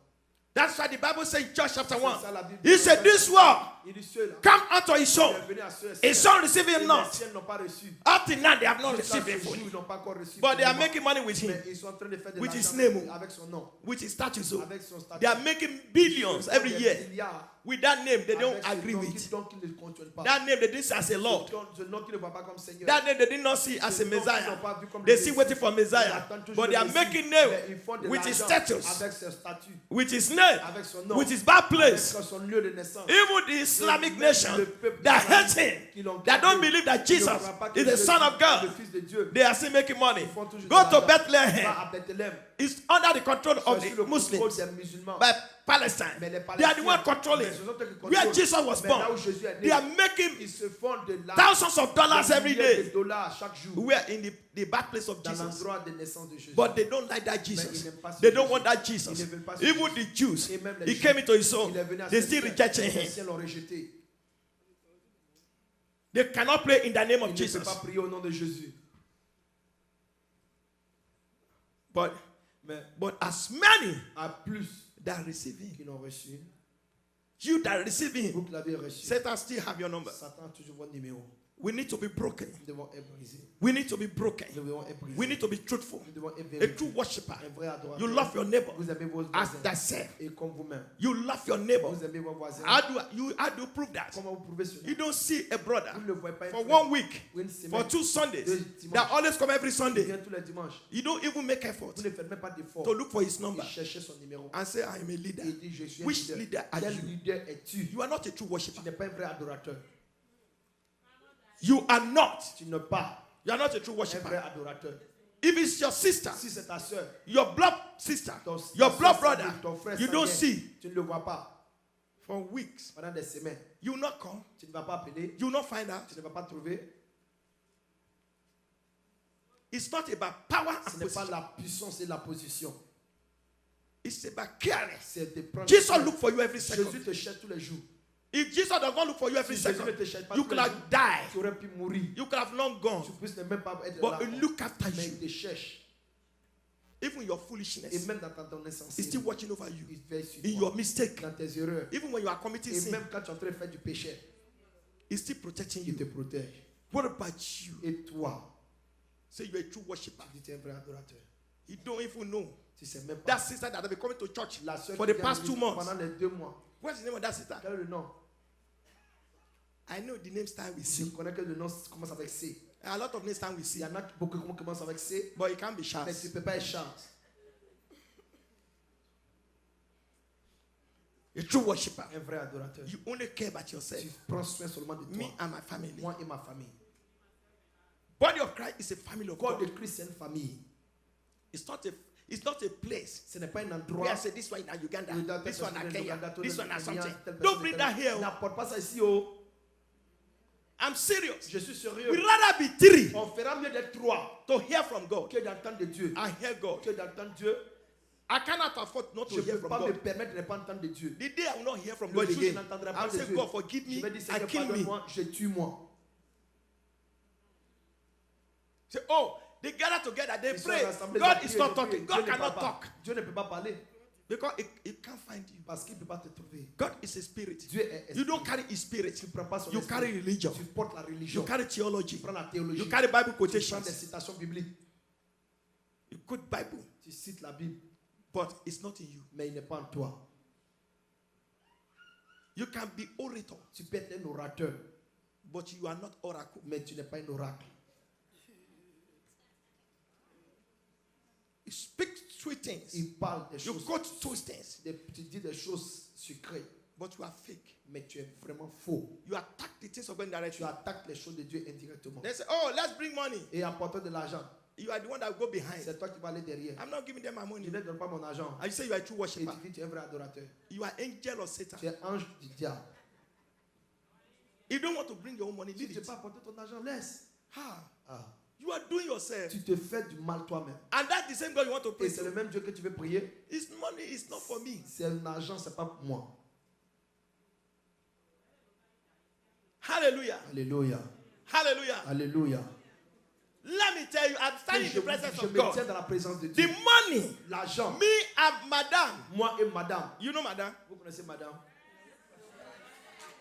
[SPEAKER 1] That's why the Bible says in John chapter 1,
[SPEAKER 2] C'est ça, la Bible
[SPEAKER 1] he
[SPEAKER 2] dit.
[SPEAKER 1] said, this world
[SPEAKER 2] Il dit ceux-là,
[SPEAKER 1] come unto his
[SPEAKER 2] il
[SPEAKER 1] son.
[SPEAKER 2] est venu à ceux
[SPEAKER 1] His son received
[SPEAKER 2] et
[SPEAKER 1] him
[SPEAKER 2] les
[SPEAKER 1] not.
[SPEAKER 2] siens n'ont pas reçu.
[SPEAKER 1] Up till now, they have not
[SPEAKER 2] Jusqu'à
[SPEAKER 1] received
[SPEAKER 2] ce
[SPEAKER 1] him
[SPEAKER 2] jour,
[SPEAKER 1] fully.
[SPEAKER 2] ils n'ont pas encore reçu.
[SPEAKER 1] But they are
[SPEAKER 2] pleinement.
[SPEAKER 1] making money with him,
[SPEAKER 2] Mais ils sont en train de faire de
[SPEAKER 1] with his
[SPEAKER 2] l'argent
[SPEAKER 1] name.
[SPEAKER 2] avec son nom,
[SPEAKER 1] with his status.
[SPEAKER 2] avec son statut.
[SPEAKER 1] They are making billions every
[SPEAKER 2] Des
[SPEAKER 1] year.
[SPEAKER 2] milliards
[SPEAKER 1] With that name, they don't
[SPEAKER 2] avec ce
[SPEAKER 1] agree
[SPEAKER 2] nom
[SPEAKER 1] with.
[SPEAKER 2] donc ils ne contiennent pas.
[SPEAKER 1] That name, they didn't see as a Lord.
[SPEAKER 2] Ce nom qu'ils ne voient pas comme Seigneur.
[SPEAKER 1] That name, they did not see as a
[SPEAKER 2] Ce nom qu'ils
[SPEAKER 1] Messiah.
[SPEAKER 2] n'ont pas vu comme
[SPEAKER 1] They
[SPEAKER 2] le
[SPEAKER 1] see
[SPEAKER 2] Messie.
[SPEAKER 1] waiting for
[SPEAKER 2] Ils
[SPEAKER 1] Messiah.
[SPEAKER 2] attendent toujours
[SPEAKER 1] But they
[SPEAKER 2] le
[SPEAKER 1] are
[SPEAKER 2] Messie.
[SPEAKER 1] making name
[SPEAKER 2] Mais ils font de
[SPEAKER 1] with his
[SPEAKER 2] l'argent
[SPEAKER 1] status,
[SPEAKER 2] avec ce statut,
[SPEAKER 1] with his name,
[SPEAKER 2] avec son nom,
[SPEAKER 1] with his birthplace.
[SPEAKER 2] avec son lieu de naissance.
[SPEAKER 1] Even the Islamic
[SPEAKER 2] Même
[SPEAKER 1] nation
[SPEAKER 2] le peuple
[SPEAKER 1] that
[SPEAKER 2] islamique
[SPEAKER 1] hate him,
[SPEAKER 2] qui l'ont
[SPEAKER 1] that don't
[SPEAKER 2] gardé,
[SPEAKER 1] believe that
[SPEAKER 2] qui ne
[SPEAKER 1] Jesus
[SPEAKER 2] croient pas que
[SPEAKER 1] is the
[SPEAKER 2] Jésus
[SPEAKER 1] Son of
[SPEAKER 2] est le
[SPEAKER 1] God,
[SPEAKER 2] Fils de Dieu.
[SPEAKER 1] they are still making money.
[SPEAKER 2] Ils font toujours
[SPEAKER 1] Go
[SPEAKER 2] de
[SPEAKER 1] to
[SPEAKER 2] l'argent.
[SPEAKER 1] Bethlehem.
[SPEAKER 2] Va à Bethléem.
[SPEAKER 1] It's under the control of
[SPEAKER 2] C'est
[SPEAKER 1] the
[SPEAKER 2] le contrôle
[SPEAKER 1] Muslims
[SPEAKER 2] des musulmans.
[SPEAKER 1] by Palestine.
[SPEAKER 2] Mais les
[SPEAKER 1] They are the one
[SPEAKER 2] Palestiniens,
[SPEAKER 1] controlling.
[SPEAKER 2] mais ce sont eux qui
[SPEAKER 1] Where
[SPEAKER 2] contrôlent.
[SPEAKER 1] Jesus was
[SPEAKER 2] Mais
[SPEAKER 1] born,
[SPEAKER 2] là où Jésus est né,
[SPEAKER 1] they are making
[SPEAKER 2] ils se font de
[SPEAKER 1] thousands of dollars every
[SPEAKER 2] milliers de
[SPEAKER 1] day.
[SPEAKER 2] dollars chaque jour
[SPEAKER 1] We are in the birthplace of
[SPEAKER 2] dans
[SPEAKER 1] Jesus.
[SPEAKER 2] l'endroit de naissance de Jésus.
[SPEAKER 1] But they don't like that
[SPEAKER 2] Mais ils
[SPEAKER 1] Jesus.
[SPEAKER 2] n'aiment pas ce
[SPEAKER 1] They don't
[SPEAKER 2] Jésus.
[SPEAKER 1] want that Jesus.
[SPEAKER 2] Ils ne veulent pas ce
[SPEAKER 1] Even
[SPEAKER 2] Jésus.
[SPEAKER 1] the Jews,
[SPEAKER 2] Et même les
[SPEAKER 1] he
[SPEAKER 2] Juifs,
[SPEAKER 1] came into his own.
[SPEAKER 2] il est venu à
[SPEAKER 1] They
[SPEAKER 2] ses
[SPEAKER 1] still
[SPEAKER 2] siens.
[SPEAKER 1] rejecting
[SPEAKER 2] Les
[SPEAKER 1] him.
[SPEAKER 2] siens l'ont rejeté.
[SPEAKER 1] They cannot play in the name of
[SPEAKER 2] Ils ne
[SPEAKER 1] Jesus.
[SPEAKER 2] peuvent pas prier au nom de Jésus.
[SPEAKER 1] But as many
[SPEAKER 2] À plus
[SPEAKER 1] that receive him,
[SPEAKER 2] qui l'ont reçu,
[SPEAKER 1] you that receive
[SPEAKER 2] vous
[SPEAKER 1] him,
[SPEAKER 2] qui l'avez reçu,
[SPEAKER 1] Satan still have your number.
[SPEAKER 2] Satan a toujours votre numéro.
[SPEAKER 1] We need to be broken.
[SPEAKER 2] Nous devons être brisés.
[SPEAKER 1] We need to be broken.
[SPEAKER 2] Nous devons être brisés.
[SPEAKER 1] We need to be truthful.
[SPEAKER 2] Nous devons être
[SPEAKER 1] A
[SPEAKER 2] véridiques.
[SPEAKER 1] true worshiper.
[SPEAKER 2] Un vrai adorateur.
[SPEAKER 1] You love your neighbor
[SPEAKER 2] Vous aimez vos
[SPEAKER 1] as
[SPEAKER 2] voisins.
[SPEAKER 1] thyself.
[SPEAKER 2] Et comme vous-même.
[SPEAKER 1] You love your neighbor.
[SPEAKER 2] Vous aimez vos voisins.
[SPEAKER 1] How do you prove that?
[SPEAKER 2] Comment vous prouvez cela?
[SPEAKER 1] You don't see a brother
[SPEAKER 2] Vous ne le voyez pas
[SPEAKER 1] for
[SPEAKER 2] une
[SPEAKER 1] 1 week,
[SPEAKER 2] ou une semaine.
[SPEAKER 1] for 2 Sundays,
[SPEAKER 2] Deux dimanches.
[SPEAKER 1] that always come every
[SPEAKER 2] Il
[SPEAKER 1] Sunday.
[SPEAKER 2] vient tous les dimanches.
[SPEAKER 1] You don't even make effort
[SPEAKER 2] Vous ne faites même pas d'effort.
[SPEAKER 1] to look for his number
[SPEAKER 2] Il cherchait son numéro.
[SPEAKER 1] and say, I am a leader.
[SPEAKER 2] Et il dit, je suis un
[SPEAKER 1] Which leader are
[SPEAKER 2] Quel
[SPEAKER 1] you?
[SPEAKER 2] leader es-tu?
[SPEAKER 1] You are not a true worshiper.
[SPEAKER 2] Tu n'es pas un vrai adorateur.
[SPEAKER 1] You are not.
[SPEAKER 2] Tu n'es pas
[SPEAKER 1] You are not a true
[SPEAKER 2] un vrai
[SPEAKER 1] worshiper.
[SPEAKER 2] adorateur.
[SPEAKER 1] If it's your sister,
[SPEAKER 2] Si c'est ta soeur,
[SPEAKER 1] your blood sister,
[SPEAKER 2] ton
[SPEAKER 1] your
[SPEAKER 2] ta
[SPEAKER 1] blood
[SPEAKER 2] soeur
[SPEAKER 1] brother,
[SPEAKER 2] sanguine, ton frère
[SPEAKER 1] you don't
[SPEAKER 2] sanguin,
[SPEAKER 1] see
[SPEAKER 2] tu ne le vois pas
[SPEAKER 1] for weeks.
[SPEAKER 2] pendant des semaines.
[SPEAKER 1] You will not come.
[SPEAKER 2] Tu ne vas pas appeler,
[SPEAKER 1] You will not find out.
[SPEAKER 2] tu ne vas pas trouver.
[SPEAKER 1] It's not about power
[SPEAKER 2] Ce
[SPEAKER 1] and
[SPEAKER 2] n'est pas
[SPEAKER 1] position.
[SPEAKER 2] la puissance et la position.
[SPEAKER 1] It's about careless.
[SPEAKER 2] C'est de prendre.
[SPEAKER 1] Jesus look for you every second.
[SPEAKER 2] Jésus te cherche tous les jours.
[SPEAKER 1] If Jesus does not look for you every
[SPEAKER 2] Si Jésus
[SPEAKER 1] second,
[SPEAKER 2] ne te cherche pas
[SPEAKER 1] you
[SPEAKER 2] tous
[SPEAKER 1] could
[SPEAKER 2] les
[SPEAKER 1] have
[SPEAKER 2] jours,
[SPEAKER 1] died.
[SPEAKER 2] tu aurais pu mourir.
[SPEAKER 1] You could have long gone.
[SPEAKER 2] Tu puisses ne même pas être
[SPEAKER 1] But
[SPEAKER 2] là.
[SPEAKER 1] he look after
[SPEAKER 2] Mais
[SPEAKER 1] you.
[SPEAKER 2] il te cherche.
[SPEAKER 1] Even your
[SPEAKER 2] Et
[SPEAKER 1] foolishness,
[SPEAKER 2] même dans ton insensé,
[SPEAKER 1] he's still watching over you.
[SPEAKER 2] il veille sur
[SPEAKER 1] In
[SPEAKER 2] toi.
[SPEAKER 1] your mistake,
[SPEAKER 2] Dans tes erreurs.
[SPEAKER 1] even when you are committing
[SPEAKER 2] Et
[SPEAKER 1] sin,
[SPEAKER 2] même quand tu es en train de faire du péché,
[SPEAKER 1] he's still protecting
[SPEAKER 2] il te
[SPEAKER 1] you.
[SPEAKER 2] protège.
[SPEAKER 1] What about you?
[SPEAKER 2] Et toi,
[SPEAKER 1] Say you're a true worshiper.
[SPEAKER 2] tu es un vrai adorateur.
[SPEAKER 1] You don't even know.
[SPEAKER 2] Tu sais même
[SPEAKER 1] That
[SPEAKER 2] pas.
[SPEAKER 1] sister that has been coming to church
[SPEAKER 2] La sœur
[SPEAKER 1] for
[SPEAKER 2] qui
[SPEAKER 1] the
[SPEAKER 2] vient à
[SPEAKER 1] past 2
[SPEAKER 2] l'église
[SPEAKER 1] months.
[SPEAKER 2] pendant les 2 mois.
[SPEAKER 1] What's the name of that sister?
[SPEAKER 2] Quel est le nom?
[SPEAKER 1] I know the name start with
[SPEAKER 2] Je
[SPEAKER 1] C.
[SPEAKER 2] connais que le nom commence avec C.
[SPEAKER 1] A lot of names start with
[SPEAKER 2] Il
[SPEAKER 1] C,
[SPEAKER 2] y en a beaucoup qui commencent avec C,
[SPEAKER 1] but it can't be
[SPEAKER 2] mais
[SPEAKER 1] Charles.
[SPEAKER 2] tu ne peux pas être Charles.
[SPEAKER 1] A true worshiper.
[SPEAKER 2] Un vrai adorateur.
[SPEAKER 1] You only care about yourself.
[SPEAKER 2] Tu prends soin seulement de
[SPEAKER 1] Me
[SPEAKER 2] toi.
[SPEAKER 1] and my family.
[SPEAKER 2] Moi et ma famille.
[SPEAKER 1] Body of Christ is a family of
[SPEAKER 2] Corps
[SPEAKER 1] God.
[SPEAKER 2] de Christ, c'est une famille.
[SPEAKER 1] It's not a place.
[SPEAKER 2] Ce n'est pas un
[SPEAKER 1] Where I
[SPEAKER 2] endroit.
[SPEAKER 1] say this one in Uganda,
[SPEAKER 2] où telle
[SPEAKER 1] this one
[SPEAKER 2] personne
[SPEAKER 1] in
[SPEAKER 2] est
[SPEAKER 1] Kenya,
[SPEAKER 2] Ouganda,
[SPEAKER 1] this
[SPEAKER 2] tel
[SPEAKER 1] one in
[SPEAKER 2] Kenya,
[SPEAKER 1] something.
[SPEAKER 2] telle
[SPEAKER 1] Don't
[SPEAKER 2] personne
[SPEAKER 1] bring
[SPEAKER 2] est
[SPEAKER 1] that here.
[SPEAKER 2] N'apporte pas ça ici. Oh.
[SPEAKER 1] I'm serious.
[SPEAKER 2] Je suis sérieux.
[SPEAKER 1] We'd rather be 3
[SPEAKER 2] On fera mieux d'être 3
[SPEAKER 1] to hear from God.
[SPEAKER 2] que d'entendre de Dieu.
[SPEAKER 1] I hear God.
[SPEAKER 2] Que d'entendre Dieu.
[SPEAKER 1] I cannot afford not
[SPEAKER 2] Je
[SPEAKER 1] to
[SPEAKER 2] ne
[SPEAKER 1] hear
[SPEAKER 2] peux
[SPEAKER 1] from
[SPEAKER 2] pas me
[SPEAKER 1] God.
[SPEAKER 2] permettre de ne pas entendre de Dieu.
[SPEAKER 1] The day I will not hear from
[SPEAKER 2] Le
[SPEAKER 1] God
[SPEAKER 2] jour où je
[SPEAKER 1] again,
[SPEAKER 2] n'entendrai pas
[SPEAKER 1] I'll
[SPEAKER 2] de
[SPEAKER 1] say,
[SPEAKER 2] Dieu,
[SPEAKER 1] God, forgive
[SPEAKER 2] je
[SPEAKER 1] me
[SPEAKER 2] vais dire,
[SPEAKER 1] and
[SPEAKER 2] Seigneur,
[SPEAKER 1] kill me.
[SPEAKER 2] pardonne-moi, je tue moi.
[SPEAKER 1] Say, oh, they gather together, they
[SPEAKER 2] Ils sont
[SPEAKER 1] pray.
[SPEAKER 2] rassemblés,
[SPEAKER 1] God
[SPEAKER 2] ils
[SPEAKER 1] is
[SPEAKER 2] prient,
[SPEAKER 1] not
[SPEAKER 2] ils
[SPEAKER 1] talking.
[SPEAKER 2] prient.
[SPEAKER 1] God
[SPEAKER 2] Dieu ne
[SPEAKER 1] cannot
[SPEAKER 2] parle pas.
[SPEAKER 1] talk
[SPEAKER 2] Dieu ne peut pas parler
[SPEAKER 1] because it can't find you.
[SPEAKER 2] parce qu'il ne peut pas te trouver.
[SPEAKER 1] God is a spirit.
[SPEAKER 2] Dieu est esprit.
[SPEAKER 1] You don't carry his spirit.
[SPEAKER 2] Tu ne prends pas son
[SPEAKER 1] You
[SPEAKER 2] esprit.
[SPEAKER 1] carry religion.
[SPEAKER 2] Tu portes la
[SPEAKER 1] You
[SPEAKER 2] religion.
[SPEAKER 1] carry theology.
[SPEAKER 2] Tu prends la théologie.
[SPEAKER 1] You carry Bible
[SPEAKER 2] Tu prends
[SPEAKER 1] quotations.
[SPEAKER 2] des citations bibliques.
[SPEAKER 1] You quote Bible,
[SPEAKER 2] Tu cites la Bible,
[SPEAKER 1] but it's not in you.
[SPEAKER 2] mais il n'est pas en toi.
[SPEAKER 1] You can be orator,
[SPEAKER 2] Tu peux être un orateur,
[SPEAKER 1] but you are not oracle.
[SPEAKER 2] mais tu n'es pas un oracle.
[SPEAKER 1] You speak sweet things.
[SPEAKER 2] Il parle des
[SPEAKER 1] You
[SPEAKER 2] choses.
[SPEAKER 1] quote true things,
[SPEAKER 2] Tu dis des choses secrètes,
[SPEAKER 1] but you are fake.
[SPEAKER 2] mais tu es vraiment faux.
[SPEAKER 1] You attack the things of God
[SPEAKER 2] Tu
[SPEAKER 1] indirectly.
[SPEAKER 2] attaques les choses de Dieu indirectement.
[SPEAKER 1] They say, oh, let's bring money.
[SPEAKER 2] Et apporter de l'argent,
[SPEAKER 1] You are the one that will go behind.
[SPEAKER 2] c'est toi qui vas aller derrière.
[SPEAKER 1] I'm not giving them my money.
[SPEAKER 2] Je ne donne pas mon argent.
[SPEAKER 1] And you say you are a true
[SPEAKER 2] Et
[SPEAKER 1] worshiper.
[SPEAKER 2] tu dis tu es un vrai adorateur.
[SPEAKER 1] You are angel of Satan.
[SPEAKER 2] Tu es ange du diable.
[SPEAKER 1] You don't want to bring your own money.
[SPEAKER 2] Si
[SPEAKER 1] Leave
[SPEAKER 2] tu ne
[SPEAKER 1] it.
[SPEAKER 2] peux pas apporter ton argent, laisse.
[SPEAKER 1] Ah,
[SPEAKER 2] Ah.
[SPEAKER 1] you are doing yourself.
[SPEAKER 2] Tu te fais du mal toi-même.
[SPEAKER 1] And that's the same God you want to
[SPEAKER 2] Et
[SPEAKER 1] pray
[SPEAKER 2] c'est le
[SPEAKER 1] to.
[SPEAKER 2] même Dieu que tu veux prier.
[SPEAKER 1] His money is not for me.
[SPEAKER 2] C'est un argent, c'est pas pour moi.
[SPEAKER 1] Hallelujah.
[SPEAKER 2] Alléluia.
[SPEAKER 1] Hallelujah.
[SPEAKER 2] Alléluia.
[SPEAKER 1] Let me tell you, I'm
[SPEAKER 2] Et
[SPEAKER 1] standing in
[SPEAKER 2] je
[SPEAKER 1] the presence
[SPEAKER 2] je
[SPEAKER 1] of
[SPEAKER 2] me tiens
[SPEAKER 1] God.
[SPEAKER 2] dans la présence de
[SPEAKER 1] The
[SPEAKER 2] Dieu.
[SPEAKER 1] money,
[SPEAKER 2] L'argent.
[SPEAKER 1] me and madame.
[SPEAKER 2] Moi et madame.
[SPEAKER 1] You know madame?
[SPEAKER 2] Vous connaissez madame?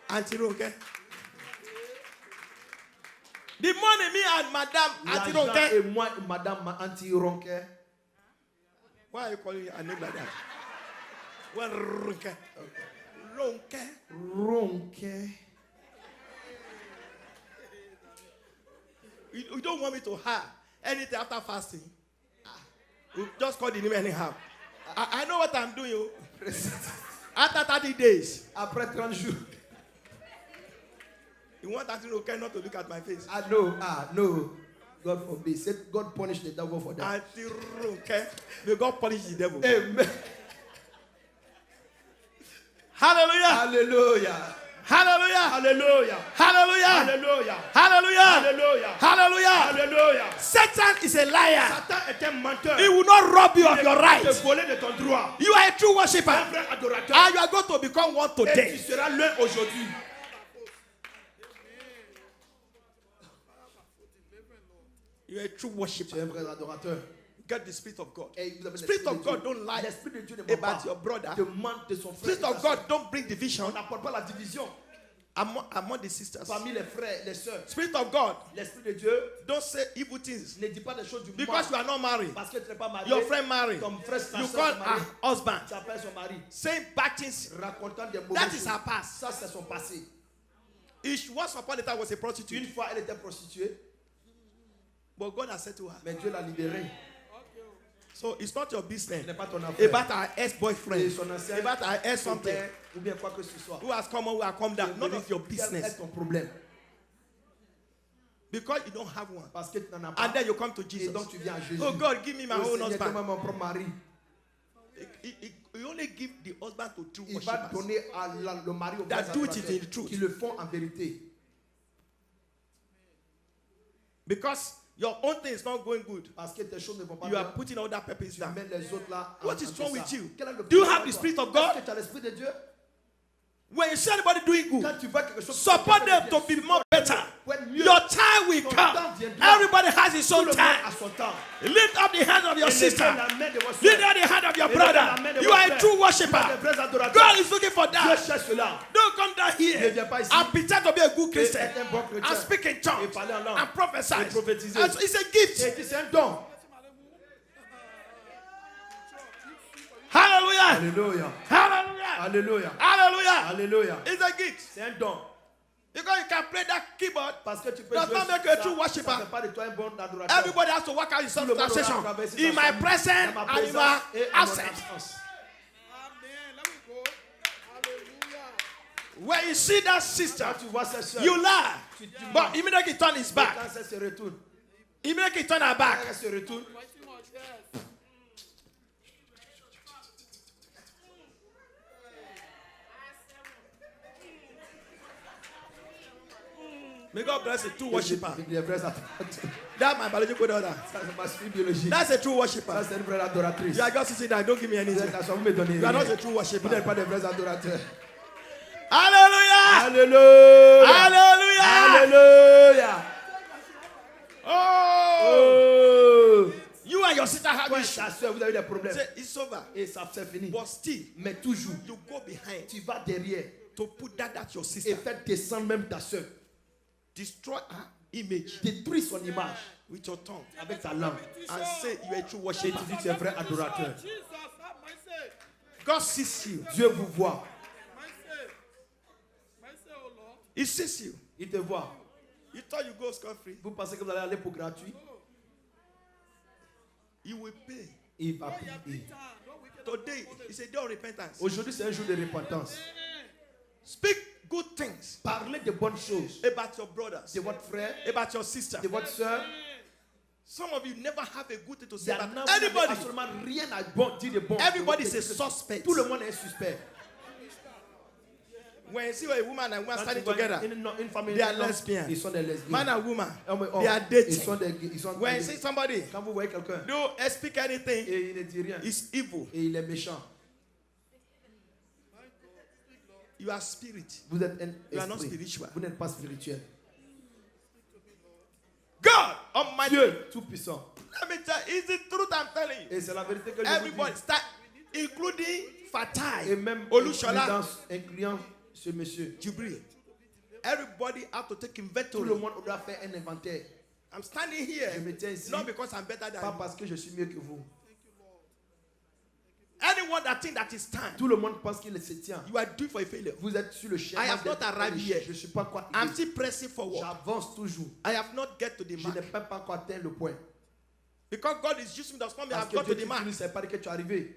[SPEAKER 1] Auntie Ronke. The money, me and madame Auntie
[SPEAKER 2] L'argent
[SPEAKER 1] Ronke.
[SPEAKER 2] et moi et madame ma Auntie Ronke.
[SPEAKER 1] Why are you calling her name like that? Well, Ronke. Ronke.
[SPEAKER 2] Ronke.
[SPEAKER 1] You don't want me to have anything after fasting. You just call the name anyhow. I know what I'm doing. Oh. After 30 days,
[SPEAKER 2] Après 30 jours.
[SPEAKER 1] you want Auntie Ronke not to look at my face.
[SPEAKER 2] No. God forbid. Say God punish the devil for that.
[SPEAKER 1] Auntie Ronke, may God punish the devil.
[SPEAKER 2] Amen.
[SPEAKER 1] Hallelujah.
[SPEAKER 2] Hallelujah.
[SPEAKER 1] Hallelujah.
[SPEAKER 2] Hallelujah.
[SPEAKER 1] Hallelujah.
[SPEAKER 2] Hallelujah.
[SPEAKER 1] Hallelujah.
[SPEAKER 2] Hallelujah.
[SPEAKER 1] Hallelujah.
[SPEAKER 2] Hallelujah.
[SPEAKER 1] Satan is a liar.
[SPEAKER 2] Satan est un menteur.
[SPEAKER 1] He will not rob you of
[SPEAKER 2] Il
[SPEAKER 1] your
[SPEAKER 2] va
[SPEAKER 1] right.
[SPEAKER 2] te voler de ton droit.
[SPEAKER 1] You are a true
[SPEAKER 2] Un
[SPEAKER 1] worshiper.
[SPEAKER 2] vrai adorateur.
[SPEAKER 1] And you are going to become one
[SPEAKER 2] Et tu
[SPEAKER 1] today.
[SPEAKER 2] seras l'un aujourd'hui.
[SPEAKER 1] You are a true
[SPEAKER 2] Tu
[SPEAKER 1] worshiper.
[SPEAKER 2] es un vrai adorateur.
[SPEAKER 1] Get the Spirit of God.
[SPEAKER 2] Et vous avez
[SPEAKER 1] Spirit
[SPEAKER 2] l'Esprit
[SPEAKER 1] of
[SPEAKER 2] de
[SPEAKER 1] God
[SPEAKER 2] Dieu.
[SPEAKER 1] don't lie
[SPEAKER 2] L'Esprit de Dieu ne ment
[SPEAKER 1] about
[SPEAKER 2] pas.
[SPEAKER 1] your brother.
[SPEAKER 2] Te mente de son frère.
[SPEAKER 1] Spirit
[SPEAKER 2] et ta
[SPEAKER 1] of God
[SPEAKER 2] sœur.
[SPEAKER 1] don't bring division.
[SPEAKER 2] On n'apporte pas la division.
[SPEAKER 1] among the sisters.
[SPEAKER 2] Parmi les frères, les sœurs,
[SPEAKER 1] Spirit of God,
[SPEAKER 2] l'Esprit de Dieu
[SPEAKER 1] don't say evil things.
[SPEAKER 2] ne dit pas des choses du mal.
[SPEAKER 1] Because you are not married.
[SPEAKER 2] Parce que tu n'es pas marié.
[SPEAKER 1] Your friend married.
[SPEAKER 2] Ton frère,
[SPEAKER 1] You call her husband.
[SPEAKER 2] Tu appelles son mari.
[SPEAKER 1] Saying bad things.
[SPEAKER 2] Racontant des mauvaises
[SPEAKER 1] That
[SPEAKER 2] choses.
[SPEAKER 1] is her past.
[SPEAKER 2] Ça, c'est son passé.
[SPEAKER 1] Once upon a time was a prostitute.
[SPEAKER 2] Une fois, elle était prostituée,
[SPEAKER 1] But God has said to her.
[SPEAKER 2] mais Dieu l'a libérée.
[SPEAKER 1] So it's not your business.
[SPEAKER 2] Ce n'est pas ton affaire.
[SPEAKER 1] About her
[SPEAKER 2] Et
[SPEAKER 1] ex-boyfriend.
[SPEAKER 2] son ancien
[SPEAKER 1] About her ex-something.
[SPEAKER 2] père, ou bien quoi que ce soit.
[SPEAKER 1] Who has come on, who has come down. None of your
[SPEAKER 2] Quel
[SPEAKER 1] business.
[SPEAKER 2] est ton problème?
[SPEAKER 1] Because you don't have one.
[SPEAKER 2] Parce que tu n'en as pas.
[SPEAKER 1] And then you come to
[SPEAKER 2] Et
[SPEAKER 1] Jesus.
[SPEAKER 2] donc tu viens à Jésus.
[SPEAKER 1] Oh God, give me my
[SPEAKER 2] Oh
[SPEAKER 1] own
[SPEAKER 2] Seigneur,
[SPEAKER 1] husband.
[SPEAKER 2] donne-moi mon propre mari.
[SPEAKER 1] You only give the husband to true
[SPEAKER 2] Il va
[SPEAKER 1] worshippers.
[SPEAKER 2] donner le mari au
[SPEAKER 1] That
[SPEAKER 2] frères
[SPEAKER 1] do it
[SPEAKER 2] adorateurs
[SPEAKER 1] in truth.
[SPEAKER 2] qui le font en vérité.
[SPEAKER 1] Because your own thing is not going good.
[SPEAKER 2] Parce que tes choses ne vont pas
[SPEAKER 1] You
[SPEAKER 2] bien.
[SPEAKER 1] are putting other purposes
[SPEAKER 2] Tu
[SPEAKER 1] down.
[SPEAKER 2] amènes les autres là.
[SPEAKER 1] What is wrong with
[SPEAKER 2] ça.
[SPEAKER 1] you?
[SPEAKER 2] Quel est le
[SPEAKER 1] Do you
[SPEAKER 2] problème
[SPEAKER 1] have the
[SPEAKER 2] toi?
[SPEAKER 1] Spirit of
[SPEAKER 2] Est-ce
[SPEAKER 1] God?
[SPEAKER 2] que tu as l'Esprit de Dieu?
[SPEAKER 1] When you see anybody doing good,
[SPEAKER 2] Quand tu vois quelque chose,
[SPEAKER 1] support them to be more better. Your time will come. Everybody has his own
[SPEAKER 2] tout le monde
[SPEAKER 1] time.
[SPEAKER 2] a son temps.
[SPEAKER 1] Lift up the hand of your
[SPEAKER 2] Et levez
[SPEAKER 1] sister.
[SPEAKER 2] la main de votre
[SPEAKER 1] Lift
[SPEAKER 2] frère.
[SPEAKER 1] up the hand of your
[SPEAKER 2] Levez
[SPEAKER 1] brother.
[SPEAKER 2] la main de
[SPEAKER 1] You
[SPEAKER 2] votre
[SPEAKER 1] are a
[SPEAKER 2] frère.
[SPEAKER 1] true
[SPEAKER 2] Vous êtes
[SPEAKER 1] worshiper.
[SPEAKER 2] des vrais adorateurs.
[SPEAKER 1] God is looking for
[SPEAKER 2] Dieu
[SPEAKER 1] that.
[SPEAKER 2] cherche cela.
[SPEAKER 1] Don't come down
[SPEAKER 2] Ne
[SPEAKER 1] here
[SPEAKER 2] viens pas ici.
[SPEAKER 1] and pretend to be a good
[SPEAKER 2] Et
[SPEAKER 1] Christian
[SPEAKER 2] être un bon chrétien.
[SPEAKER 1] and speak in tongues
[SPEAKER 2] Et parler en langue.
[SPEAKER 1] and prophesy.
[SPEAKER 2] Et prophétiser.
[SPEAKER 1] And so it's a gift.
[SPEAKER 2] Et dit, c'est un don.
[SPEAKER 1] Hallelujah.
[SPEAKER 2] Alléluia.
[SPEAKER 1] Hallelujah.
[SPEAKER 2] Alléluia.
[SPEAKER 1] Hallelujah.
[SPEAKER 2] Alléluia.
[SPEAKER 1] It's a gift.
[SPEAKER 2] C'est un don.
[SPEAKER 1] Because you can play that keyboard.
[SPEAKER 2] Parce que tu peux
[SPEAKER 1] Does
[SPEAKER 2] jouer
[SPEAKER 1] not make
[SPEAKER 2] sur
[SPEAKER 1] you a true
[SPEAKER 2] ça.
[SPEAKER 1] worshiper.
[SPEAKER 2] Ça fait pas de toi un bon adorateur.
[SPEAKER 1] Everybody has to work out his
[SPEAKER 2] Tout le monde doit
[SPEAKER 1] self-translation.
[SPEAKER 2] traverser
[SPEAKER 1] In
[SPEAKER 2] sa
[SPEAKER 1] my
[SPEAKER 2] famille,
[SPEAKER 1] present
[SPEAKER 2] dans ma
[SPEAKER 1] and in
[SPEAKER 2] présence
[SPEAKER 1] my
[SPEAKER 2] et en mon
[SPEAKER 1] absence.
[SPEAKER 2] absence.
[SPEAKER 3] Amen. Let me go. Hallelujah.
[SPEAKER 1] When you see that sister,
[SPEAKER 2] Quand tu vois cette sœur,
[SPEAKER 1] you lie.
[SPEAKER 2] tu
[SPEAKER 1] But immediately he turn his back.
[SPEAKER 2] quand elle se retourne,
[SPEAKER 1] Immediately he turn her back.
[SPEAKER 2] quand elle se retourne,
[SPEAKER 3] Fighting on death.
[SPEAKER 1] May God bless a true worshiper.
[SPEAKER 2] les vrais adorateurs.
[SPEAKER 1] That's my biological daughter.
[SPEAKER 2] Ça, c'est ma suite biologique.
[SPEAKER 1] That's a true
[SPEAKER 2] Ça,
[SPEAKER 1] worshiper.
[SPEAKER 2] c'est une vraie adoratrice.
[SPEAKER 1] You are just sitting there. Don't give me
[SPEAKER 2] Vous
[SPEAKER 1] anything.
[SPEAKER 2] êtes là, vous me donnez
[SPEAKER 1] You are
[SPEAKER 2] rien.
[SPEAKER 1] not a true
[SPEAKER 2] Vous n'êtes
[SPEAKER 1] worshiper.
[SPEAKER 2] pas des vrais adorateurs.
[SPEAKER 1] Hallelujah.
[SPEAKER 2] Alléluia.
[SPEAKER 1] Hallelujah.
[SPEAKER 2] Alléluia.
[SPEAKER 1] Oh.
[SPEAKER 2] Oh.
[SPEAKER 1] You and your sister have
[SPEAKER 2] Toi et
[SPEAKER 1] issues.
[SPEAKER 2] ta soeur, vous avez des problèmes.
[SPEAKER 1] Say, it's over.
[SPEAKER 2] Et ça, c'est fini.
[SPEAKER 1] But still,
[SPEAKER 2] Mais toujours,
[SPEAKER 1] you go behind
[SPEAKER 2] tu vas derrière
[SPEAKER 1] to put that your
[SPEAKER 2] et
[SPEAKER 1] sister.
[SPEAKER 2] faire descendre même ta soeur.
[SPEAKER 1] Destroy her image
[SPEAKER 2] Détruis son image
[SPEAKER 1] with your tongue
[SPEAKER 2] avec ta langue.
[SPEAKER 1] and say you are a true
[SPEAKER 2] Et
[SPEAKER 1] worshiper.
[SPEAKER 2] tu dis tu es un vrai adorateur.
[SPEAKER 3] Jesus, have mercy.
[SPEAKER 1] God sees you.
[SPEAKER 2] Dieu vous voit.
[SPEAKER 3] Mercy. Mercy, oh Lord.
[SPEAKER 1] He sees you.
[SPEAKER 2] Il te voit.
[SPEAKER 1] You thought you go scot-free.
[SPEAKER 2] Vous pensez que vous allez aller pour gratuit?
[SPEAKER 1] You will pay.
[SPEAKER 2] Il va
[SPEAKER 3] You have
[SPEAKER 2] payer.
[SPEAKER 3] big time. No wicked.
[SPEAKER 1] Today is a day of repentance.
[SPEAKER 2] Aujourd'hui, c'est un jour de repentance.
[SPEAKER 1] Speak good things
[SPEAKER 2] Parlez de bonnes choses
[SPEAKER 1] about your brothers,
[SPEAKER 2] de votre frère,
[SPEAKER 1] about your sister.
[SPEAKER 2] de votre soeur.
[SPEAKER 1] Some of you never have a good thing to
[SPEAKER 2] Il y
[SPEAKER 1] say
[SPEAKER 2] en a
[SPEAKER 1] about
[SPEAKER 2] vous n'avez
[SPEAKER 1] anybody.
[SPEAKER 2] absolument rien à bon, dire de bon.
[SPEAKER 1] Everybody is a suspect.
[SPEAKER 2] Tout le monde est suspect.
[SPEAKER 1] When you see a woman and woman
[SPEAKER 2] Quand tu
[SPEAKER 1] standing
[SPEAKER 2] vois
[SPEAKER 1] together,
[SPEAKER 2] une famille,
[SPEAKER 1] they are
[SPEAKER 2] un homme,
[SPEAKER 1] lesbians.
[SPEAKER 2] ils sont des lesbiennes.
[SPEAKER 1] man and woman,
[SPEAKER 2] Homme et homme,
[SPEAKER 1] they are
[SPEAKER 2] ils sont
[SPEAKER 1] dating.
[SPEAKER 2] des, ils sont
[SPEAKER 1] When you see somebody
[SPEAKER 2] quand vous voyez quelqu'un
[SPEAKER 1] do speak anything,
[SPEAKER 2] et il ne dit rien
[SPEAKER 1] it's evil.
[SPEAKER 2] et il est méchant,
[SPEAKER 1] You are spirit.
[SPEAKER 2] vous êtes un
[SPEAKER 1] You are not
[SPEAKER 2] esprit.
[SPEAKER 1] spiritual.
[SPEAKER 2] Vous n'êtes pas spirituel.
[SPEAKER 1] God Almighty.
[SPEAKER 2] Dieu tout-puissant.
[SPEAKER 1] Let me tell you, it's the truth I'm telling you.
[SPEAKER 2] Et c'est la vérité que je vous
[SPEAKER 1] Everybody
[SPEAKER 2] dis.
[SPEAKER 1] start, including
[SPEAKER 2] Et
[SPEAKER 1] Fatai,
[SPEAKER 2] même
[SPEAKER 1] Olushola,
[SPEAKER 2] incluant ce monsieur.
[SPEAKER 1] Jubril. Everybody have to take
[SPEAKER 2] Tout
[SPEAKER 1] inventory.
[SPEAKER 2] le monde doit faire un inventaire.
[SPEAKER 1] I'm standing here
[SPEAKER 2] Je me tiens ici,
[SPEAKER 1] not because I'm better than
[SPEAKER 2] pas
[SPEAKER 1] you.
[SPEAKER 2] parce que je suis mieux que vous.
[SPEAKER 1] Anyone that think that is time,
[SPEAKER 2] Tout le monde pense qu'il se tient.
[SPEAKER 1] you are due for a failure.
[SPEAKER 2] Vous êtes sur le chemin.
[SPEAKER 1] I have not arrived yet.
[SPEAKER 2] Je ne suis pas encore
[SPEAKER 1] I'm
[SPEAKER 2] arrivé.
[SPEAKER 1] still pressing forward.
[SPEAKER 2] J'avance toujours.
[SPEAKER 1] I have not get to the
[SPEAKER 2] Je n'ai
[SPEAKER 1] mark.
[SPEAKER 2] pas encore atteint le point.
[SPEAKER 1] Because God is using me, does not mean
[SPEAKER 2] Parce
[SPEAKER 1] I've
[SPEAKER 2] que
[SPEAKER 1] got to
[SPEAKER 2] Dieu
[SPEAKER 1] the mark.
[SPEAKER 2] t'utilise, c'est pas que tu es arrivé.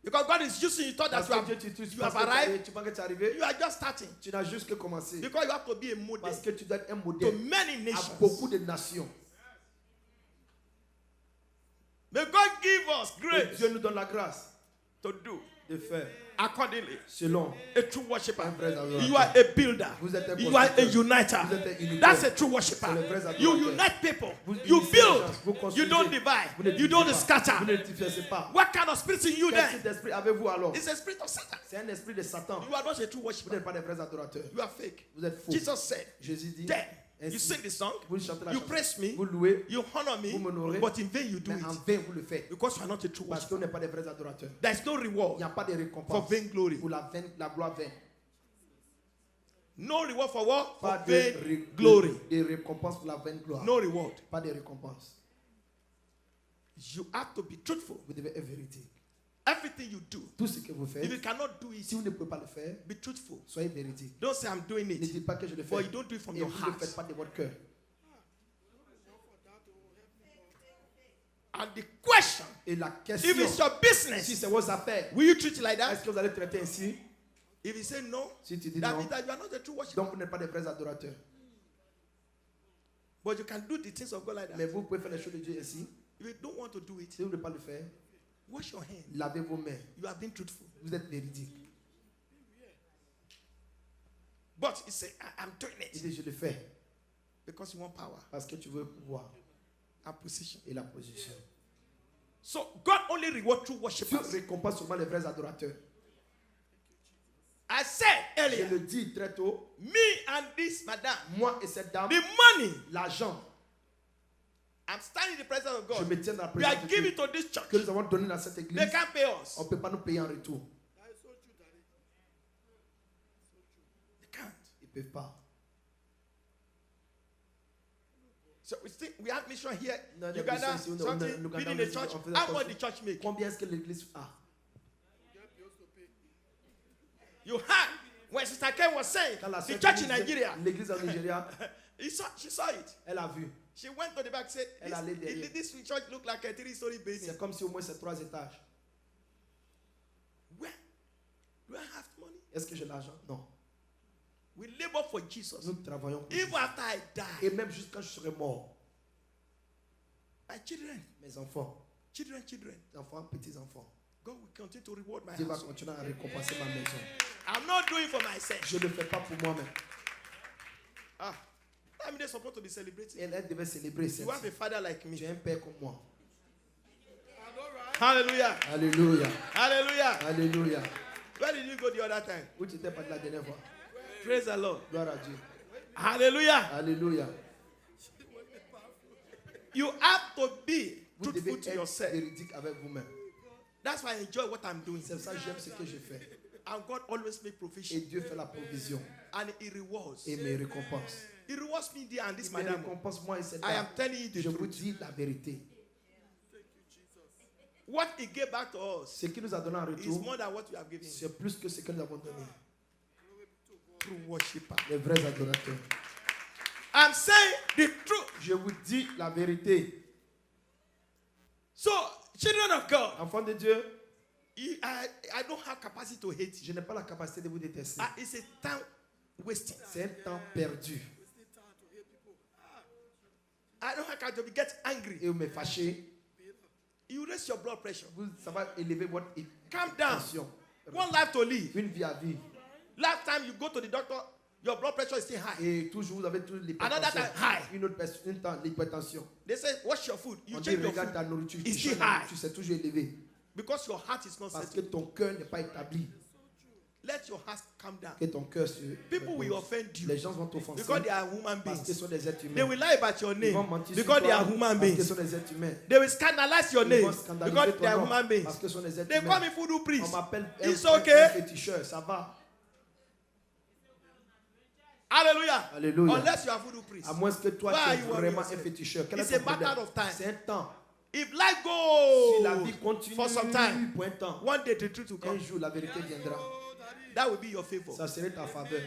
[SPEAKER 1] Because God is using you, thought that
[SPEAKER 2] Parce que Dieu t'utilise,
[SPEAKER 1] you have
[SPEAKER 2] parce que
[SPEAKER 1] arrived.
[SPEAKER 2] tu penses que tu es arrivé.
[SPEAKER 1] You are just starting.
[SPEAKER 2] Tu n'as juste que commencé.
[SPEAKER 1] Because you have to be a model
[SPEAKER 2] Parce que tu dois être un
[SPEAKER 1] to
[SPEAKER 2] modèle
[SPEAKER 1] many
[SPEAKER 2] à
[SPEAKER 1] nations.
[SPEAKER 2] beaucoup de nations.
[SPEAKER 1] May God give us
[SPEAKER 2] Et
[SPEAKER 1] grace
[SPEAKER 2] Dieu nous donne la grâce
[SPEAKER 1] to do
[SPEAKER 2] de faire
[SPEAKER 1] accordingly.
[SPEAKER 2] selon.
[SPEAKER 1] A true worshiper.
[SPEAKER 2] Un vrai adorateur.
[SPEAKER 1] You are a builder.
[SPEAKER 2] Vous êtes un
[SPEAKER 1] You are a
[SPEAKER 2] constructeur.
[SPEAKER 1] uniter.
[SPEAKER 2] Vous êtes un uniteur.
[SPEAKER 1] That's a true worshiper.
[SPEAKER 2] C'est le vrai adorateur.
[SPEAKER 1] You unite people.
[SPEAKER 2] Vous
[SPEAKER 1] You
[SPEAKER 2] unissez les gens.
[SPEAKER 1] build.
[SPEAKER 2] Vous
[SPEAKER 1] You
[SPEAKER 2] construisez.
[SPEAKER 1] don't divide.
[SPEAKER 2] Vous ne
[SPEAKER 1] You don't
[SPEAKER 2] divisez pas. Vous
[SPEAKER 1] scatter.
[SPEAKER 2] ne divisez pas.
[SPEAKER 1] What kind of spirit in you
[SPEAKER 2] Quel
[SPEAKER 1] then?
[SPEAKER 2] type d'esprit avez-vous alors?
[SPEAKER 1] It's a spirit of Satan.
[SPEAKER 2] C'est un esprit de Satan.
[SPEAKER 1] You are not a true
[SPEAKER 2] Vous
[SPEAKER 1] worshiper.
[SPEAKER 2] n'êtes pas des vrais adorateurs.
[SPEAKER 1] You are fake.
[SPEAKER 2] Vous êtes faux.
[SPEAKER 1] Jesus said,
[SPEAKER 2] Jésus dit,
[SPEAKER 1] then you
[SPEAKER 2] ainsi,
[SPEAKER 1] sing the song,
[SPEAKER 2] vous chantez la
[SPEAKER 1] you
[SPEAKER 2] chanson,
[SPEAKER 1] praise me,
[SPEAKER 2] vous louez,
[SPEAKER 1] you honor me,
[SPEAKER 2] vous m'honorez,
[SPEAKER 1] but in vain you do
[SPEAKER 2] mais en
[SPEAKER 1] it.
[SPEAKER 2] vain vous le faites.
[SPEAKER 1] Because you are not a true
[SPEAKER 2] Parce
[SPEAKER 1] worshiper.
[SPEAKER 2] qu'on n'est pas des vrais adorateurs.
[SPEAKER 1] There is no
[SPEAKER 2] Il
[SPEAKER 1] reward
[SPEAKER 2] n'y a pas de
[SPEAKER 1] for
[SPEAKER 2] récompense
[SPEAKER 1] vain glory.
[SPEAKER 2] pour la gloire vaine.
[SPEAKER 1] No reward for what?
[SPEAKER 2] Pas
[SPEAKER 1] For
[SPEAKER 2] de
[SPEAKER 1] vain glory.
[SPEAKER 2] des récompenses pour la vaine gloire.
[SPEAKER 1] No reward.
[SPEAKER 2] Pas de récompenses.
[SPEAKER 1] You have to be truthful.
[SPEAKER 2] Vous devez être véridique.
[SPEAKER 1] Everything you do.
[SPEAKER 2] Tout ce que vous faites,
[SPEAKER 1] If you cannot do
[SPEAKER 2] si
[SPEAKER 1] it,
[SPEAKER 2] vous ne pouvez pas le faire,
[SPEAKER 1] be truthful.
[SPEAKER 2] soyez véridique.
[SPEAKER 1] Don't say I'm doing
[SPEAKER 2] Ne
[SPEAKER 1] it.
[SPEAKER 2] dites pas que je le fais.
[SPEAKER 1] But you don't do it from
[SPEAKER 2] Et
[SPEAKER 1] your
[SPEAKER 2] vous ne le faites
[SPEAKER 1] heart.
[SPEAKER 2] pas de votre cœur.
[SPEAKER 1] And the question,
[SPEAKER 2] Et la
[SPEAKER 1] if
[SPEAKER 2] question,
[SPEAKER 1] it's your
[SPEAKER 2] si
[SPEAKER 1] business,
[SPEAKER 2] c'est vos affaires,
[SPEAKER 1] will you treat it like that?
[SPEAKER 2] est-ce que vous allez traiter ainsi?
[SPEAKER 1] If you say no,
[SPEAKER 2] Si tu dis
[SPEAKER 1] that
[SPEAKER 2] non,
[SPEAKER 1] means that you are not a true worshiper.
[SPEAKER 2] donc vous n'êtes pas des vrais adorateurs.
[SPEAKER 1] But you can do the things of God like
[SPEAKER 2] Mais
[SPEAKER 1] that.
[SPEAKER 2] vous pouvez faire les choses de Dieu ainsi.
[SPEAKER 1] If you don't want to do it,
[SPEAKER 2] Si vous ne voulez pas le faire,
[SPEAKER 1] wash your hands.
[SPEAKER 2] lavez vos mains.
[SPEAKER 1] You have been truthful.
[SPEAKER 2] Vous êtes véridique.
[SPEAKER 1] But you say, I'm doing
[SPEAKER 2] Il
[SPEAKER 1] it
[SPEAKER 2] dit, je le fais
[SPEAKER 1] because you want power
[SPEAKER 2] parce que tu veux pouvoir
[SPEAKER 1] and position.
[SPEAKER 2] et la position.
[SPEAKER 1] So God only reward true
[SPEAKER 2] Dieu
[SPEAKER 1] worshippers.
[SPEAKER 2] récompense seulement les vrais adorateurs.
[SPEAKER 1] I said
[SPEAKER 2] Je
[SPEAKER 1] earlier,
[SPEAKER 2] le dis très tôt,
[SPEAKER 1] me and this madam,
[SPEAKER 2] moi et cette dame,
[SPEAKER 1] the money,
[SPEAKER 2] l'argent,
[SPEAKER 1] I'm standing in the presence of
[SPEAKER 2] je
[SPEAKER 1] God.
[SPEAKER 2] me tiens dans la
[SPEAKER 1] We are
[SPEAKER 2] présence de
[SPEAKER 1] giving
[SPEAKER 2] Dieu
[SPEAKER 1] to this church.
[SPEAKER 2] que nous avons donné dans cette
[SPEAKER 1] They
[SPEAKER 2] église.
[SPEAKER 1] can't pay us.
[SPEAKER 2] On ne peut pas nous payer en retour.
[SPEAKER 1] They can't.
[SPEAKER 2] Ils ne peuvent pas.
[SPEAKER 1] So we think we have mission here,
[SPEAKER 2] No, no,
[SPEAKER 1] Uganda,
[SPEAKER 2] we say, no,
[SPEAKER 1] something,
[SPEAKER 2] no, Uganda,
[SPEAKER 1] building
[SPEAKER 2] we
[SPEAKER 1] a
[SPEAKER 2] say,
[SPEAKER 1] church.
[SPEAKER 2] on fait
[SPEAKER 1] How
[SPEAKER 2] la
[SPEAKER 1] much the church make?
[SPEAKER 2] Combien est-ce que l'église a?
[SPEAKER 1] You had when Sister Ken was saying
[SPEAKER 2] Quand la
[SPEAKER 1] the
[SPEAKER 2] sœur
[SPEAKER 1] church in
[SPEAKER 2] disait,
[SPEAKER 1] Nigeria.
[SPEAKER 2] l'église en Nigeria,
[SPEAKER 1] She saw it.
[SPEAKER 2] elle a vu.
[SPEAKER 1] She went to the back and said,
[SPEAKER 2] Elle allait derrière.
[SPEAKER 1] this church look like a 3-story building.
[SPEAKER 2] C'est comme si au moins c'est 3 étages.
[SPEAKER 1] Where? Do I have money?
[SPEAKER 2] Est-ce que j'ai l'argent? Non.
[SPEAKER 1] We labor for Jesus.
[SPEAKER 2] Nous travaillons pour
[SPEAKER 1] Even
[SPEAKER 2] Jésus.
[SPEAKER 1] after I
[SPEAKER 2] Et
[SPEAKER 1] die,
[SPEAKER 2] même jusqu'à je serai mort.
[SPEAKER 1] my children,
[SPEAKER 2] Mes enfants, enfants, petits-enfants,
[SPEAKER 1] God will continue to reward my
[SPEAKER 2] Dieu va
[SPEAKER 1] house.
[SPEAKER 2] continuer à récompenser ma maison.
[SPEAKER 1] I'm not doing it for myself.
[SPEAKER 2] Je ne le fais pas pour moi-même.
[SPEAKER 1] I mean, they're supposed to be celebrating.
[SPEAKER 2] Elle devait célébrer
[SPEAKER 1] You have a
[SPEAKER 2] cette.
[SPEAKER 1] father like me.
[SPEAKER 2] Tu as un père comme moi.
[SPEAKER 1] Hallelujah.
[SPEAKER 2] Alléluia.
[SPEAKER 1] Hallelujah.
[SPEAKER 2] Alléluia.
[SPEAKER 1] Where did you go the other time?
[SPEAKER 2] Où tu n'étais pas de la dernière fois?
[SPEAKER 1] Praise the Lord.
[SPEAKER 2] Gloire à Dieu.
[SPEAKER 1] Hallelujah.
[SPEAKER 2] Alléluia.
[SPEAKER 1] You have to be
[SPEAKER 2] Vous devez
[SPEAKER 1] truthful to
[SPEAKER 2] être
[SPEAKER 1] yourself.
[SPEAKER 2] véridique avec vous-même.
[SPEAKER 1] That's why I enjoy what I'm doing.
[SPEAKER 2] C'est pour ça que j'aime ce que je fais.
[SPEAKER 1] And God always make
[SPEAKER 2] Et
[SPEAKER 1] provision.
[SPEAKER 2] Dieu fait la provision
[SPEAKER 1] And He rewards.
[SPEAKER 2] et me récompense.
[SPEAKER 1] He rewards me there and this
[SPEAKER 2] Il me
[SPEAKER 1] madam.
[SPEAKER 2] récompense moi et cette
[SPEAKER 1] I am
[SPEAKER 2] dame.
[SPEAKER 1] telling you the
[SPEAKER 2] Je vous
[SPEAKER 1] truth.
[SPEAKER 2] dis la vérité.
[SPEAKER 1] What He gave back to us
[SPEAKER 2] Ce qu'il nous a donné en
[SPEAKER 1] is
[SPEAKER 2] retour,
[SPEAKER 1] more than what we have given Him.
[SPEAKER 2] c'est plus que ce que nous avons donné.
[SPEAKER 1] True worshiper.
[SPEAKER 2] Les vrais adorateurs.
[SPEAKER 1] I'm saying the truth.
[SPEAKER 2] Je vous dis la vérité.
[SPEAKER 1] So, children of God,
[SPEAKER 2] Enfants de Dieu,
[SPEAKER 1] I don't have capacity to hate you.
[SPEAKER 2] je n'ai pas la capacité de vous détester.
[SPEAKER 1] It's a time wasting.
[SPEAKER 2] C'est un temps perdu.
[SPEAKER 1] I don't have capacity to get angry.
[SPEAKER 2] Et vous me fâchez,
[SPEAKER 1] You raise your blood pressure.
[SPEAKER 2] ça va élever votre
[SPEAKER 1] Calm down.
[SPEAKER 2] tension.
[SPEAKER 1] One life to live.
[SPEAKER 2] Une vie à vivre.
[SPEAKER 1] Last time you go to the doctor, your blood pressure is still high.
[SPEAKER 2] Et toujours, vous avez toujours
[SPEAKER 1] Another time, high.
[SPEAKER 2] Une autre personne, une temps, l'hypertension.
[SPEAKER 1] They say, wash your food. You
[SPEAKER 2] On dit,
[SPEAKER 1] change your
[SPEAKER 2] regarde
[SPEAKER 1] food
[SPEAKER 2] ta nourriture.
[SPEAKER 1] It's
[SPEAKER 2] Tu
[SPEAKER 1] still
[SPEAKER 2] changes
[SPEAKER 1] high.
[SPEAKER 2] la nourriture, c'est toujours élevé.
[SPEAKER 1] because your heart is not
[SPEAKER 2] Parce que
[SPEAKER 1] settled.
[SPEAKER 2] ton cœur n'est pas établi.
[SPEAKER 1] Let your heart calm down.
[SPEAKER 2] Que ton cœur se
[SPEAKER 1] People will
[SPEAKER 2] repose.
[SPEAKER 1] offend you
[SPEAKER 2] Les gens vont t'offenser
[SPEAKER 1] because they are human
[SPEAKER 2] parce qu'ils
[SPEAKER 1] beings.
[SPEAKER 2] sont des êtres
[SPEAKER 1] They
[SPEAKER 2] humains.
[SPEAKER 1] will lie about your
[SPEAKER 2] Ils
[SPEAKER 1] name
[SPEAKER 2] vont mentir sur
[SPEAKER 1] because they
[SPEAKER 2] toi
[SPEAKER 1] are human
[SPEAKER 2] parce qu'ils
[SPEAKER 1] beings.
[SPEAKER 2] sont des êtres humains.
[SPEAKER 1] They will scandalize your
[SPEAKER 2] Ils
[SPEAKER 1] name
[SPEAKER 2] vont scandaliser
[SPEAKER 1] because
[SPEAKER 2] ton
[SPEAKER 1] they are
[SPEAKER 2] nom
[SPEAKER 1] human beings.
[SPEAKER 2] parce que ce sont des êtres
[SPEAKER 1] They call
[SPEAKER 2] humains.
[SPEAKER 1] me voodoo
[SPEAKER 2] On
[SPEAKER 1] priest.
[SPEAKER 2] m'appelle
[SPEAKER 1] It's
[SPEAKER 2] un
[SPEAKER 1] okay.
[SPEAKER 2] féticheur, ça va.
[SPEAKER 1] Hallelujah.
[SPEAKER 2] Alléluia.
[SPEAKER 1] Unless you are voodoo priest.
[SPEAKER 2] À moins que toi,
[SPEAKER 1] Why
[SPEAKER 2] tu
[SPEAKER 1] are
[SPEAKER 2] es
[SPEAKER 1] you
[SPEAKER 2] vraiment
[SPEAKER 1] worrying
[SPEAKER 2] un féticheur. Quel
[SPEAKER 1] It's
[SPEAKER 2] est
[SPEAKER 1] a
[SPEAKER 2] ton
[SPEAKER 1] matter
[SPEAKER 2] problème?
[SPEAKER 1] of time.
[SPEAKER 2] C'est un temps.
[SPEAKER 1] If life
[SPEAKER 2] Si la vie
[SPEAKER 1] goes
[SPEAKER 2] continue
[SPEAKER 1] for some time,
[SPEAKER 2] pour un temps,
[SPEAKER 1] one day the truth will
[SPEAKER 2] un
[SPEAKER 1] come.
[SPEAKER 2] jour la vérité viendra.
[SPEAKER 1] That will be your favor.
[SPEAKER 2] Ça serait ta faveur.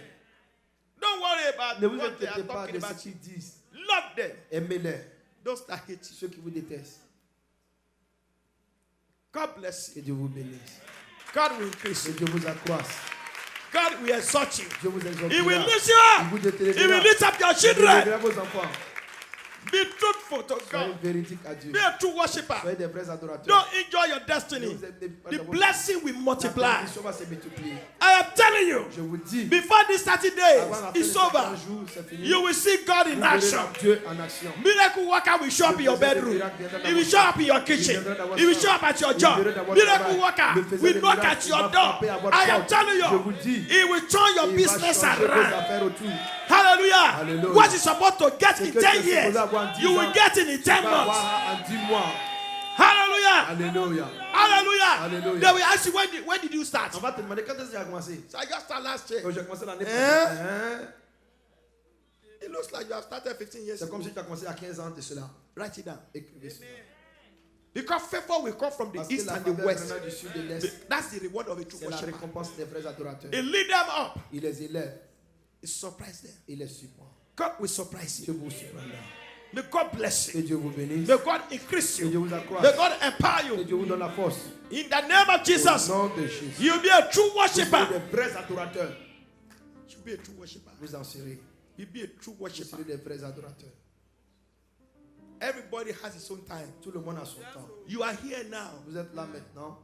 [SPEAKER 1] Don't worry about
[SPEAKER 2] Ne vous
[SPEAKER 1] what they are
[SPEAKER 2] inquiétez pas
[SPEAKER 1] talking
[SPEAKER 2] de ce
[SPEAKER 1] about.
[SPEAKER 2] qu'ils disent.
[SPEAKER 1] Love them.
[SPEAKER 2] Aimez-les,
[SPEAKER 1] Don't start hating.
[SPEAKER 2] ceux qui vous détestent.
[SPEAKER 1] God bless
[SPEAKER 2] Que
[SPEAKER 1] you.
[SPEAKER 2] Dieu vous bénisse.
[SPEAKER 1] God will increase
[SPEAKER 2] Que
[SPEAKER 1] you.
[SPEAKER 2] Dieu vous accroisse.
[SPEAKER 1] God will exalt you.
[SPEAKER 2] Dieu vous exaltera.
[SPEAKER 1] He will lift you
[SPEAKER 2] Il
[SPEAKER 1] up.
[SPEAKER 2] vous
[SPEAKER 1] He will
[SPEAKER 2] élèvera.
[SPEAKER 1] lift up your
[SPEAKER 2] Il
[SPEAKER 1] children.
[SPEAKER 2] élèvera vos enfants.
[SPEAKER 1] Be truthful to
[SPEAKER 2] Soyez
[SPEAKER 1] God.
[SPEAKER 2] véridiques à Dieu.
[SPEAKER 1] Be a true worshiper.
[SPEAKER 2] Soyez des vrais adorateurs.
[SPEAKER 1] Don't enjoy your destiny.
[SPEAKER 2] Vous êtes des-
[SPEAKER 1] The blessing will
[SPEAKER 2] La
[SPEAKER 1] multiply.
[SPEAKER 2] bénédiction va se multiplier.
[SPEAKER 1] I am telling you,
[SPEAKER 2] Je vous dis,
[SPEAKER 1] before this 30
[SPEAKER 2] avant
[SPEAKER 1] days
[SPEAKER 2] la fin
[SPEAKER 1] is
[SPEAKER 2] de ces 30
[SPEAKER 1] over,
[SPEAKER 2] jours, c'est fini.
[SPEAKER 1] you will see God in
[SPEAKER 2] Vous verrez
[SPEAKER 1] action.
[SPEAKER 2] Dieu en action.
[SPEAKER 1] Miracle worker will show up in your bedroom. He will show up in your kitchen. He will show up at your job. Miracle worker will knock at your door. I am telling you, he will turn your
[SPEAKER 2] Il va
[SPEAKER 1] business
[SPEAKER 2] changer vos
[SPEAKER 1] around.
[SPEAKER 2] affaires autour.
[SPEAKER 1] Hallelujah.
[SPEAKER 2] Hallelujah.
[SPEAKER 1] What is supposed to get
[SPEAKER 2] Ce
[SPEAKER 1] in
[SPEAKER 2] que
[SPEAKER 1] 10
[SPEAKER 2] tu es
[SPEAKER 1] years,
[SPEAKER 2] supposé avoir en 10
[SPEAKER 1] you will
[SPEAKER 2] ans,
[SPEAKER 1] get it in
[SPEAKER 2] Tu
[SPEAKER 1] 10
[SPEAKER 2] vas
[SPEAKER 1] months.
[SPEAKER 2] avoir en 10 mois.
[SPEAKER 1] Hallelujah. Hallelujah.
[SPEAKER 2] Alléluia.
[SPEAKER 1] Hallelujah.
[SPEAKER 2] Hallelujah.
[SPEAKER 1] They will ask you, when did you start?
[SPEAKER 2] On va te demander quand est-ce que tu as commencé.
[SPEAKER 1] So I just started last year.
[SPEAKER 2] Quand j'ai commencé l'année
[SPEAKER 1] Hein?
[SPEAKER 2] passée.
[SPEAKER 1] It looks like you have started 15 years
[SPEAKER 2] C'est
[SPEAKER 1] ago.
[SPEAKER 2] comme si tu as commencé à 15 ans de cela.
[SPEAKER 1] Write it down.
[SPEAKER 2] Écrivez cela.
[SPEAKER 1] Because favor will come from the
[SPEAKER 2] Parce que
[SPEAKER 1] east
[SPEAKER 2] la
[SPEAKER 1] and the
[SPEAKER 2] faveur
[SPEAKER 1] west.
[SPEAKER 2] venant du sud et de l'est,
[SPEAKER 1] That's the reward of a true
[SPEAKER 2] c'est la
[SPEAKER 1] worshiper.
[SPEAKER 2] récompense des vrais adorateurs.
[SPEAKER 1] It lead them up.
[SPEAKER 2] Il les élève,
[SPEAKER 1] It surprise them.
[SPEAKER 2] il les surprend.
[SPEAKER 1] God will surprise
[SPEAKER 2] Dieu
[SPEAKER 1] you.
[SPEAKER 2] vous surprendra.
[SPEAKER 1] May God bless
[SPEAKER 2] Que
[SPEAKER 1] you.
[SPEAKER 2] Dieu vous bénisse.
[SPEAKER 1] May God increase
[SPEAKER 2] Que Dieu
[SPEAKER 1] you.
[SPEAKER 2] vous accroisse.
[SPEAKER 1] May God empower
[SPEAKER 2] Que
[SPEAKER 1] you.
[SPEAKER 2] Dieu vous donne la force.
[SPEAKER 1] In the name of
[SPEAKER 2] Au
[SPEAKER 1] Jesus,
[SPEAKER 2] nom de Jésus.
[SPEAKER 1] you'll be a true
[SPEAKER 2] Vous serez
[SPEAKER 1] worshiper.
[SPEAKER 2] des vrais adorateurs.
[SPEAKER 1] You'll be a true worshiper.
[SPEAKER 2] Vous en serez.
[SPEAKER 1] You'll be a true
[SPEAKER 2] Vous serez
[SPEAKER 1] worshiper.
[SPEAKER 2] des vrais adorateurs.
[SPEAKER 1] Everybody has his own time.
[SPEAKER 2] Tout le monde a son temps.
[SPEAKER 1] You are here now.
[SPEAKER 2] Vous êtes là maintenant.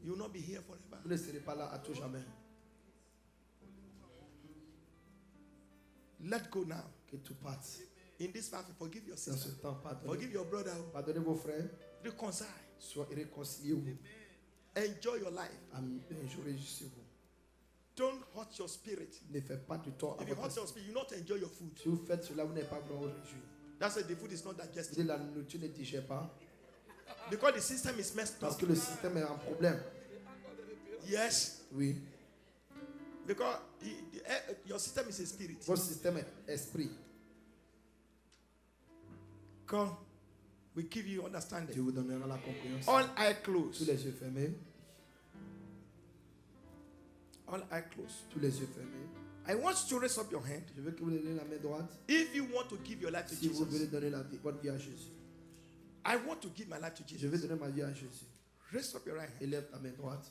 [SPEAKER 1] You will not be here forever.
[SPEAKER 2] Vous ne serez pas là à tout jamais.
[SPEAKER 1] Let go now.
[SPEAKER 2] Que tout parte.
[SPEAKER 1] In this fast, forgive your
[SPEAKER 2] Dans ce
[SPEAKER 1] sister.
[SPEAKER 2] temps, pardonnez.
[SPEAKER 1] Forgive your brother.
[SPEAKER 2] Pardonnez vos frères.
[SPEAKER 1] Reconcile.
[SPEAKER 2] Soyez réconciliez-vous.
[SPEAKER 1] Enjoy your life.
[SPEAKER 2] Amen. Réjouissez-vous.
[SPEAKER 1] Don't hurt your spirit.
[SPEAKER 2] Ne faites pas du tort à
[SPEAKER 1] If you
[SPEAKER 2] votre
[SPEAKER 1] hurt your
[SPEAKER 2] esprit.
[SPEAKER 1] spirit, you not enjoy your food.
[SPEAKER 2] Si vous faites cela, vous n'êtes pas vraiment réjoui.
[SPEAKER 1] That's why the food is not
[SPEAKER 2] Vous
[SPEAKER 1] digested.
[SPEAKER 2] dites, la nourriture ne digère pas.
[SPEAKER 1] Because the system is messed
[SPEAKER 2] Parce
[SPEAKER 1] up.
[SPEAKER 2] que le système est en problème.
[SPEAKER 1] Yes.
[SPEAKER 2] Oui.
[SPEAKER 1] Because your system is a spirit.
[SPEAKER 2] Votre système est esprit.
[SPEAKER 1] Come. We give you
[SPEAKER 2] Dieu
[SPEAKER 1] understanding.
[SPEAKER 2] vous donnera la compréhension.
[SPEAKER 1] All eyes
[SPEAKER 2] Tous
[SPEAKER 1] closed.
[SPEAKER 2] les yeux fermés.
[SPEAKER 1] All eyes closed.
[SPEAKER 2] Tous les yeux fermés.
[SPEAKER 1] I want you to raise up your hand.
[SPEAKER 2] Je veux que vous levez la main droite.
[SPEAKER 1] If you want to give your life to
[SPEAKER 2] Si vous voulez
[SPEAKER 1] Jesus.
[SPEAKER 2] donner votre vie à Jésus.
[SPEAKER 1] I want to give my life to
[SPEAKER 2] Je veux
[SPEAKER 1] Jesus.
[SPEAKER 2] donner ma vie à Jésus.
[SPEAKER 1] Raise up your right hand.
[SPEAKER 2] Élève ta main droite.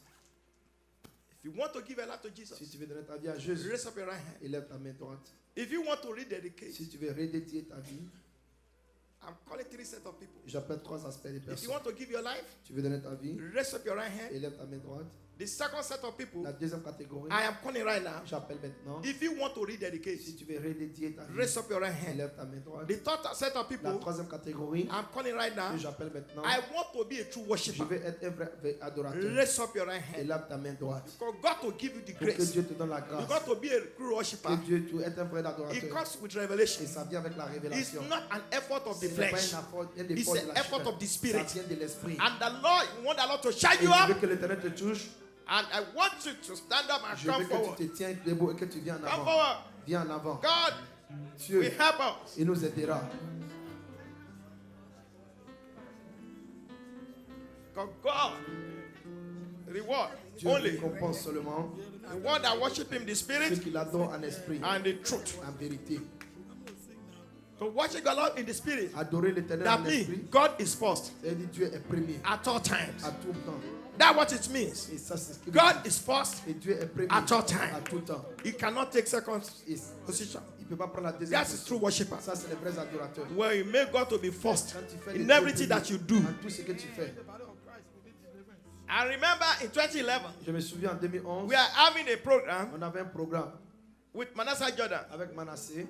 [SPEAKER 1] If you want to give your life to
[SPEAKER 2] Si
[SPEAKER 1] Jesus,
[SPEAKER 2] tu veux donner ta vie à Jésus,
[SPEAKER 1] raise up your right hand.
[SPEAKER 2] élève ta main droite.
[SPEAKER 1] If you want to rededicate,
[SPEAKER 2] Si tu veux redédier ta vie,
[SPEAKER 1] I'm calling 3 sets of people.
[SPEAKER 2] j'appelle 3 aspects de
[SPEAKER 1] If you
[SPEAKER 2] personnes.
[SPEAKER 1] want to give your life,
[SPEAKER 2] Tu veux donner ta vie,
[SPEAKER 1] raise up your right hand.
[SPEAKER 2] élève ta main droite.
[SPEAKER 1] The second set of people,
[SPEAKER 2] La deuxième catégorie,
[SPEAKER 1] I am calling right now.
[SPEAKER 2] j'appelle maintenant.
[SPEAKER 1] If you want to
[SPEAKER 2] Si
[SPEAKER 1] rededicate,
[SPEAKER 2] tu veux redédier ta vie,
[SPEAKER 1] raise up your right hand.
[SPEAKER 2] élève ta main droite.
[SPEAKER 1] The third set of
[SPEAKER 2] La
[SPEAKER 1] people,
[SPEAKER 2] troisième catégorie,
[SPEAKER 1] I'm calling right now.
[SPEAKER 2] que j'appelle maintenant.
[SPEAKER 1] I want to be a true
[SPEAKER 2] Je
[SPEAKER 1] worshiper.
[SPEAKER 2] vais être un vrai adorateur.
[SPEAKER 1] Raise up your right hand.
[SPEAKER 2] Élève ta main droite.
[SPEAKER 1] For God to give you the
[SPEAKER 2] Pour que
[SPEAKER 1] grace.
[SPEAKER 2] Dieu te donne la
[SPEAKER 1] You
[SPEAKER 2] grâce.
[SPEAKER 1] got to be a true
[SPEAKER 2] Que
[SPEAKER 1] worshiper.
[SPEAKER 2] Dieu, tu es un vrai
[SPEAKER 1] It
[SPEAKER 2] adorateur.
[SPEAKER 1] comes with
[SPEAKER 2] Et
[SPEAKER 1] revelation.
[SPEAKER 2] ça vient avec la
[SPEAKER 1] It's
[SPEAKER 2] révélation.
[SPEAKER 1] not an effort of
[SPEAKER 2] Ce
[SPEAKER 1] the
[SPEAKER 2] n'est pas
[SPEAKER 1] flesh.
[SPEAKER 2] un
[SPEAKER 1] It's
[SPEAKER 2] effort de
[SPEAKER 1] an
[SPEAKER 2] la
[SPEAKER 1] effort
[SPEAKER 2] chair.
[SPEAKER 1] of the
[SPEAKER 2] Ça
[SPEAKER 1] spirit.
[SPEAKER 2] vient de l'esprit.
[SPEAKER 1] And the Lord, you want the Lord to shine
[SPEAKER 2] Et
[SPEAKER 1] you
[SPEAKER 2] je veux
[SPEAKER 1] up.
[SPEAKER 2] que l'Éternel te touche.
[SPEAKER 1] And I want you to stand up and
[SPEAKER 2] Je veux
[SPEAKER 1] come
[SPEAKER 2] que tu
[SPEAKER 1] forward.
[SPEAKER 2] te tiens debout et que tu viennes en
[SPEAKER 1] Come
[SPEAKER 2] avant.
[SPEAKER 1] forward.
[SPEAKER 2] Viens en avant.
[SPEAKER 1] God
[SPEAKER 2] Dieu,
[SPEAKER 1] will help us.
[SPEAKER 2] il nous aidera.
[SPEAKER 1] Because God reward
[SPEAKER 2] Dieu
[SPEAKER 1] only
[SPEAKER 2] récompense seulement
[SPEAKER 1] the one that worship Him, the
[SPEAKER 2] ceux
[SPEAKER 1] Spirit
[SPEAKER 2] qui l'adorent en esprit,
[SPEAKER 1] and the truth.
[SPEAKER 2] en vérité.
[SPEAKER 1] To worship the Lord in the Spirit.
[SPEAKER 2] Adorer l'Éternel
[SPEAKER 1] That
[SPEAKER 2] en
[SPEAKER 1] means
[SPEAKER 2] esprit,
[SPEAKER 1] God is first
[SPEAKER 2] c'est-à-dire Dieu est premier
[SPEAKER 1] at all times.
[SPEAKER 2] à tout temps.
[SPEAKER 1] That's what it means.
[SPEAKER 2] Et ça, c'est ce qu'il
[SPEAKER 1] God
[SPEAKER 2] dit.
[SPEAKER 1] is first.
[SPEAKER 2] Et Dieu est premier
[SPEAKER 1] At all time.
[SPEAKER 2] à tout temps.
[SPEAKER 1] He cannot take second
[SPEAKER 2] Et
[SPEAKER 1] position.
[SPEAKER 2] il ne peut pas prendre la deuxième
[SPEAKER 1] That's a
[SPEAKER 2] position.
[SPEAKER 1] true worshiper.
[SPEAKER 2] Ça, c'est les vrais adorateurs.
[SPEAKER 1] Where you make God to be first
[SPEAKER 2] Quand tu fais
[SPEAKER 1] in
[SPEAKER 2] les
[SPEAKER 1] everything
[SPEAKER 2] deux
[SPEAKER 1] that you do.
[SPEAKER 2] dans tout ce que tu fais.
[SPEAKER 1] I remember in 2011,
[SPEAKER 2] Je me souviens en 2011,
[SPEAKER 1] we are having a program
[SPEAKER 2] on avait un programme
[SPEAKER 1] with Manasseh Jordan.
[SPEAKER 2] avec Manasseh.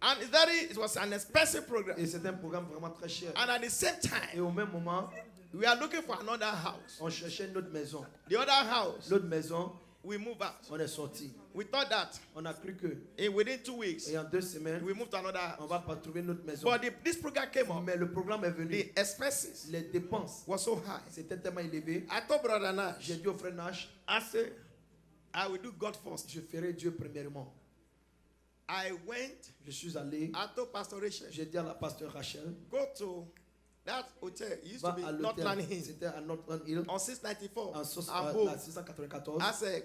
[SPEAKER 1] And it was an expensive program.
[SPEAKER 2] Et c'était un programme vraiment très cher.
[SPEAKER 1] And at the same
[SPEAKER 2] Et
[SPEAKER 1] time,
[SPEAKER 2] au même moment,
[SPEAKER 1] we are looking for another house.
[SPEAKER 2] on cherchait une autre maison.
[SPEAKER 1] The other house,
[SPEAKER 2] L'autre maison,
[SPEAKER 1] we moved out.
[SPEAKER 2] on est sorti.
[SPEAKER 1] We thought that
[SPEAKER 2] On a cru que,
[SPEAKER 1] within 2 weeks,
[SPEAKER 2] et en 2 semaines,
[SPEAKER 1] we moved to another
[SPEAKER 2] on
[SPEAKER 1] house.
[SPEAKER 2] va pas trouver une autre maison.
[SPEAKER 1] But this program came up.
[SPEAKER 2] Mais le programme est venu.
[SPEAKER 1] The expenses
[SPEAKER 2] Les dépenses,
[SPEAKER 1] were so high.
[SPEAKER 2] c'était tellement élevé.
[SPEAKER 1] I told Brother Nash,
[SPEAKER 2] J'ai dit au frère Nash,
[SPEAKER 1] I said, I will do God first.
[SPEAKER 2] je ferai Dieu premièrement.
[SPEAKER 1] I went,
[SPEAKER 2] Je suis allé,
[SPEAKER 1] I told Pastor Rachel,
[SPEAKER 2] j'ai dit à la pasteur Rachel,
[SPEAKER 1] go to that hotel. It used
[SPEAKER 2] va
[SPEAKER 1] to be
[SPEAKER 2] à
[SPEAKER 1] Northland
[SPEAKER 2] l'hôtel.
[SPEAKER 1] Hill
[SPEAKER 2] C'était à Northland Hill,
[SPEAKER 1] on 694.
[SPEAKER 2] en
[SPEAKER 1] Abo.
[SPEAKER 2] la 694.
[SPEAKER 1] I said,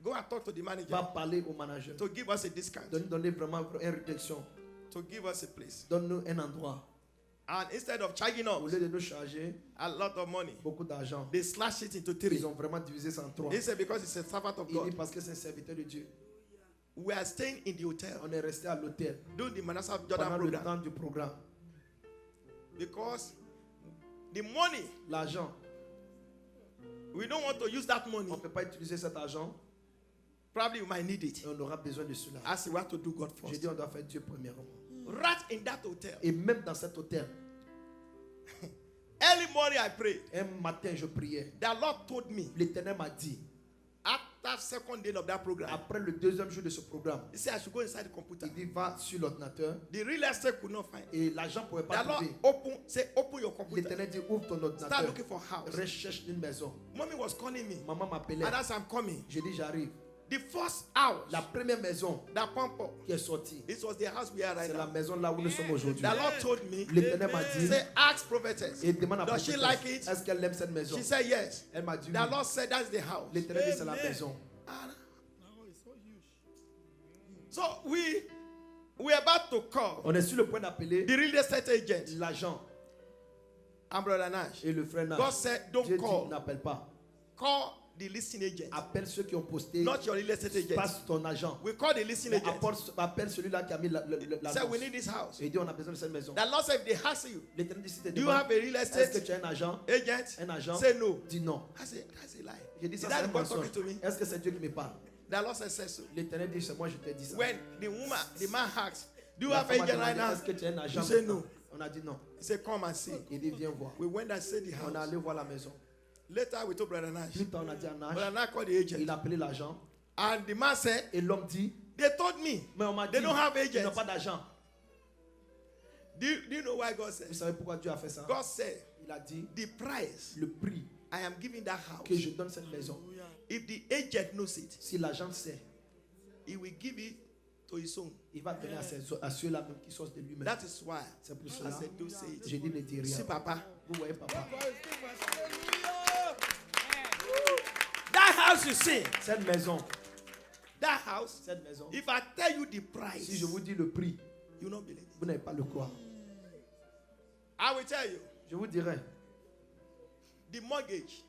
[SPEAKER 1] go and talk to the manager
[SPEAKER 2] Va parler au manager.
[SPEAKER 1] to give us a discount,
[SPEAKER 2] Donne vraiment une réduction.
[SPEAKER 1] to give us a place.
[SPEAKER 2] Donne-nous un endroit.
[SPEAKER 1] And instead of charging
[SPEAKER 2] Au
[SPEAKER 1] us
[SPEAKER 2] lieu de nous charger
[SPEAKER 1] a lot of money,
[SPEAKER 2] beaucoup d'argent,
[SPEAKER 1] they slashed it into 3.
[SPEAKER 2] ils ont vraiment divisé ça en 3.
[SPEAKER 1] He said, because it's a servant of
[SPEAKER 2] Il dit
[SPEAKER 1] God.
[SPEAKER 2] parce que c'est un serviteur de Dieu.
[SPEAKER 1] We are staying in the hotel
[SPEAKER 2] On est resté à l'hôtel
[SPEAKER 1] doing the Manasseh Jordan
[SPEAKER 2] pendant le
[SPEAKER 1] program
[SPEAKER 2] temps du programme.
[SPEAKER 1] because the money,
[SPEAKER 2] L'argent,
[SPEAKER 1] we don't want to use that money.
[SPEAKER 2] on ne peut pas utiliser cet argent
[SPEAKER 1] Probably we might need it.
[SPEAKER 2] et on aura besoin de cela.
[SPEAKER 1] As we have to do God
[SPEAKER 2] J'ai
[SPEAKER 1] first.
[SPEAKER 2] dit on doit faire Dieu premièrement.
[SPEAKER 1] Right in that hotel.
[SPEAKER 2] Et même dans cet hôtel,
[SPEAKER 1] Early morning I prayed.
[SPEAKER 2] un matin je priais.
[SPEAKER 1] The Lord told me,
[SPEAKER 2] L'Éternel m'a dit,
[SPEAKER 1] after after second day of that program,
[SPEAKER 2] Après le deuxième jour de ce programme,
[SPEAKER 1] he said I should go inside the computer.
[SPEAKER 2] il dit va sur l'ordinateur
[SPEAKER 1] The real estate could not find.
[SPEAKER 2] et l'agent ne pouvait pas
[SPEAKER 1] The Lord
[SPEAKER 2] trouver.
[SPEAKER 1] open your computer.
[SPEAKER 2] L'Éternel dit ouvre ton
[SPEAKER 1] Start
[SPEAKER 2] ordinateur,
[SPEAKER 1] looking for house.
[SPEAKER 2] recherche une maison.
[SPEAKER 1] Mommy was calling me.
[SPEAKER 2] Maman m'appelait.
[SPEAKER 1] And as I'm coming,
[SPEAKER 2] J'ai dit j'arrive.
[SPEAKER 1] the first house
[SPEAKER 2] La première maison
[SPEAKER 1] that pump up,
[SPEAKER 2] qui est sortie,
[SPEAKER 1] it was the house we are right
[SPEAKER 2] c'est la
[SPEAKER 1] now.
[SPEAKER 2] maison là où nous sommes aujourd'hui.
[SPEAKER 1] The Lord told me,
[SPEAKER 2] L'Éternel m'a dit
[SPEAKER 1] say, ask prophetess.
[SPEAKER 2] et demande à
[SPEAKER 1] Does she
[SPEAKER 2] prophétesse,
[SPEAKER 1] like it?
[SPEAKER 2] est-ce qu'elle aime cette maison?
[SPEAKER 1] She said yes.
[SPEAKER 2] Elle m'a dit
[SPEAKER 1] The
[SPEAKER 2] oui.
[SPEAKER 1] Lord said that's the house.
[SPEAKER 2] L'Éternel dit c'est la maison.
[SPEAKER 1] And
[SPEAKER 3] Now it's so huge.
[SPEAKER 1] so we are about to call
[SPEAKER 2] On est sur le point d'appeler
[SPEAKER 1] the real estate agent
[SPEAKER 2] l'agent
[SPEAKER 1] and Brother Nash.
[SPEAKER 2] et le frère Nash.
[SPEAKER 1] God said, don't
[SPEAKER 2] Dieu dit
[SPEAKER 1] call.
[SPEAKER 2] n'appelle pas.
[SPEAKER 1] Call the listing agent,
[SPEAKER 2] Appelle ceux qui ont posté,
[SPEAKER 1] not your real estate agent.
[SPEAKER 2] passe ton agent.
[SPEAKER 1] We call the listing
[SPEAKER 2] Mais
[SPEAKER 1] agent.
[SPEAKER 2] appelle celui-là qui a mis
[SPEAKER 1] Say
[SPEAKER 2] l'agence.
[SPEAKER 1] we need this house.
[SPEAKER 2] Et il dit on a besoin de cette maison.
[SPEAKER 1] The Lord said if they ask you,
[SPEAKER 2] L'Éternel dit si tu
[SPEAKER 1] do you
[SPEAKER 2] demandes,
[SPEAKER 1] have a real
[SPEAKER 2] est-ce que
[SPEAKER 1] estate
[SPEAKER 2] tu as un agent?
[SPEAKER 1] agent?
[SPEAKER 2] Un agent?
[SPEAKER 1] Say no.
[SPEAKER 2] Dis non.
[SPEAKER 1] That's a lie.
[SPEAKER 2] J'ai dit ça
[SPEAKER 1] Is that
[SPEAKER 2] c'est un
[SPEAKER 1] God
[SPEAKER 2] mensonge.
[SPEAKER 1] talking to me?
[SPEAKER 2] Est-ce que c'est Dieu qui me parle?
[SPEAKER 1] The Lord said so.
[SPEAKER 2] L'Éternel dit c'est moi je t'ai dit ça.
[SPEAKER 1] When the man asks, do you
[SPEAKER 2] La
[SPEAKER 1] have
[SPEAKER 2] femme a
[SPEAKER 1] agent right
[SPEAKER 2] demandé,
[SPEAKER 1] now?
[SPEAKER 2] est-ce que tu as un agent?
[SPEAKER 1] You say no.
[SPEAKER 2] On a dit non.
[SPEAKER 1] He said, come and see.
[SPEAKER 2] Il dit viens voir.
[SPEAKER 1] We went and said the
[SPEAKER 2] On est
[SPEAKER 1] house.
[SPEAKER 2] allé voir la maison.
[SPEAKER 1] Later we told Brother Nash.
[SPEAKER 2] Plus tard on a dit à Nash,
[SPEAKER 1] Brother Nash called the agent.
[SPEAKER 2] il a appelé l'agent
[SPEAKER 1] And the man said,
[SPEAKER 2] et l'homme dit
[SPEAKER 1] they told me.
[SPEAKER 2] mais on m'a dit
[SPEAKER 1] They don't have
[SPEAKER 2] ils n'ont
[SPEAKER 1] agents.
[SPEAKER 2] pas d'agent.
[SPEAKER 1] Do you know why God said?
[SPEAKER 2] Vous savez pourquoi Dieu a fait ça?
[SPEAKER 1] God said,
[SPEAKER 2] Il a dit
[SPEAKER 1] the price
[SPEAKER 2] le prix
[SPEAKER 1] I am giving that
[SPEAKER 2] que
[SPEAKER 1] house,
[SPEAKER 2] je donne cette maison.
[SPEAKER 1] if the agent knows it,
[SPEAKER 2] Si l'agent sait,
[SPEAKER 1] he will give it to his own.
[SPEAKER 2] il va donner à ceux-là même qui sortent de lui-même.
[SPEAKER 1] That is why
[SPEAKER 2] C'est pour
[SPEAKER 1] I
[SPEAKER 2] cela
[SPEAKER 1] said, don't say it.
[SPEAKER 2] j'ai dit ne dis rien.
[SPEAKER 1] See, Papa,
[SPEAKER 2] Vous voyez papa,
[SPEAKER 3] Hallelujah.
[SPEAKER 1] that house you see,
[SPEAKER 2] cette maison,
[SPEAKER 1] that house, if I tell you the price,
[SPEAKER 2] si je vous dis le prix,
[SPEAKER 1] you will not believe it.
[SPEAKER 2] vous n'allez pas le croire.
[SPEAKER 1] I will tell you,
[SPEAKER 2] Je vous dirai,
[SPEAKER 1] the mortgage,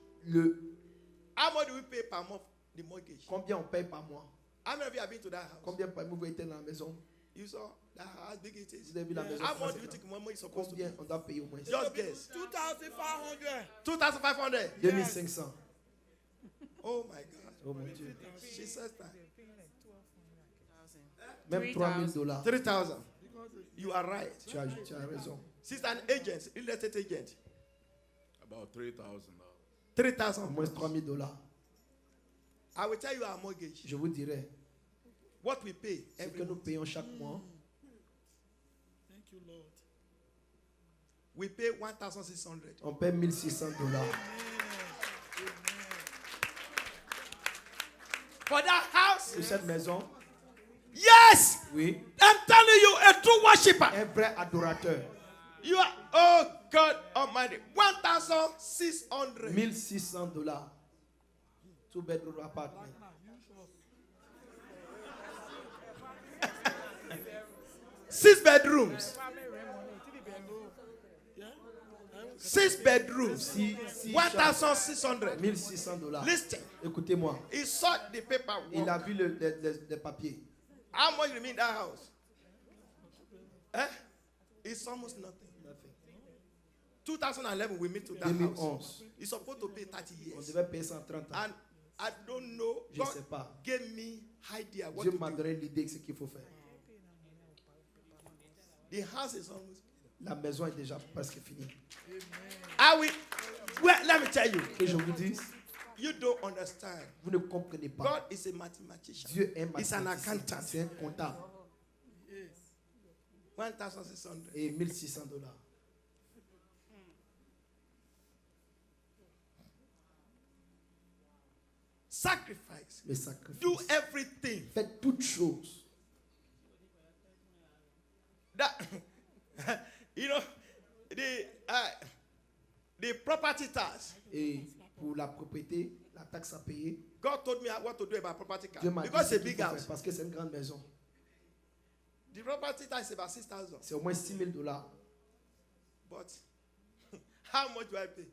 [SPEAKER 1] how much do we pay per month, the mortgage?
[SPEAKER 2] combien on paye par mois?
[SPEAKER 1] How many of you have been to that house?
[SPEAKER 2] Combien par mois vous été dans la maison?
[SPEAKER 1] You saw that house, big it is.
[SPEAKER 2] Vous avez vu la maison?
[SPEAKER 1] How much
[SPEAKER 2] comment
[SPEAKER 1] do you
[SPEAKER 2] c'est
[SPEAKER 1] think money is supposed to be?
[SPEAKER 2] Combien on doit payer au moins?
[SPEAKER 1] Just guess.
[SPEAKER 3] 2,500.
[SPEAKER 1] 2,500.
[SPEAKER 2] 2500.
[SPEAKER 1] Oh my God.
[SPEAKER 2] Oh mon Dieu.
[SPEAKER 1] She says that.
[SPEAKER 2] Même 3000 dollars.
[SPEAKER 1] 3,000. You are right.
[SPEAKER 2] Tu as raison.
[SPEAKER 1] She's an agent, real estate agent.
[SPEAKER 3] About 3,000.
[SPEAKER 1] 3,000.
[SPEAKER 2] Au moins 3000 dollars.
[SPEAKER 1] I will tell you our mortgage.
[SPEAKER 2] Je vous dirai
[SPEAKER 1] What we pay
[SPEAKER 2] ce
[SPEAKER 1] every
[SPEAKER 2] que nous
[SPEAKER 1] month.
[SPEAKER 2] payons chaque mois.
[SPEAKER 3] Thank you, Lord.
[SPEAKER 1] We pay 1,600.
[SPEAKER 2] On paye 1600 dollars.
[SPEAKER 1] For that house?
[SPEAKER 2] Pour cette maison,
[SPEAKER 1] Yes!
[SPEAKER 2] oui,
[SPEAKER 1] I'm telling you, a true worshiper.
[SPEAKER 2] un vrai adorateur.
[SPEAKER 1] You are, oh God Almighty, 1,600.
[SPEAKER 2] 1600 dollars. Two bedroom apartment.
[SPEAKER 1] Six bedrooms. 6 bedrooms.
[SPEAKER 2] Si
[SPEAKER 1] 1,600.
[SPEAKER 2] 1600 dollars.
[SPEAKER 1] Listen,
[SPEAKER 2] Écoutez-moi.
[SPEAKER 1] he saw the paperwork.
[SPEAKER 2] Il a vu les papiers.
[SPEAKER 1] How much you mean that house? Eh? It's almost nothing. 2011, we meet to that house.
[SPEAKER 2] 2011.
[SPEAKER 1] He's supposed to pay 30
[SPEAKER 2] On
[SPEAKER 1] years.
[SPEAKER 2] devait payer 130 ans.
[SPEAKER 1] And I don't know.
[SPEAKER 2] Je
[SPEAKER 1] God
[SPEAKER 2] sais pas.
[SPEAKER 1] gave me idea what
[SPEAKER 2] Dieu
[SPEAKER 1] to
[SPEAKER 2] m'a
[SPEAKER 1] do.
[SPEAKER 2] donné l'idée de ce qu'il faut faire.
[SPEAKER 1] The house is almost.
[SPEAKER 2] La maison est déjà presque finie.
[SPEAKER 1] I will. Well, let me tell you.
[SPEAKER 2] Que je vous dise,
[SPEAKER 1] You don't understand.
[SPEAKER 2] vous ne comprenez pas.
[SPEAKER 1] God is a mathematician.
[SPEAKER 2] Dieu est
[SPEAKER 1] He's an
[SPEAKER 2] mathématicien.
[SPEAKER 1] accountant.
[SPEAKER 2] C'est un comptable.
[SPEAKER 1] 1,600.
[SPEAKER 2] Et 1600 dollars.
[SPEAKER 1] Sacrifice.
[SPEAKER 2] Le sacrifice.
[SPEAKER 1] Do everything.
[SPEAKER 2] Faites toutes choses.
[SPEAKER 1] That you know the property tax.
[SPEAKER 2] Et pour la propriété, la taxe à payer,
[SPEAKER 1] God told me what to do about property tax
[SPEAKER 2] Dieu m'a dit
[SPEAKER 1] because
[SPEAKER 2] ce
[SPEAKER 1] it's a
[SPEAKER 2] qu'il
[SPEAKER 1] big
[SPEAKER 2] faut faire
[SPEAKER 1] house.
[SPEAKER 2] parce que c'est une grande maison.
[SPEAKER 1] The property tax is about 6,000.
[SPEAKER 2] C'est au moins 6000 dollars.
[SPEAKER 1] But how much do I pay?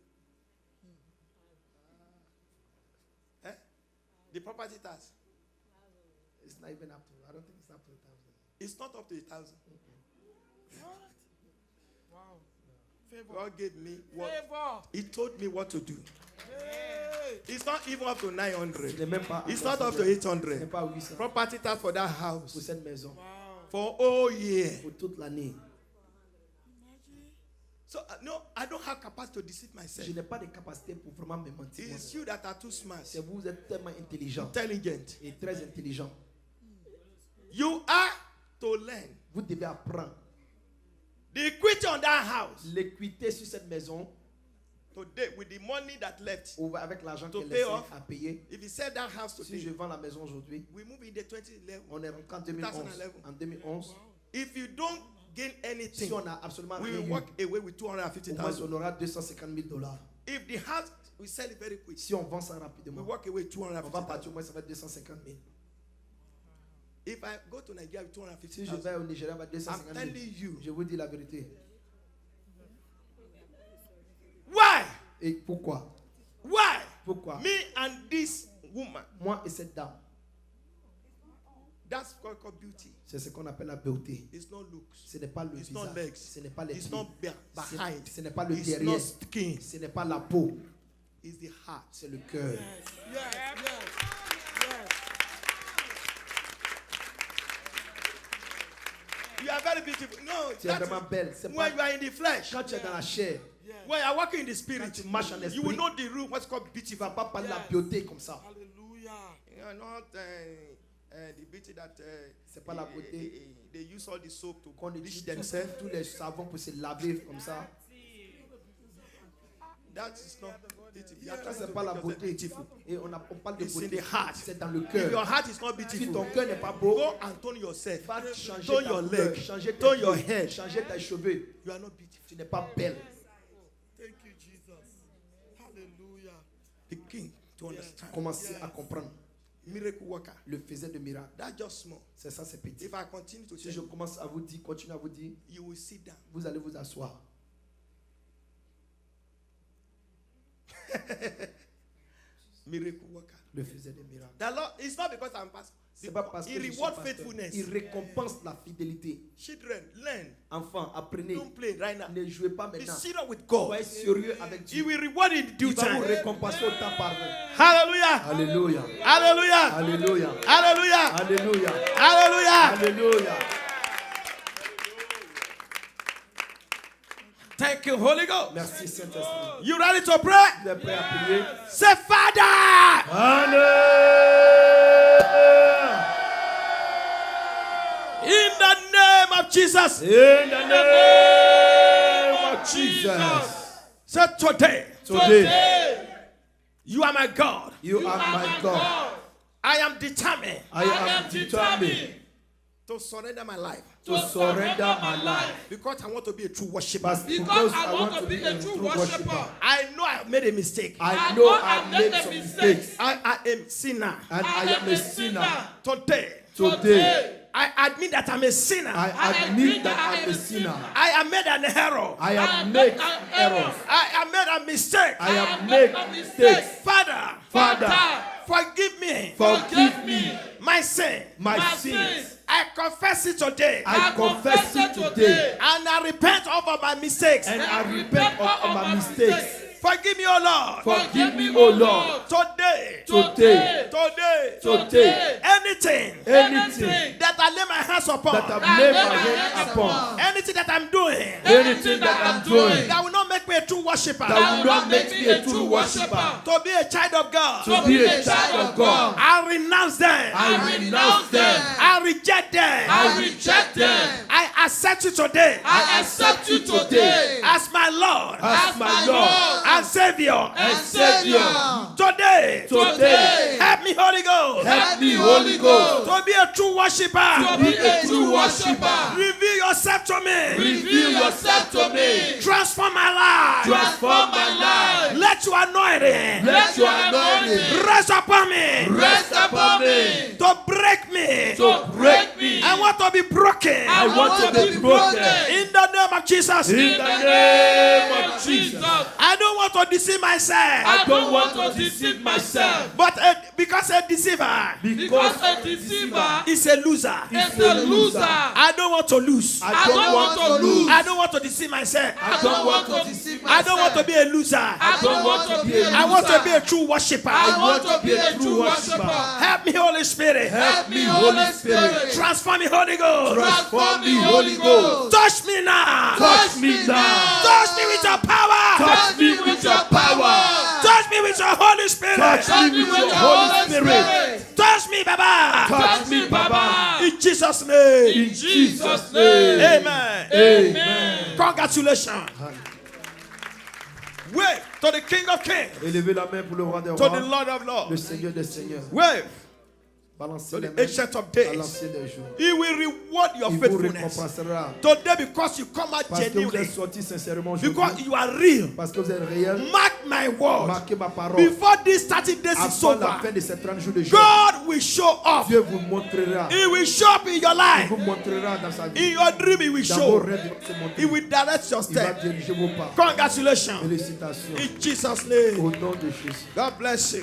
[SPEAKER 1] Eh? The property tax.
[SPEAKER 2] It's not even up to, I don't think it's up to 1,000.
[SPEAKER 1] It's not up to 1,000.
[SPEAKER 3] Wow. Favor.
[SPEAKER 1] God gave me what
[SPEAKER 3] Favor.
[SPEAKER 1] He told me what to do.
[SPEAKER 3] Hey.
[SPEAKER 1] It's not even up to
[SPEAKER 2] Ce
[SPEAKER 1] 900.
[SPEAKER 2] n'est même pas
[SPEAKER 1] It's
[SPEAKER 2] encore
[SPEAKER 1] not up to
[SPEAKER 2] 600. Ce n'est
[SPEAKER 1] 800.
[SPEAKER 2] pas 800
[SPEAKER 1] Property tax for that
[SPEAKER 2] pour
[SPEAKER 1] house
[SPEAKER 2] cette maison.
[SPEAKER 3] Wow.
[SPEAKER 1] for all year.
[SPEAKER 2] Pour toute l'année.
[SPEAKER 1] So, no, I don't have capacity to deceive myself.
[SPEAKER 2] Je n'ai pas de capacité pour vraiment me mentir.
[SPEAKER 1] It's you that are too smart,
[SPEAKER 2] C'est vous êtes tellement intelligent
[SPEAKER 1] intelligent.
[SPEAKER 2] et très intelligent.
[SPEAKER 1] You are to learn.
[SPEAKER 2] Vous devez apprendre.
[SPEAKER 1] The equity on that house
[SPEAKER 2] L'équité sur cette maison,
[SPEAKER 1] today, with the money that left,
[SPEAKER 2] ou avec l'argent
[SPEAKER 1] To
[SPEAKER 2] qu'elle
[SPEAKER 1] pay
[SPEAKER 2] laisse
[SPEAKER 1] off.
[SPEAKER 2] à payer.
[SPEAKER 1] if you sell that house
[SPEAKER 2] Si je
[SPEAKER 1] today,
[SPEAKER 2] vends la maison aujourd'hui,
[SPEAKER 1] we move in the 2011.
[SPEAKER 2] on est rentré en 2011.
[SPEAKER 1] 2011.
[SPEAKER 2] En 2011,
[SPEAKER 1] If you don't gain
[SPEAKER 2] si
[SPEAKER 1] anything,
[SPEAKER 2] on n'a absolument
[SPEAKER 1] we
[SPEAKER 2] rien
[SPEAKER 1] will
[SPEAKER 2] eu,
[SPEAKER 1] walk away with
[SPEAKER 2] au moins
[SPEAKER 1] 250,000.
[SPEAKER 2] on aura 250 000 $.
[SPEAKER 1] If the house, we sell it very quick.
[SPEAKER 2] Si on vend ça
[SPEAKER 1] We
[SPEAKER 2] rapidement,
[SPEAKER 1] walk away with
[SPEAKER 2] on va
[SPEAKER 1] 250,000.
[SPEAKER 2] partir au moins ça va être 250 000.
[SPEAKER 1] If I go to Nigeria with
[SPEAKER 2] Si je
[SPEAKER 1] 250,000,
[SPEAKER 2] vais au Nigeria avec
[SPEAKER 1] I'm
[SPEAKER 2] 250 000,
[SPEAKER 1] telling you.
[SPEAKER 2] je vous dis la vérité.
[SPEAKER 1] Why?
[SPEAKER 2] Et pourquoi?
[SPEAKER 1] Why?
[SPEAKER 2] Pourquoi?
[SPEAKER 1] Me and this woman.
[SPEAKER 2] Moi et cette dame,
[SPEAKER 1] That's called beauty.
[SPEAKER 2] c'est ce qu'on appelle la beauté.
[SPEAKER 1] It's not looks.
[SPEAKER 2] Ce n'est pas le
[SPEAKER 1] It's not
[SPEAKER 2] visage,
[SPEAKER 1] legs.
[SPEAKER 2] ce n'est pas les
[SPEAKER 1] It's
[SPEAKER 2] pieds,
[SPEAKER 1] not behind.
[SPEAKER 2] ce n'est pas le
[SPEAKER 1] It's
[SPEAKER 2] derrière,
[SPEAKER 1] not skin.
[SPEAKER 2] ce n'est pas la peau,
[SPEAKER 1] It's the heart.
[SPEAKER 2] c'est le cœur.
[SPEAKER 3] Yes, yes, yes.
[SPEAKER 1] You are very beautiful. No,
[SPEAKER 2] Tu es
[SPEAKER 1] that
[SPEAKER 2] vraiment
[SPEAKER 1] is
[SPEAKER 2] belle. C'est
[SPEAKER 1] when you
[SPEAKER 2] pas
[SPEAKER 1] are in the flesh.
[SPEAKER 2] quand tu es dans la chair,
[SPEAKER 1] When you are walking in the
[SPEAKER 2] quand
[SPEAKER 1] spirit,
[SPEAKER 2] tu marches en
[SPEAKER 1] you will
[SPEAKER 2] esprit,
[SPEAKER 1] know the room. What's called
[SPEAKER 2] tu
[SPEAKER 1] beauty.
[SPEAKER 2] vas pas parler de la beauté comme ça.
[SPEAKER 3] Hallelujah.
[SPEAKER 1] You are not the beauty that
[SPEAKER 2] C'est pas la beauté
[SPEAKER 1] they use all the soap to
[SPEAKER 2] qu'on
[SPEAKER 1] polish
[SPEAKER 2] utilise
[SPEAKER 1] themselves.
[SPEAKER 2] tous les savons pour se laver comme ça.
[SPEAKER 1] That is not beauty. You are
[SPEAKER 2] Ça
[SPEAKER 1] trying
[SPEAKER 2] c'est
[SPEAKER 1] to
[SPEAKER 2] pas la
[SPEAKER 1] make yourself
[SPEAKER 2] beauté.
[SPEAKER 1] beautiful.
[SPEAKER 2] Et on parle de
[SPEAKER 1] It's in
[SPEAKER 2] beauté.
[SPEAKER 1] the heart.
[SPEAKER 2] C'est dans le
[SPEAKER 1] If your
[SPEAKER 2] cœur.
[SPEAKER 1] heart is not
[SPEAKER 2] Si
[SPEAKER 1] beautiful,
[SPEAKER 2] ton cœur n'est pas beau,
[SPEAKER 1] go and tone yourself.
[SPEAKER 2] va changer
[SPEAKER 1] Tone
[SPEAKER 2] ta
[SPEAKER 1] your
[SPEAKER 2] couleur,
[SPEAKER 1] leg.
[SPEAKER 2] changer tes
[SPEAKER 1] Tone your
[SPEAKER 2] pieds,
[SPEAKER 1] head.
[SPEAKER 2] changer tes cheveux.
[SPEAKER 1] You are not beautiful.
[SPEAKER 2] Tu n'es pas belle.
[SPEAKER 3] Thank you, Jesus. Hallelujah.
[SPEAKER 1] Begin to understand.
[SPEAKER 2] Commencez à comprendre.
[SPEAKER 1] Miracle worker.
[SPEAKER 2] Le faisait de miracle.
[SPEAKER 1] That's just small.
[SPEAKER 2] C'est ça, c'est petit.
[SPEAKER 1] If I continue to
[SPEAKER 2] Si
[SPEAKER 1] tell
[SPEAKER 2] je
[SPEAKER 1] you,
[SPEAKER 2] commence à vous dire, continue à vous dire,
[SPEAKER 1] you will sit down.
[SPEAKER 2] vous allez vous asseoir.
[SPEAKER 1] Miracle worker.
[SPEAKER 2] Le faisait de miracle.
[SPEAKER 1] The Lord, it's not because I'm pastor.
[SPEAKER 2] C'est pas parce que
[SPEAKER 1] He
[SPEAKER 2] je suis
[SPEAKER 1] reward
[SPEAKER 2] pasteur.
[SPEAKER 1] faithfulness.
[SPEAKER 2] Il récompense la fidélité.
[SPEAKER 1] Children, learn.
[SPEAKER 2] Enfants, apprenez.
[SPEAKER 1] Don't play right now.
[SPEAKER 2] Ne jouez pas
[SPEAKER 1] Be
[SPEAKER 2] maintenant.
[SPEAKER 1] serious with God.
[SPEAKER 2] Soyez sérieux avec
[SPEAKER 1] He
[SPEAKER 2] Dieu.
[SPEAKER 1] will reward in due
[SPEAKER 2] Il va vous
[SPEAKER 1] time.
[SPEAKER 2] récompenser au temps par vous.
[SPEAKER 1] Hallelujah.
[SPEAKER 2] Alléluia.
[SPEAKER 1] Hallelujah.
[SPEAKER 2] Alléluia.
[SPEAKER 1] Hallelujah.
[SPEAKER 2] Alléluia.
[SPEAKER 1] Hallelujah.
[SPEAKER 2] Alléluia.
[SPEAKER 1] Thank you, Holy Ghost.
[SPEAKER 2] Merci Saint-Esprit.
[SPEAKER 1] You ready to pray?
[SPEAKER 2] Vous êtes prêts à prier?
[SPEAKER 1] Say, Father, in the name of Jesus.
[SPEAKER 2] In the name of Jesus.
[SPEAKER 1] Say, today,
[SPEAKER 2] Today,
[SPEAKER 1] you are my God.
[SPEAKER 2] you are my God.
[SPEAKER 1] I am determined
[SPEAKER 2] I am determined
[SPEAKER 1] to surrender my life
[SPEAKER 2] to surrender my life.
[SPEAKER 1] because I want to be a true worshiper.
[SPEAKER 2] But because I want to be a true worshiper.
[SPEAKER 1] I know I have made a mistake.
[SPEAKER 2] I know I made some mistakes.
[SPEAKER 1] I am a sinner.
[SPEAKER 2] And I am a sinner.
[SPEAKER 1] Today,
[SPEAKER 2] Today,
[SPEAKER 1] I admit that I'm a sinner.
[SPEAKER 2] I admit that I'm a sinner.
[SPEAKER 1] I have made an error.
[SPEAKER 2] I have made errors.
[SPEAKER 1] I have made a mistake.
[SPEAKER 2] I have made mistakes.
[SPEAKER 1] Father,
[SPEAKER 2] Father,
[SPEAKER 1] forgive me
[SPEAKER 2] forgive me
[SPEAKER 1] my sin.
[SPEAKER 2] my sins.
[SPEAKER 1] I confess it today.
[SPEAKER 2] I confess it today.
[SPEAKER 1] And I repent of all my mistakes.
[SPEAKER 2] And I repent of all my mistakes.
[SPEAKER 1] Forgive me, O Lord.
[SPEAKER 2] Forgive me, O Lord.
[SPEAKER 1] Today.
[SPEAKER 2] Today.
[SPEAKER 1] Today.
[SPEAKER 2] Today.
[SPEAKER 1] Anything
[SPEAKER 2] Anything
[SPEAKER 1] that I lay my hands upon.
[SPEAKER 2] that I've laid my hand upon.
[SPEAKER 1] Anything that I'm doing.
[SPEAKER 2] Anything that I'm doing
[SPEAKER 1] That will not make me a true worshiper.
[SPEAKER 2] that will not make me a true worshiper.
[SPEAKER 1] To be a child of God.
[SPEAKER 2] To be a child of God.
[SPEAKER 1] I renounce them.
[SPEAKER 2] I renounce them.
[SPEAKER 1] I reject them.
[SPEAKER 2] I reject them.
[SPEAKER 1] I accept you today
[SPEAKER 2] I accept you today
[SPEAKER 1] as my Lord
[SPEAKER 2] as my Lord
[SPEAKER 1] and Savior.
[SPEAKER 2] and Savior.
[SPEAKER 1] Today,
[SPEAKER 2] Today,
[SPEAKER 1] help me, Holy Ghost,
[SPEAKER 2] help me, Holy Ghost,
[SPEAKER 1] to be a true worshiper.
[SPEAKER 2] to be a true worshiper.
[SPEAKER 1] Reveal yourself to me.
[SPEAKER 2] Reveal yourself to me.
[SPEAKER 1] Transform my life.
[SPEAKER 2] Transform my life.
[SPEAKER 1] Let your anointing
[SPEAKER 2] Let your anointing
[SPEAKER 1] rest upon me.
[SPEAKER 2] rest upon me.
[SPEAKER 1] To break me.
[SPEAKER 2] To break me.
[SPEAKER 1] I want to be broken.
[SPEAKER 2] I want to be broken.
[SPEAKER 1] In the name of Jesus.
[SPEAKER 2] In the name of Jesus.
[SPEAKER 1] I don't want to deceive myself.
[SPEAKER 3] I don't want to deceive myself.
[SPEAKER 1] But because a deceiver
[SPEAKER 3] Because a deceiver
[SPEAKER 1] is a loser.
[SPEAKER 3] is a loser.
[SPEAKER 1] I don't want to lose.
[SPEAKER 3] I don't want to lose.
[SPEAKER 1] I don't want to deceive myself.
[SPEAKER 3] I don't want to deceive
[SPEAKER 1] I don't want to be a loser.
[SPEAKER 3] I don't want to be a loser.
[SPEAKER 1] I want to be a true worshiper.
[SPEAKER 3] I want to be a true worshiper.
[SPEAKER 1] Help me, Holy Spirit.
[SPEAKER 3] Help me, Holy Spirit.
[SPEAKER 1] Transform me, Holy Ghost.
[SPEAKER 3] Transform me, Holy Ghost.
[SPEAKER 1] Touch me now.
[SPEAKER 3] Touch me now.
[SPEAKER 1] Touch me with your power.
[SPEAKER 3] Touch me with your power.
[SPEAKER 1] Touch me with your Holy Spirit.
[SPEAKER 3] Touch me with your Holy Spirit.
[SPEAKER 1] Touch me, Baba.
[SPEAKER 3] Touch me, Baba.
[SPEAKER 1] In Jesus' name.
[SPEAKER 3] In Jesus' name.
[SPEAKER 1] Amen.
[SPEAKER 3] Amen.
[SPEAKER 1] Congratulations. Wave to the King of Kings.
[SPEAKER 2] Élevez la main pour le roi des
[SPEAKER 1] To the
[SPEAKER 2] rois,
[SPEAKER 1] Lord of
[SPEAKER 2] le
[SPEAKER 1] Lords.
[SPEAKER 2] Seigneur des seigneurs.
[SPEAKER 1] Wave
[SPEAKER 2] Balancez
[SPEAKER 1] to
[SPEAKER 2] les
[SPEAKER 1] the
[SPEAKER 2] mains
[SPEAKER 1] Ancient of
[SPEAKER 2] à
[SPEAKER 1] Days.
[SPEAKER 2] l'ancien des jours.
[SPEAKER 1] He will reward your
[SPEAKER 2] Il vous
[SPEAKER 1] faithfulness.
[SPEAKER 2] récompensera
[SPEAKER 1] Today, because you come out
[SPEAKER 2] parce que vous
[SPEAKER 1] genuinely,
[SPEAKER 2] êtes sortis sincèrement
[SPEAKER 1] because
[SPEAKER 2] aujourd'hui,
[SPEAKER 1] you are real.
[SPEAKER 2] parce que vous êtes réel.
[SPEAKER 1] Mark my word.
[SPEAKER 2] Marquez ma parole.
[SPEAKER 1] Before this 30 days is
[SPEAKER 2] Avant la
[SPEAKER 1] over,
[SPEAKER 2] fin de ces 30 jours de jeûne,
[SPEAKER 1] God will show off.
[SPEAKER 2] Dieu vous montrera.
[SPEAKER 1] He will show up in your
[SPEAKER 2] Il
[SPEAKER 1] life.
[SPEAKER 2] vous montrera dans sa vie.
[SPEAKER 1] In your dream, He will
[SPEAKER 2] Dans vos
[SPEAKER 1] show.
[SPEAKER 2] rêves, il va se
[SPEAKER 1] He
[SPEAKER 2] montrer.
[SPEAKER 1] will direct your
[SPEAKER 2] Il va
[SPEAKER 1] step.
[SPEAKER 2] diriger vos pas.
[SPEAKER 1] Congratulations.
[SPEAKER 2] Félicitations.
[SPEAKER 1] In Jesus' name.
[SPEAKER 2] Au nom de Jésus.
[SPEAKER 1] God bless you.